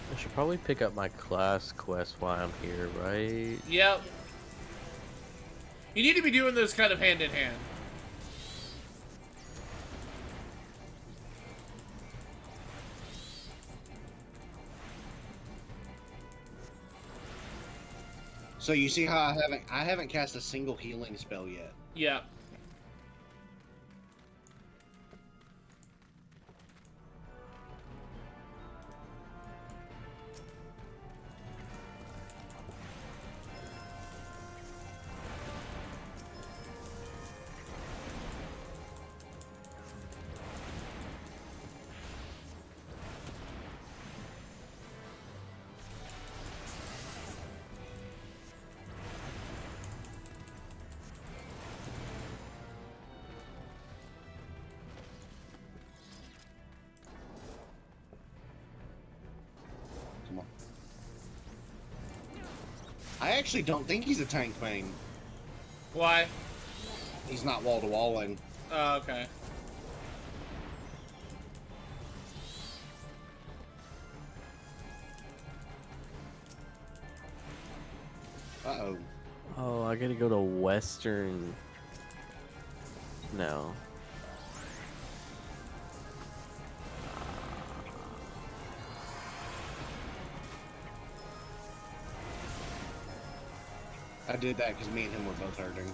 I should probably pick up my class quest while I'm here, right? Yep. You need to be doing those kind of hand in hand. So you see how I haven't cast a single healing spell yet. Yeah. Come on. I actually don't think he's a tank main. Why? He's not wall to walling. Oh, okay. Uh-oh. Oh, I gotta go to Western now. I did that because me and him were both hurting.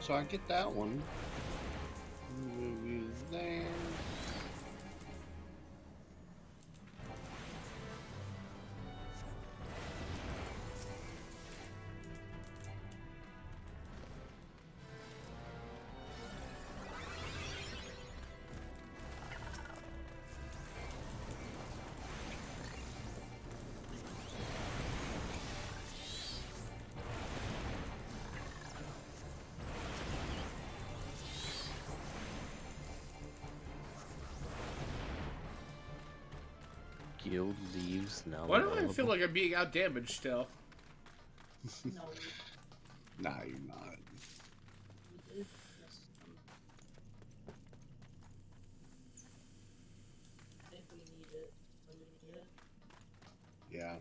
So I get that one. Move you there. Guild leaves now. Why do I feel like I'm being outdamaged still? No, Nah, you're not. we did miss some. If we need it, when we need it. Yeah.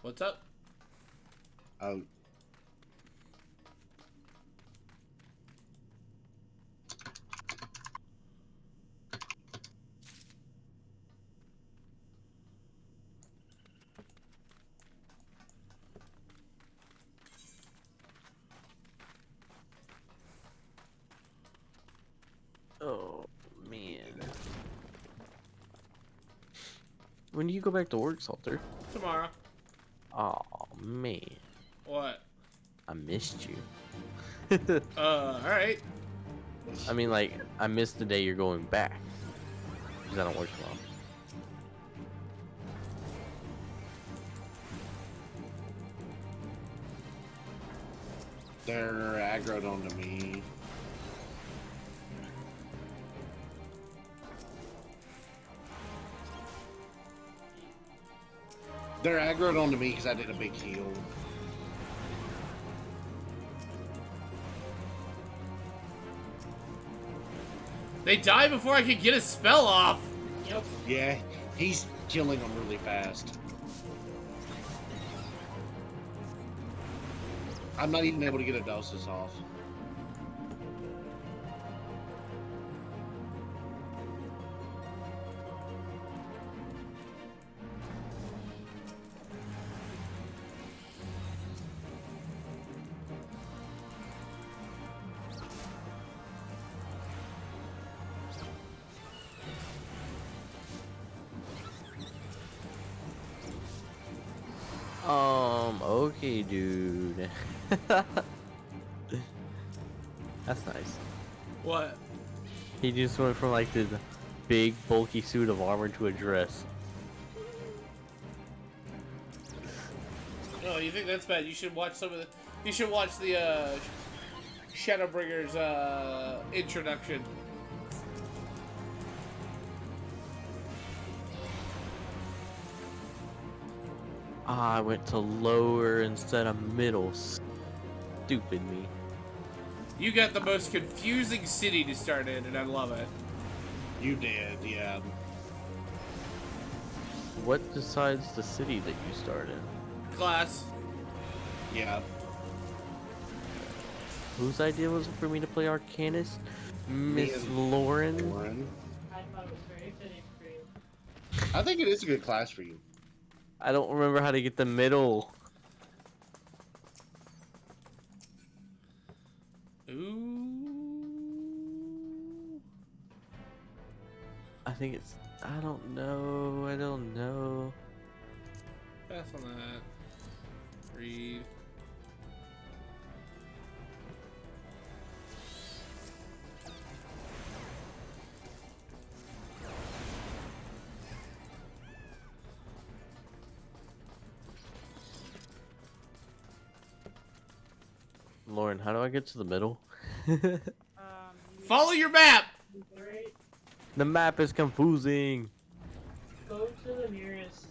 What's up? Oh. Oh, When do you go back to work, Salter? Tomorrow. Oh man, What? I missed you. Alright. I mean, like, I missed the day you're going back. Because I don't work tomorrow. They're aggroed onto me. They're aggroed onto me because I did a big heal. They die before I can get a spell off. Yep. Yeah, he's killing them really fast. I'm not even able to get a dosis off. Okay, dude. That's nice. What? He just went from like this big, bulky suit of armor to a dress. Oh, you think that's bad? You should watch some of the. You should watch the Shadowbringers introduction. Ah, I went to lower instead of middle. Stupid me. You got the most confusing city to start in, and I love it. You did, yeah. What decides the city that you start in? Class. Yeah. Whose idea was it for me to play Arcanist? Miss and Lauren? Lauren. I thought it was very fitting for you. I think it is a good class for you. I don't remember how to get the middle. Ooh. I think it's... I don't know. Pass on that. Breathe. Lauren, how do I get to the middle? You Follow your map! right? The map is confusing. Go to the nearest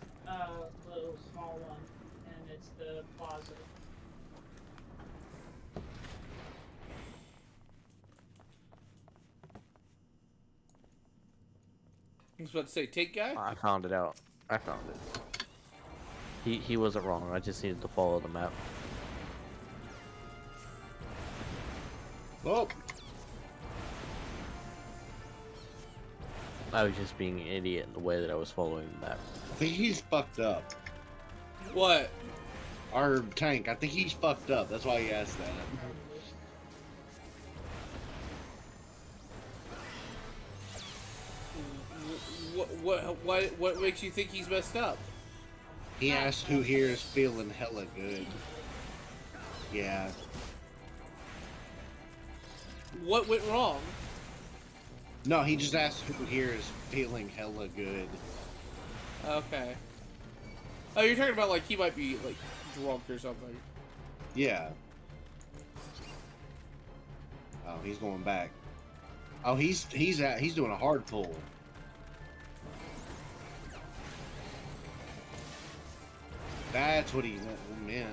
little small one, and it's the plaza. I was about to say, take guy? I found it out. I found it. He wasn't wrong. I just needed to follow the map. Oh, I was just being an idiot in the way that I was following the map. I think he's fucked up. What? Our tank, I think he's fucked up. That's why he asked that. What makes you think he's messed up? He asked who here is feeling hella good. Yeah. What went wrong? No, he just asked who here is feeling hella good. Okay. Oh, you're talking about like he might be like drunk or something. Yeah. Oh, he's going back. Oh, he's doing a hard pull. That's what he meant.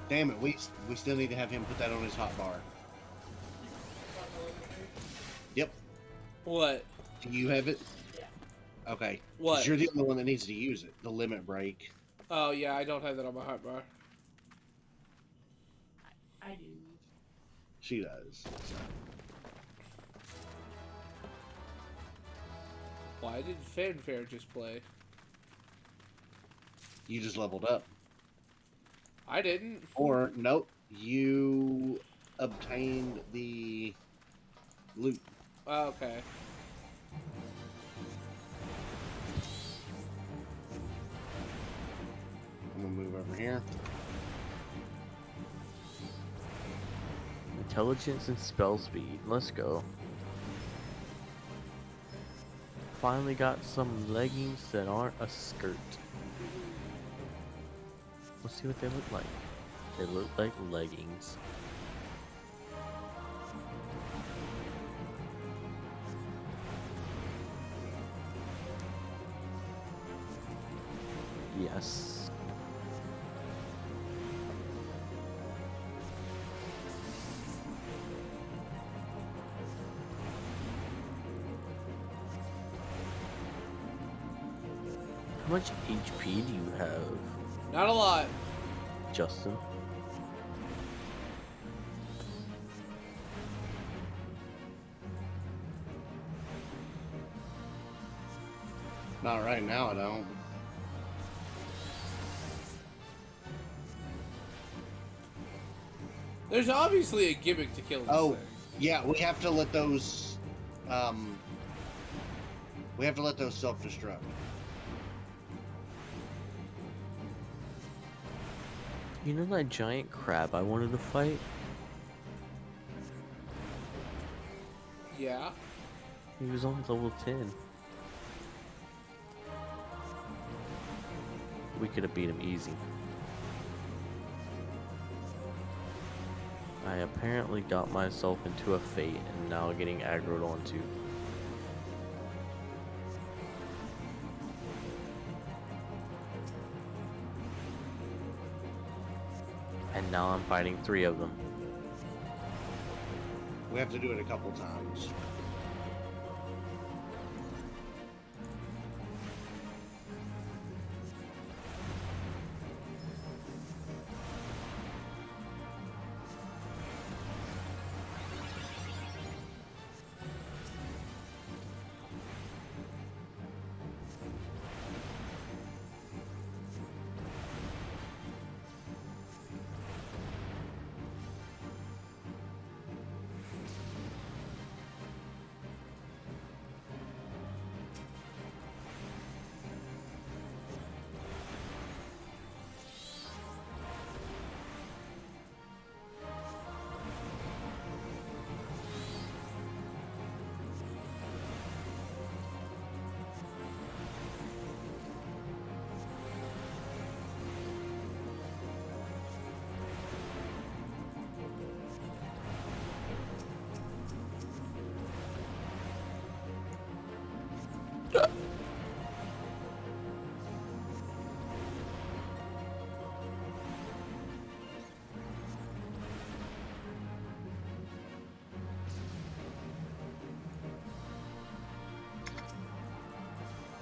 Damn it, we still need to have him put that on his hot bar. Yep. What? Do you have it? Yeah. Okay. 'Cause What? You're the only one that needs to use it. The limit break. Oh yeah, I don't have that on my hotbar. I do. She does. Why did Fanfare just play? You just leveled up. I didn't. Or nope, you obtained the loot. Okay. I'm gonna move over here. Intelligence and spell speed. Let's go. Finally got some leggings that aren't a skirt. Let's see what they look like. They look like leggings. Yes. How much HP do you have, Not a lot. Justin? Not right now, I don't. There's obviously a gimmick to kill this Oh, thing. yeah, we have to let those, self-destruct. You know that giant crab I wanted to fight? Yeah. He was on level 10. We could have beat him easy. I apparently got myself into a fate and now getting aggroed onto. And now I'm fighting 3 of them. We have to do it a couple times.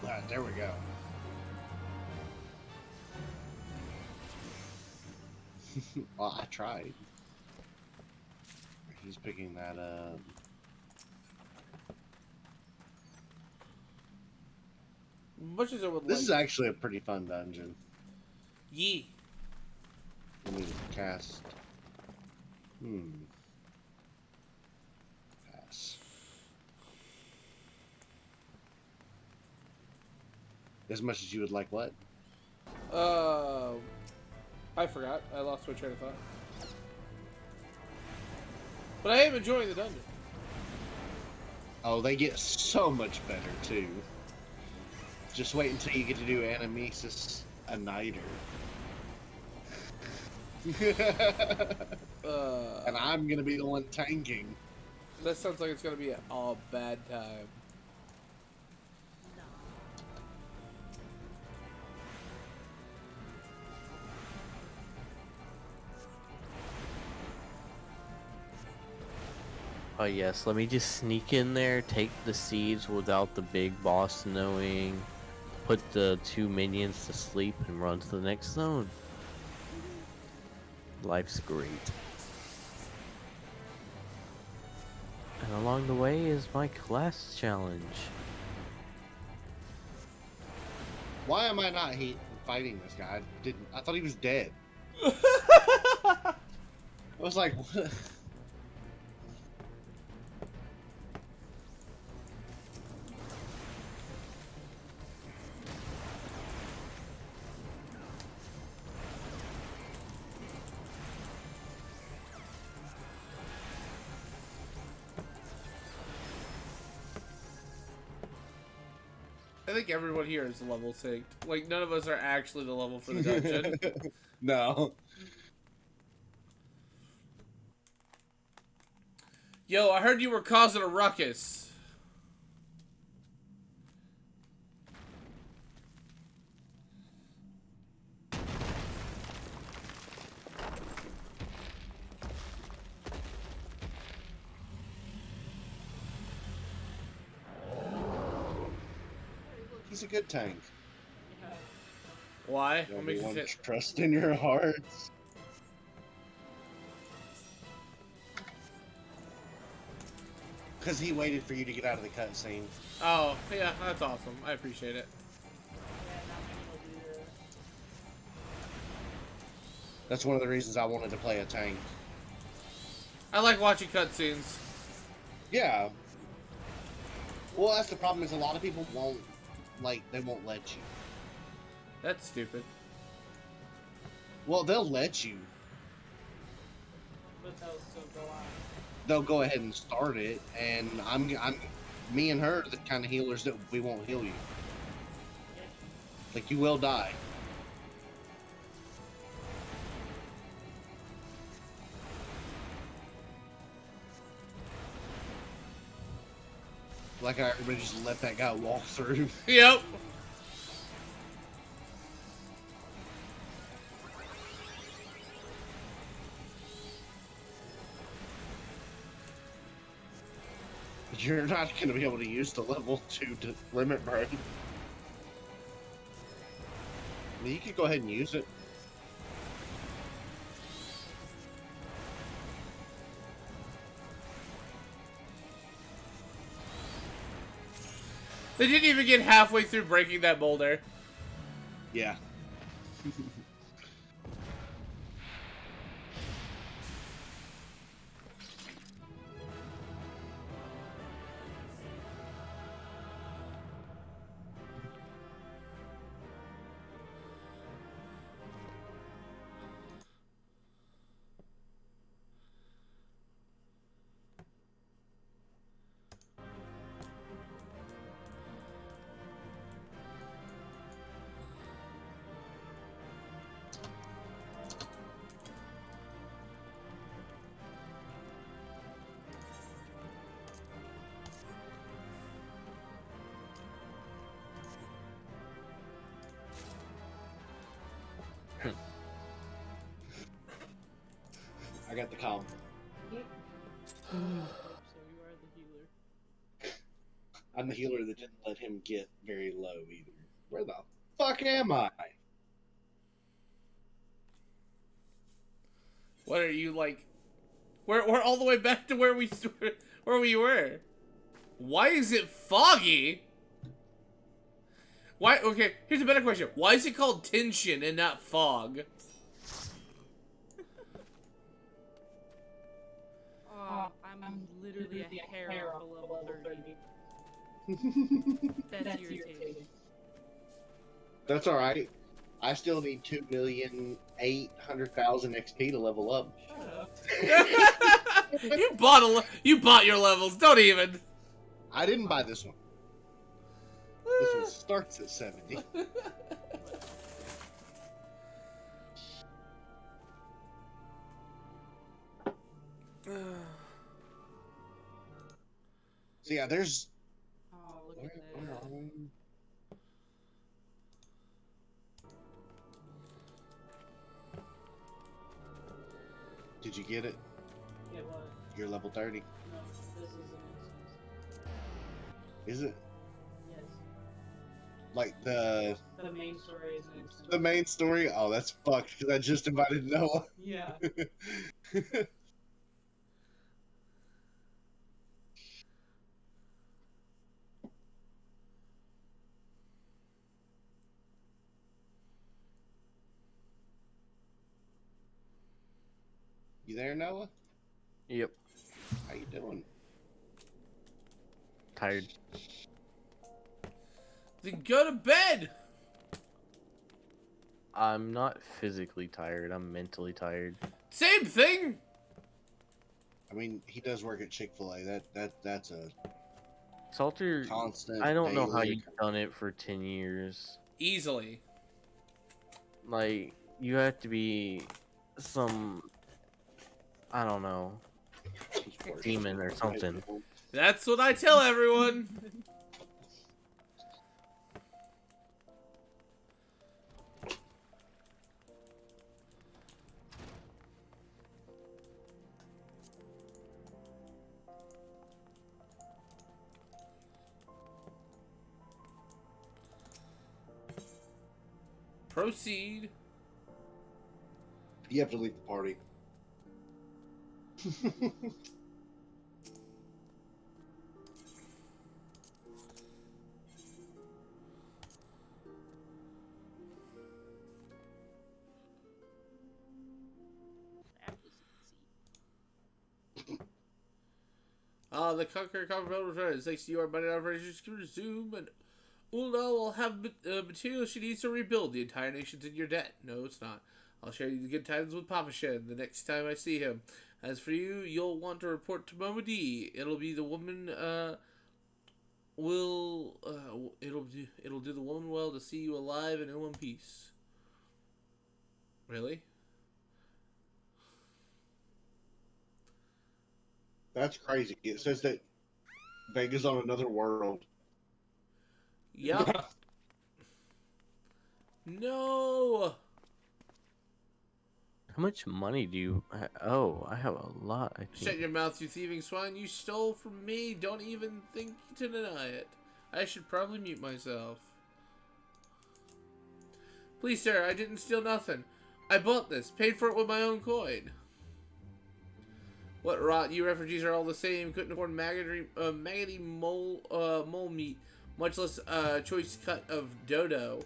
Alright, there we go. Well, I tried. He's picking that up. Much as I would This like. is actually a pretty fun dungeon. Yee. Let me cast. Pass. As much as you would like what? I forgot. I lost my train of thought. But I am enjoying the dungeon. Oh, they get so much better too. Just wait until you get to do Animesis a Niter. And I'm gonna be the one tanking. That sounds like it's gonna be a bad time. Oh yes, let me just sneak in there, take the seeds without the big boss knowing, put the 2 minions to sleep, and run to the next zone. Life's great. And along the way is my class challenge. Why am I not fighting this guy? I thought he was dead. I was like, what? I think everyone here is level synced. Like, none of us are actually the level for the dungeon. No. Yo, I heard you were causing a ruckus. He's a good tank. Yeah. Why? What makes you Everyone say... trust in your hearts. Because he waited for you to get out of the cutscene. Oh, yeah, that's awesome. I appreciate it. Yeah, not many will do that. That's one of the reasons I wanted to play a tank. I like watching cutscenes. Yeah. Well, that's the problem is a lot of people won't, like, they won't let you. That's stupid. Well, they'll let you. But they'll still go on. They'll go ahead and start it, and me and her are the kind of healers that we won't heal you. Yeah. Like, you will die. Like, everybody just let that guy walk through. Yep. You're not going to be able to use the level 2 limit break. I mean, you could go ahead and use it. They didn't even get halfway through breaking that boulder. Yeah. I got the calm. So you are the healer. I'm the healer that didn't let him get very low either. Where the fuck am I? What are you like? We're all the way back to where we were. Why is it foggy? Why? Okay, here's a better question. Why is it called tension and not fog? Oh, I'm literally a hair off a level 30. That's irritating. That's alright. I still need 2,800,000 XP to level up. Shut up. You bought your levels. Don't even. I didn't buy this one. This one starts at 70. So yeah, there's... Oh, look Where at that. are we? Did you get it? Yeah, what? You're level 30. No, this is an instance. Is it? Yes. Like the main story is an instance. the main story? Oh, that's fucked because I just invited Noah. Yeah. You there, Noah? Yep. How you doing? Tired. Then go to bed! I'm not physically tired. I'm mentally tired. Same thing! I mean, he does work at Chick-fil-A. That's a Salter, constant. I don't know how daily you've done it for 10 years. Easily. Like, you have to be some, I don't know, demon or something. That's what I tell everyone. Proceed. You have to leave the party. The Conqueror Combo returns. Thanks to your money operations can resume, and Ulna will have materials she needs to rebuild. The entire nation's in your debt. No, it's not. I'll share you the good times with Papa Shen the next time I see him. As for you, you'll want to report to Mama D. It'll be the woman, it'll do the woman well to see you alive and in one piece. Really? That's crazy. It says that Vega's on another world. Yup. No! How much money do you... Oh, I have a lot, I think. Shut your mouth, you thieving swine. You stole from me. Don't even think to deny it. I should probably mute myself. Please, sir, I didn't steal nothing. I bought this. Paid for it with my own coin. What rot. You refugees are all the same. Couldn't afford maggoty mole meat. Much less choice cut of dodo.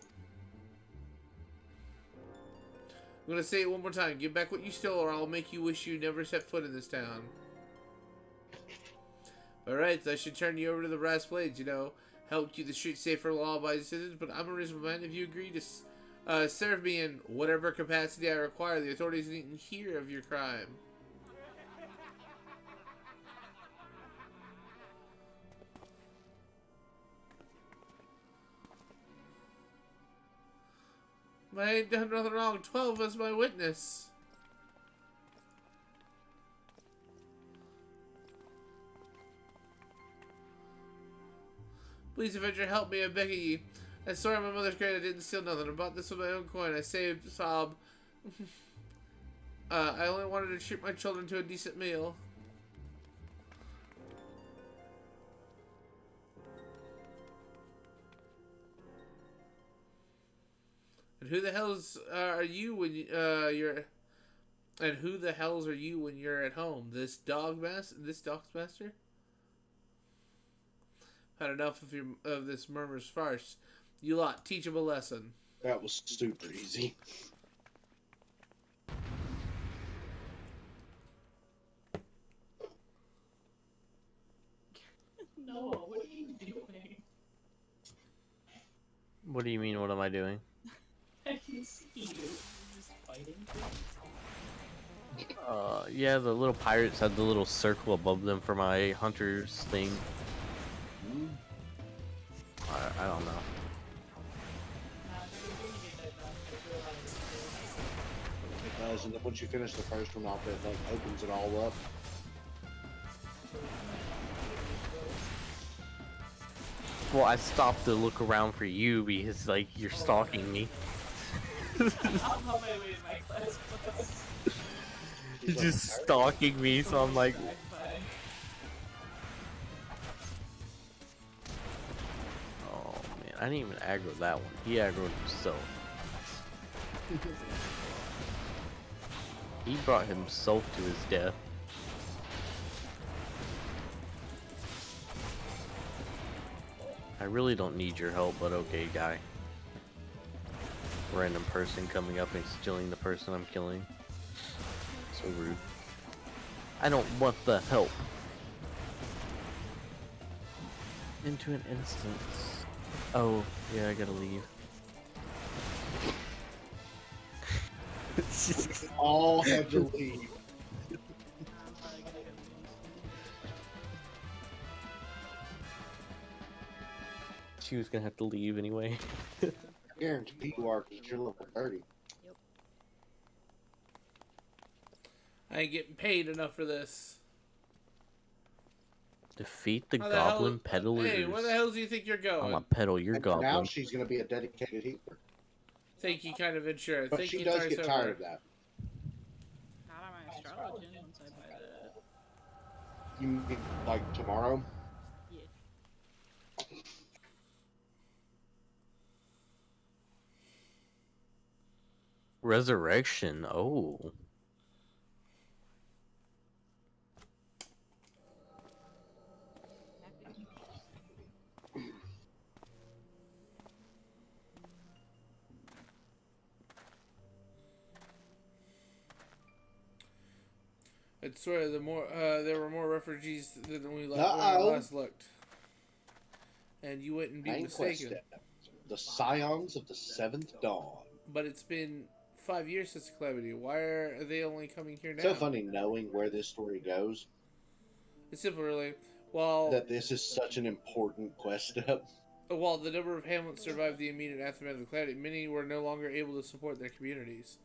I'm gonna say it one more time. Give back what you stole, or I'll make you wish you never set foot in this town. Alright, I should turn you over to the brass blades, you know. Help keep the streets safe for law-abiding citizens, but I'm a reasonable man. If you agree to serve me in whatever capacity I require, the authorities needn't hear of your crime. I ain't done nothing wrong. 12 is my witness. Please, Avenger, help me. I beg of you. I swear on my mother's grave I didn't steal nothing. I bought this with my own coin. I saved Sob. I only wanted to treat my children to a decent meal. And who the hells are you when you're? And who the hells are you when you're at home? This dog's master? Had enough of this murmur's farce. You lot, teach him a lesson. That was super easy. No, what are you doing? What do you mean, what am I doing? I can see you. You're just fighting things. Yeah, the little pirates had the little circle above them for my hunter's thing. I don't know. It does, and then once you finish the first one off, it like opens it all up. Well, I stopped to look around for you because, like, you're stalking me. I'm on my way to my class. You're just stalking me, so I'm like... Oh, man. I didn't even aggro that one. He aggroed himself. He brought himself to his death. I really don't need your help, but okay, guy. Random person coming up and stealing the person I'm killing. So rude. I don't want the help. Into an instance. Oh, yeah, I gotta leave. All have to leave. I'm probably gonna go She was gonna have to leave anyway. I guarantee you are, because you're level 30. I ain't getting paid enough for this. Defeat the How the hell- goblin peddlers. Hey, where the hell do you think you're I'm going? gonna peddle your And goblin. now she's going to be a dedicated healer. Thank you, kind of insurance. But Thank she you, does Tice get over. tired of that. Not on my astrologian once I buy that. You mean, like, tomorrow? Yeah. Resurrection. Oh. I swear, there were more refugees than we when I Uh-oh. last looked. And you wouldn't be Main quest mistaken. step. The Scions of the Seventh Dawn. But it's been 5 years since the calamity. Why are they only coming here now? So funny knowing where this story goes, It's simple, really. While that this is such an important quest step. While the number of hamlets survived the immediate aftermath of the calamity, many were no longer able to support their communities.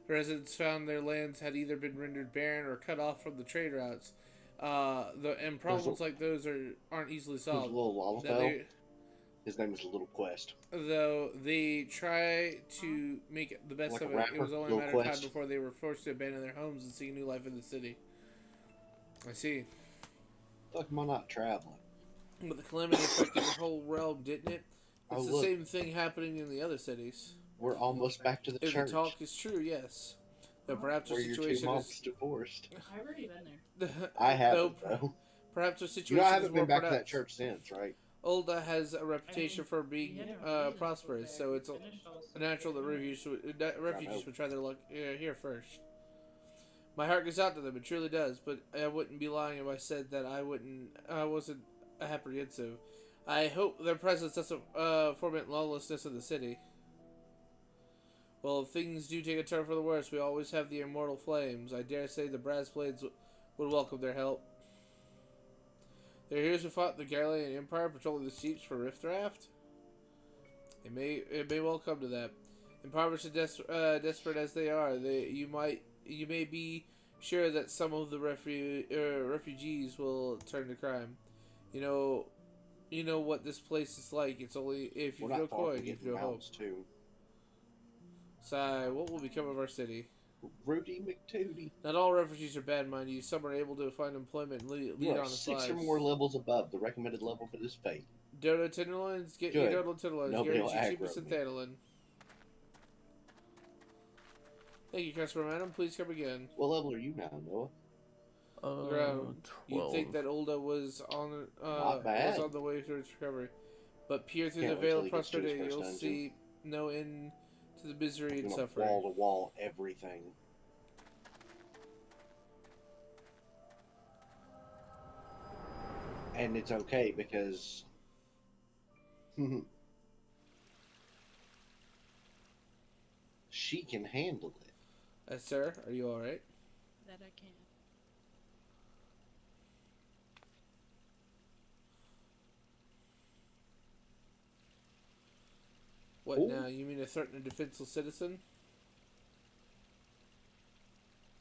The residents found their lands had either been rendered barren or cut off from the trade routes. And problems like those aren't easily There's a solved. little lava That fell. they- His name is Little Quest. Though they try to make the best Like of a it, rapper, it was only a Lil matter of time Quest. before they were forced to abandon their homes and seek new life in the city. I see. Fuck, am I not traveling? But the calamity affected the whole realm, didn't it? Oh, It's the look. same thing happening in the other cities. We're almost back to the If church. the talk is true, yes. Though perhaps Where our your two situation moms is... divorced. I've already been there. I Though haven't, though. perhaps our You situation know, I is haven't more been back to that pronounced. church since, right? Ulda has a reputation for We being had a reason to prosperous, go so there. it's We finished all the natural that stuff refugees would try their luck here first. My heart goes out to them, it truly does, but I wouldn't be lying if I said that I wasn't apprehensive. I hope their presence doesn't foment lawlessness in the city. Well, if things do take a turn for the worse, we always have the immortal flames. I dare say the brass blades would welcome their help. They're heroes who fought the Galilean Empire patrolling the seas for Rift Raft. It may well come to that. Impoverished and desperate as they are, you may be sure that some of the refugees will turn to crime. You know what this place is like. It's only if you've We're no not far coin, from you've getting no hope. mounts, too. Sigh, what will become of our city? Rudy McTootie. Not all refugees are bad, mind you. Some are able to find employment and lead You are honest 6 lives. or more levels above the recommended level for this fate. Dodo Tenderloins? Get Good. your Dodo Tenderloins. Nobody will Guaranteed cheapest aggro in me. Thanalan. Thank you, customer madam. Please come again. What level are you now, Noah? Ground. You'd 12. think that Ulda was on Not bad. was on the way towards recovery, but peer through Can't the wait veil till of he gets to his prosperity, first you'll dungeon. see no end to the misery and You know, suffering. wall to wall everything. And it's okay because she can handle it. Sir, are you all right? That I can. What Ooh. now? You mean to threaten a defenseless citizen?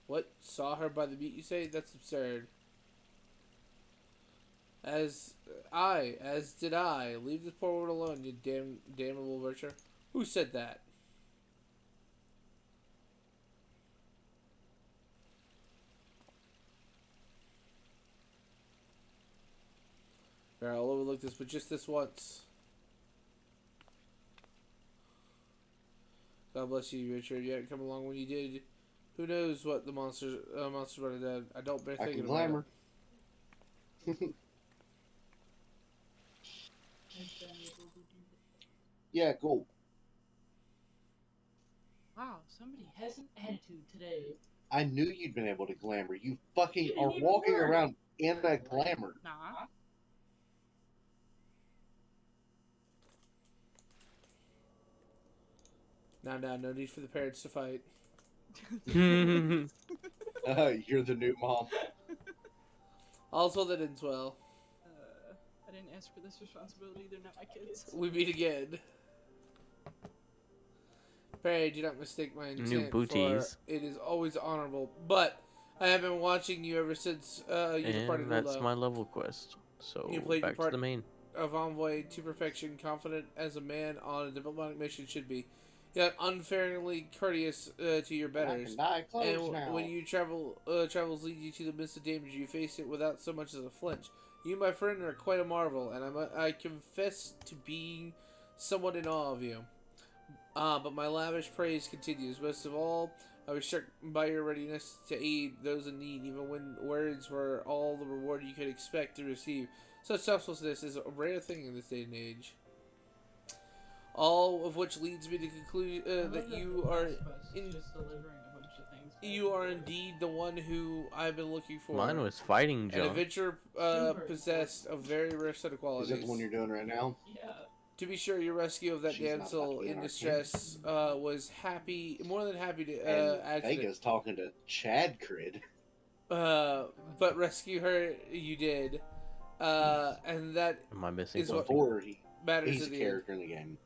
What? Saw her by the beat, you say? That's absurd. As did I. Leave this poor woman alone, you damnable virtue. Who said that? Alright, I'll overlook this, but just this once. God bless you, Richard. You hadn't come along when you did. Who knows what the monsters would have done? I don't bear I thinking can about it. glamour. I've been able to do that. Yeah, cool. Wow, somebody has an attitude today. I knew you'd been able to glamour. You fucking didn't are even walking work. around in a glamour. Nah. No need for the parents to fight. You're the new mom. Also, that ends well. I didn't ask for this responsibility. They're not my kids. We meet again. Perry, do not mistake my intent. New booties. For it is always honorable. But I have been watching you ever since you departed And that's Lilo. my level quest. So You played your back to part the main. of envoy to perfection, confident as a man on a diplomatic mission should be, yet unfairly courteous to your I betters. can dye clothes And now. when you travels lead you to the midst of danger, you face it without so much as a flinch. You, my friend, are quite a marvel, and I confess to being somewhat in awe of you. But my lavish praise continues. Most of all, I was struck by your readiness to aid those in need, even when words were all the reward you could expect to receive. Such selflessness is a rare thing in this day and age. All of which leads me to conclude that you are just delivering a bunch of things. you are indeed the one who I've been looking for. Mine was fighting An junk. adventurer possessed of very rare set of Is qualities. that the one you're doing right now? Yeah. To be sure, your rescue of that She's not damsel lucky in in our distress was more than happy to And accident. Vega's talking to Chad Crid. But rescue her, you did, and that Am I missing is what something? Before matters he's at a the end. character in the game.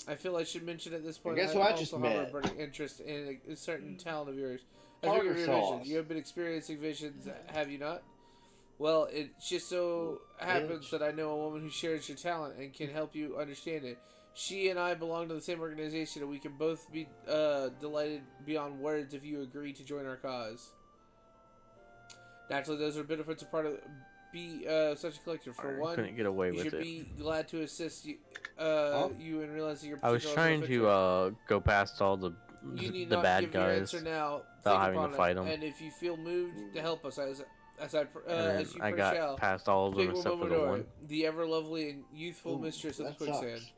I feel I should mention at this point. guess who I just also have a met? burning interest in a certain talent of yours. Tartar As we sauce. mentioned, you have been experiencing visions, have you not? Well, it just so happens Bitch. that I know a woman who shares your talent and can help you understand it. She and I belong to the same organization, and we can both be delighted beyond words if you agree to join our cause. Naturally, those are benefits of part of such a collective. For I one, couldn't get away you with should it. be glad to assist you, Huh? you in realizing your. I was particular trying to go past all the You need the not bad give your guys. answer now. without Think having to upon fight it, 'em. and if you feel moved to help us, as And as you I got shall. past all of them Speak except for the Momodora, one. the ever lovely and youthful Ooh, mistress of the that quicksand. sucks.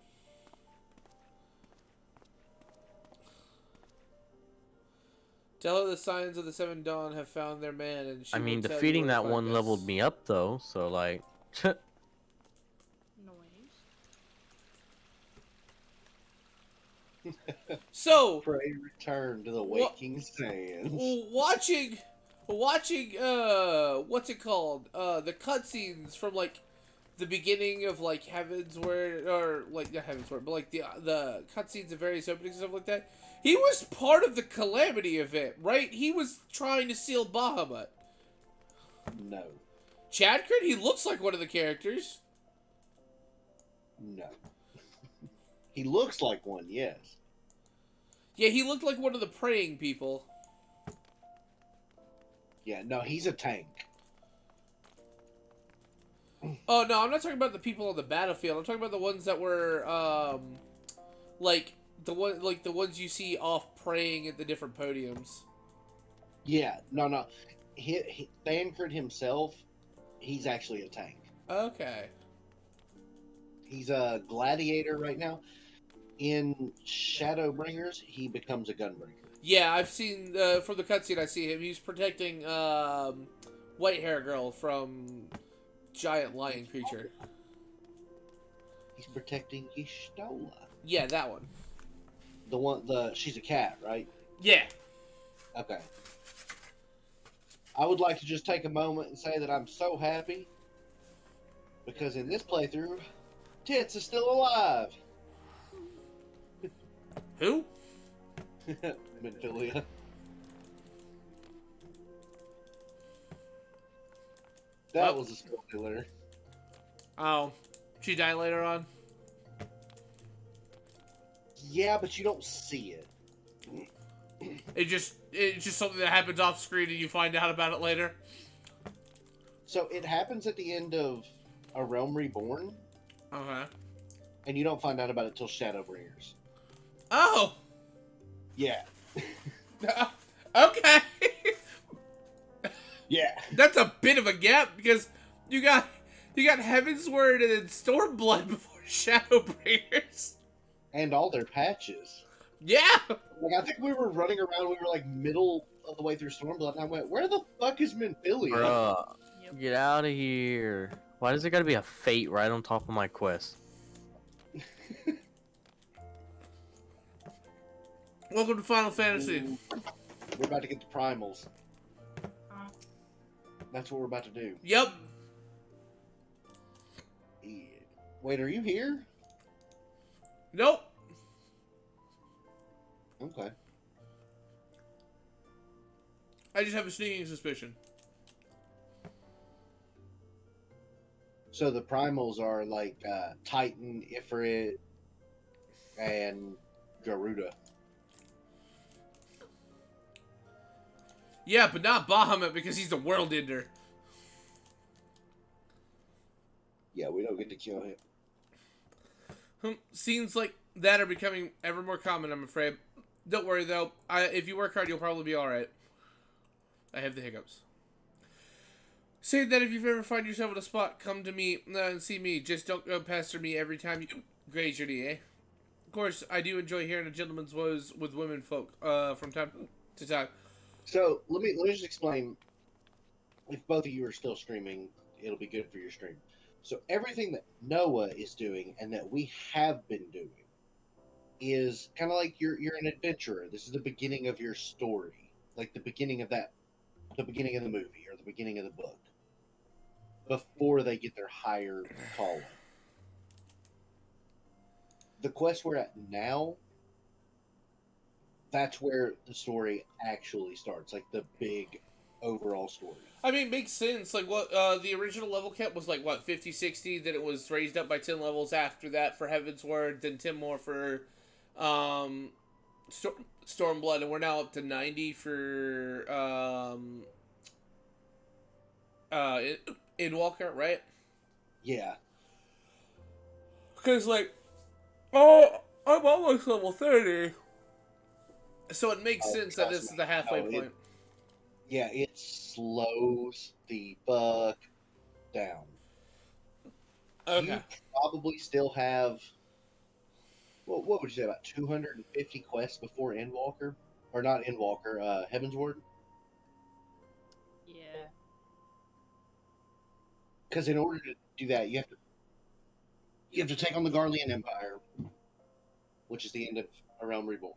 Tell her the signs of the Seven Dawn have found their man, and she I will mean, tell you defeating where to that find one us. leveled me up though, so like, Noise. So, Pray return to the waking sands. watching, what's it called? The cutscenes from like the beginning of like Heaven's Word, or like not Heaven's Word, but like the cutscenes of various openings and stuff like that. He was part of the Calamity event, right? He was trying to seal Bahamut. No. Chadkard, he looks like one of the characters. No. He looks like one, yes. Yeah, he looked like one of the praying people. Yeah, no, he's a tank. Oh no, I'm not talking about the people on the battlefield. I'm talking about the ones that were, like the ones you see off praying at the different podiums. Yeah, no. Thancred himself, he's actually a tank. Okay. He's a gladiator right now. In Shadowbringers, he becomes a gunbringer. Yeah, I've seen from the cutscene. I see him. He's protecting white hair girl from giant lion creature. He's protecting Ishtola. Yeah, that one. She's a cat, right? Yeah. Okay. I would like to just take a moment and say that I'm so happy because in this playthrough, Tits is still alive. Who? Minfilia. That was a spoiler. Oh, she died later on. Yeah, but you don't see it. It's just something that happens off screen and you find out about it later. So it happens at the end of A Realm Reborn, Okay. and you don't find out about it till Shadowbringers. Oh. Yeah. Okay. Yeah. That's a bit of a gap because you got Heaven's Word and then Stormblood before Shadowbringers. And all their patches. Yeah! Like, I think we were running around, we were like middle of the way through Stormblood, and I went, where the fuck is Minfilia? Bruh, Yep. get out of here. Why does there gotta be a fate right on top of my quest? Welcome to Final Fantasy. Ooh, we're about to get the primals. Huh? That's what we're about to do. Yep. Yeah. Wait, are you here? Nope. Okay. I just have a sneaking suspicion. So the primals are like Titan, Ifrit, and Garuda. Yeah, but not Bahamut because he's the world ender. Yeah, we don't get to kill him. Scenes like that are becoming ever more common, I'm afraid. Don't worry, though. If you work hard, you'll probably be alright. I have the hiccups. Say that if you ever find yourself in a spot, come to me and see me. Just don't go past me every time you graze your knee, eh? Of course, I do enjoy hearing a gentleman's woes with women folk from time to time. So let me just explain. If both of you are still streaming, it'll be good for your stream. So everything that Noah is doing and that we have been doing is kind of like you're an adventurer. This is the beginning of your story, like the beginning of the beginning of the movie or the beginning of the book, before they get their higher calling. The quest we're at now, that's where the story actually starts, like the big overall story. I mean, it makes sense. Like, what the original level cap was like, what, 50, 60? Then it was raised up by 10 levels after that for Heaven's Word, then 10 more for Stormblood, and we're now up to 90 for Endwalker, right? Yeah. Because, like, oh, I'm almost level 30. So it makes sense that this is the halfway point. Yeah, it slows the fuck down. Okay. You probably still have, what would you say, about 250 quests before Endwalker? Or not Endwalker, Heaven's Ward? Yeah. Because in order to do that, you have to take on the Garlean Empire, which is the end of A Realm Reborn.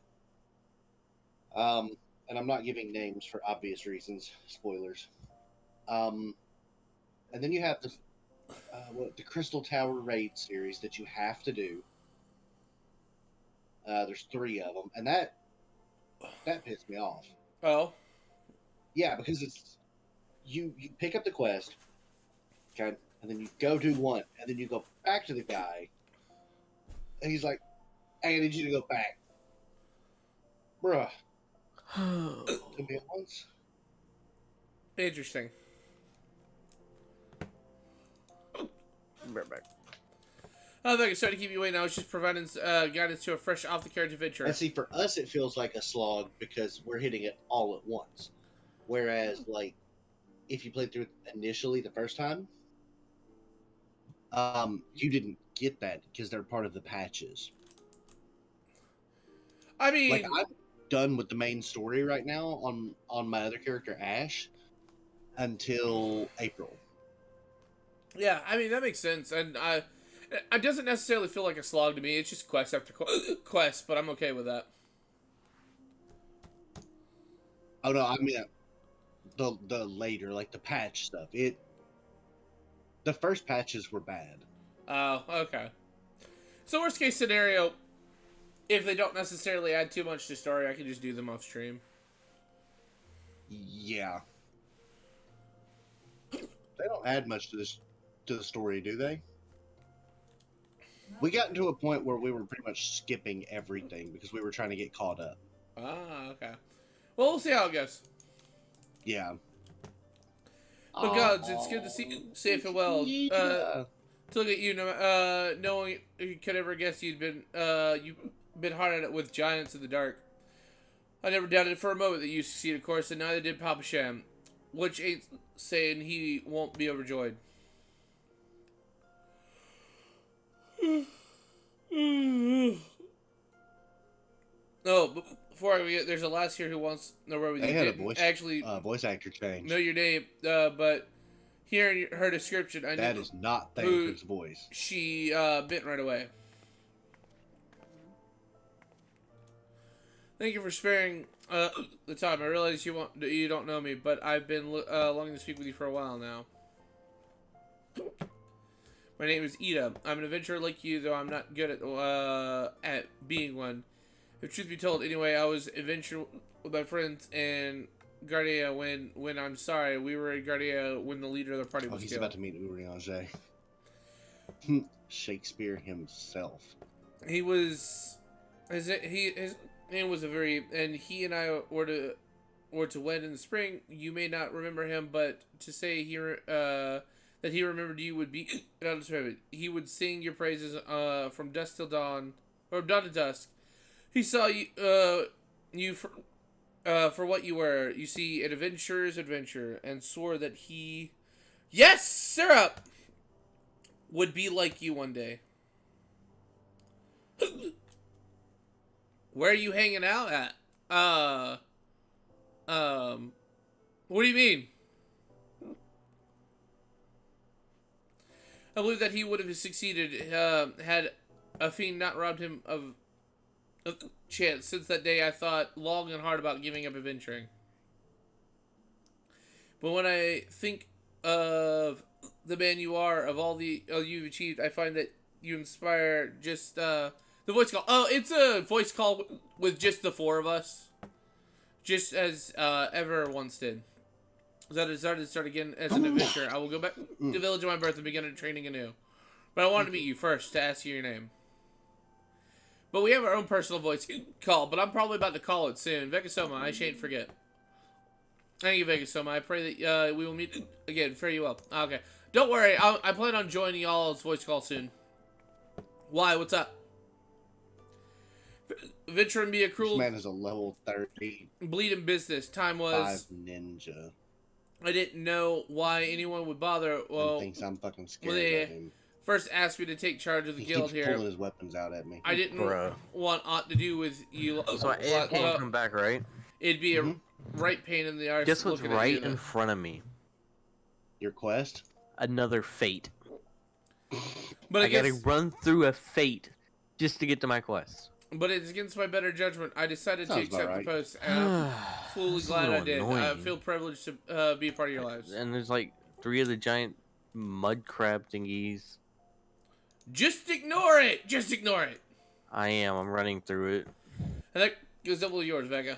And I'm not giving names for obvious reasons, spoilers. And then you have the Crystal Tower raid series that you have to do. There's 3 of them, and that pissed me off. Oh. Yeah, because it's you pick up the quest, okay, and then you go do one, and then you go back to the guy, and he's like, "Hey, I need you to go back, bruh." To me at once. Interesting. Right back. Oh, thank you. Sorry to keep you waiting. I was just providing guidance to a fresh off-the-carriage adventure. And see, for us, it feels like a slog because we're hitting it all at once. Whereas, like, if you played through it initially the first time, you didn't get that because they're part of the patches. I mean, Like, I'm done with the main story right now on my other character, Ash, until April. yeah, I mean, that makes sense. And it doesn't necessarily feel like a slog to me. It's just quest after quest, but I'm okay with that. Oh, no, I mean, the later, like, the patch stuff. The first patches were bad. Oh, okay. So worst case scenario, if they don't necessarily add too much to story, I can just do them off stream. Yeah. They don't add much to the story, do they? We got into a point where we were pretty much skipping everything because we were trying to get caught up. Ah, okay. Well, we'll see how it goes. Yeah. But gods, it's good to see you safe and well. Yeah. To look at you, knowing you could ever guess you've been hard at it with giants in the dark. I never doubted for a moment that you succeed, of course, and neither did Papa Sham, which ain't saying he won't be overjoyed. Oh, before I get, there's a lass here who wants to know where we They had a didn't actually voice actor change. know your name, but hearing her description, I That knew is not who Thancred's voice. she bit right away. Thank you for sparing the time. I realize you don't know me, but I've been longing to speak with you for a while now. My name is Ida. I'm an adventurer like you, though I'm not good at being one. If truth be told, anyway, I was adventuring with my friends in Guardia when I'm sorry, we were in Guardia when the leader of the party was He's killed. about to meet Urianger. Shakespeare himself. He was his name was and he and I were to wed in the spring. You may not remember him, but to say that he remembered you would be not describe it. He would sing your praises from dusk till dawn, or dawn to dusk. He saw you for what you were. You see, an adventurer's adventure, and swore that he, yes, syrup, would be like you one day. Where are you hanging out at? What do you mean? I believe that he would have succeeded had a fiend not robbed him of a chance. Since that day, I thought long and hard about giving up adventuring. But when I think of the man you are, of all you've achieved, I find that you inspire just the voice call. Oh, it's a voice call with just the four of us, just as ever once did. So I decided to start again as an adventurer. I will go back to the village of my birth and begin training anew. But I wanted to meet you first to ask you your name. But we have our own personal voice call, but I'm probably about to call it soon. Vegasoma, I shan't forget. Thank you, Vegasoma. I pray that we will meet again. Fare you well. Okay. Don't worry. I plan on joining y'all's voice call soon. Why? What's up? Venture and be a cruel... This man is a level 30. Bleeding business. Time was... 5 ninja. I didn't know why anyone would bother. Well, thinks I'm fucking scared they of him. first asked me to take charge of the He guild keeps here. pulling his weapons out at me. I didn't want aught to do with you. So I can't come back, right? It'd be a right pain in the arse. Guess what's looking at right you, in front of me? Your quest? Another fate. But I gotta run through a fate just to get to my quest. But it's against my better judgment. I decided to Sounds accept about the right. post, and I'm fully This is a glad I little did. I annoying. feel privileged to be a part of your lives. And there's like 3 of the giant mud crab thingies. Just ignore it. Just ignore it. I'm running through it. And that goes double yours, Vega.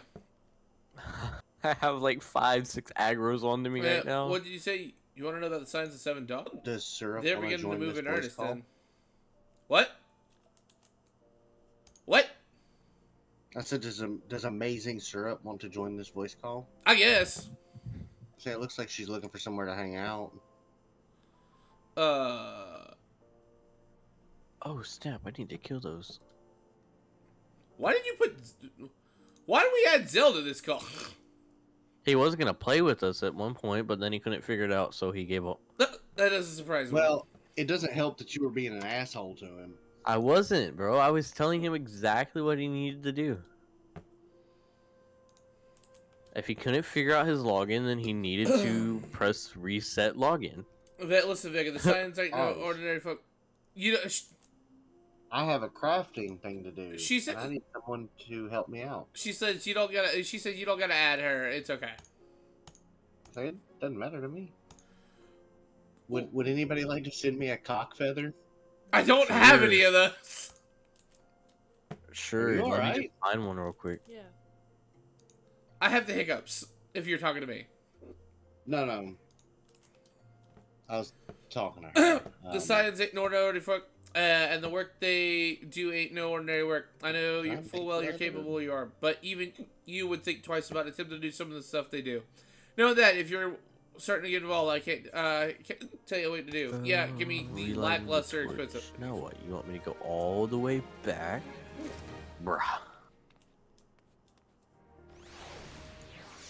I have like 5, 6 agros onto me right now. What did you say? You want to know about the signs of 7 dogs? Does Syrup They're want to beginning to join move this in voice earnest call? then. What? What? I said, does Amazing Syrup want to join this voice call? I guess. Say, it looks like she's looking for somewhere to hang out. Oh snap! I need to kill those. Why did we add Zelda to this call? He was gonna play with us at one point, but then he couldn't figure it out, so he gave up. That doesn't surprise me. Well, it doesn't help that you were being an asshole to him. I wasn't, bro. I was telling him exactly what he needed to do. If he couldn't figure out his login, then he needed to press reset login. Listen, Vega, the signs ain't no ordinary folk. You know, I have a crafting thing to do. She said- and I need someone to help me out. she said you don't gotta add her. It's okay. So it doesn't matter to me. Would anybody like to send me a cock feather? I don't have any of those. Sure, You let me alright? just find one real quick. Yeah. I have the hiccups. If you're talking to me, No. I was talking to her. the signs ain't no ordinary folk, and the work they do ain't no ordinary work. I know you're full well you're capable you are, but even you would think twice about attempting to do some of the stuff they do. Know that if you're starting to get involved, I can't tell you what to do. Yeah, give me the Relighting lackluster the torch. expensive. Now what? You want me to go all the way back? Bruh.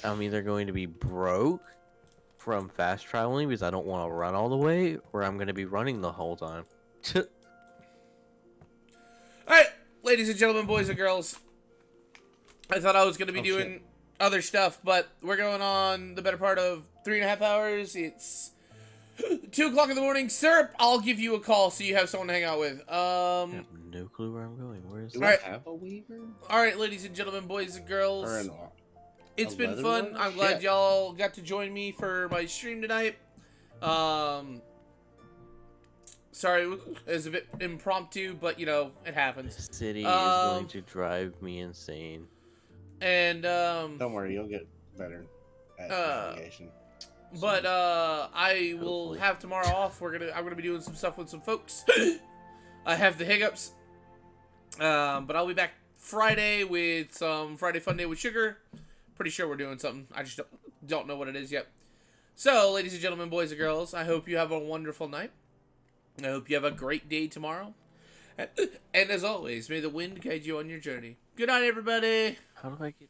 I'm either going to be broke from fast traveling because I don't want to run all the way, or I'm going to be running the whole time. Alright, ladies and gentlemen, boys and girls. I thought I was going to be Oh, doing other stuff, but we're going on the better part of 3.5 hours. It's 2 o'clock in the morning. Sir, I'll give you a call so you have someone to hang out with. I have no clue where I'm going. Where is Do it? we Alright. have a weaver? All right, ladies and gentlemen, boys and girls. Or an It's a been leather fun. one? I'm glad Shit. y'all got to join me for my stream tonight. Sorry, it was a bit impromptu, but you know, it happens. The city is Um, going to drive me insane. And Don't worry, you'll get better at navigation. but I will Hopefully. have tomorrow off. I'm gonna be doing some stuff with some folks. I have the hiccups. But I'll be back Friday with some Friday Fun Day with Sugar. Pretty sure we're doing something. I just don't know what it is yet. So, ladies and gentlemen, boys and girls, I hope you have a wonderful night. I hope you have a great day tomorrow. And as always, may the wind guide you on your journey. Good night, everybody. How do I get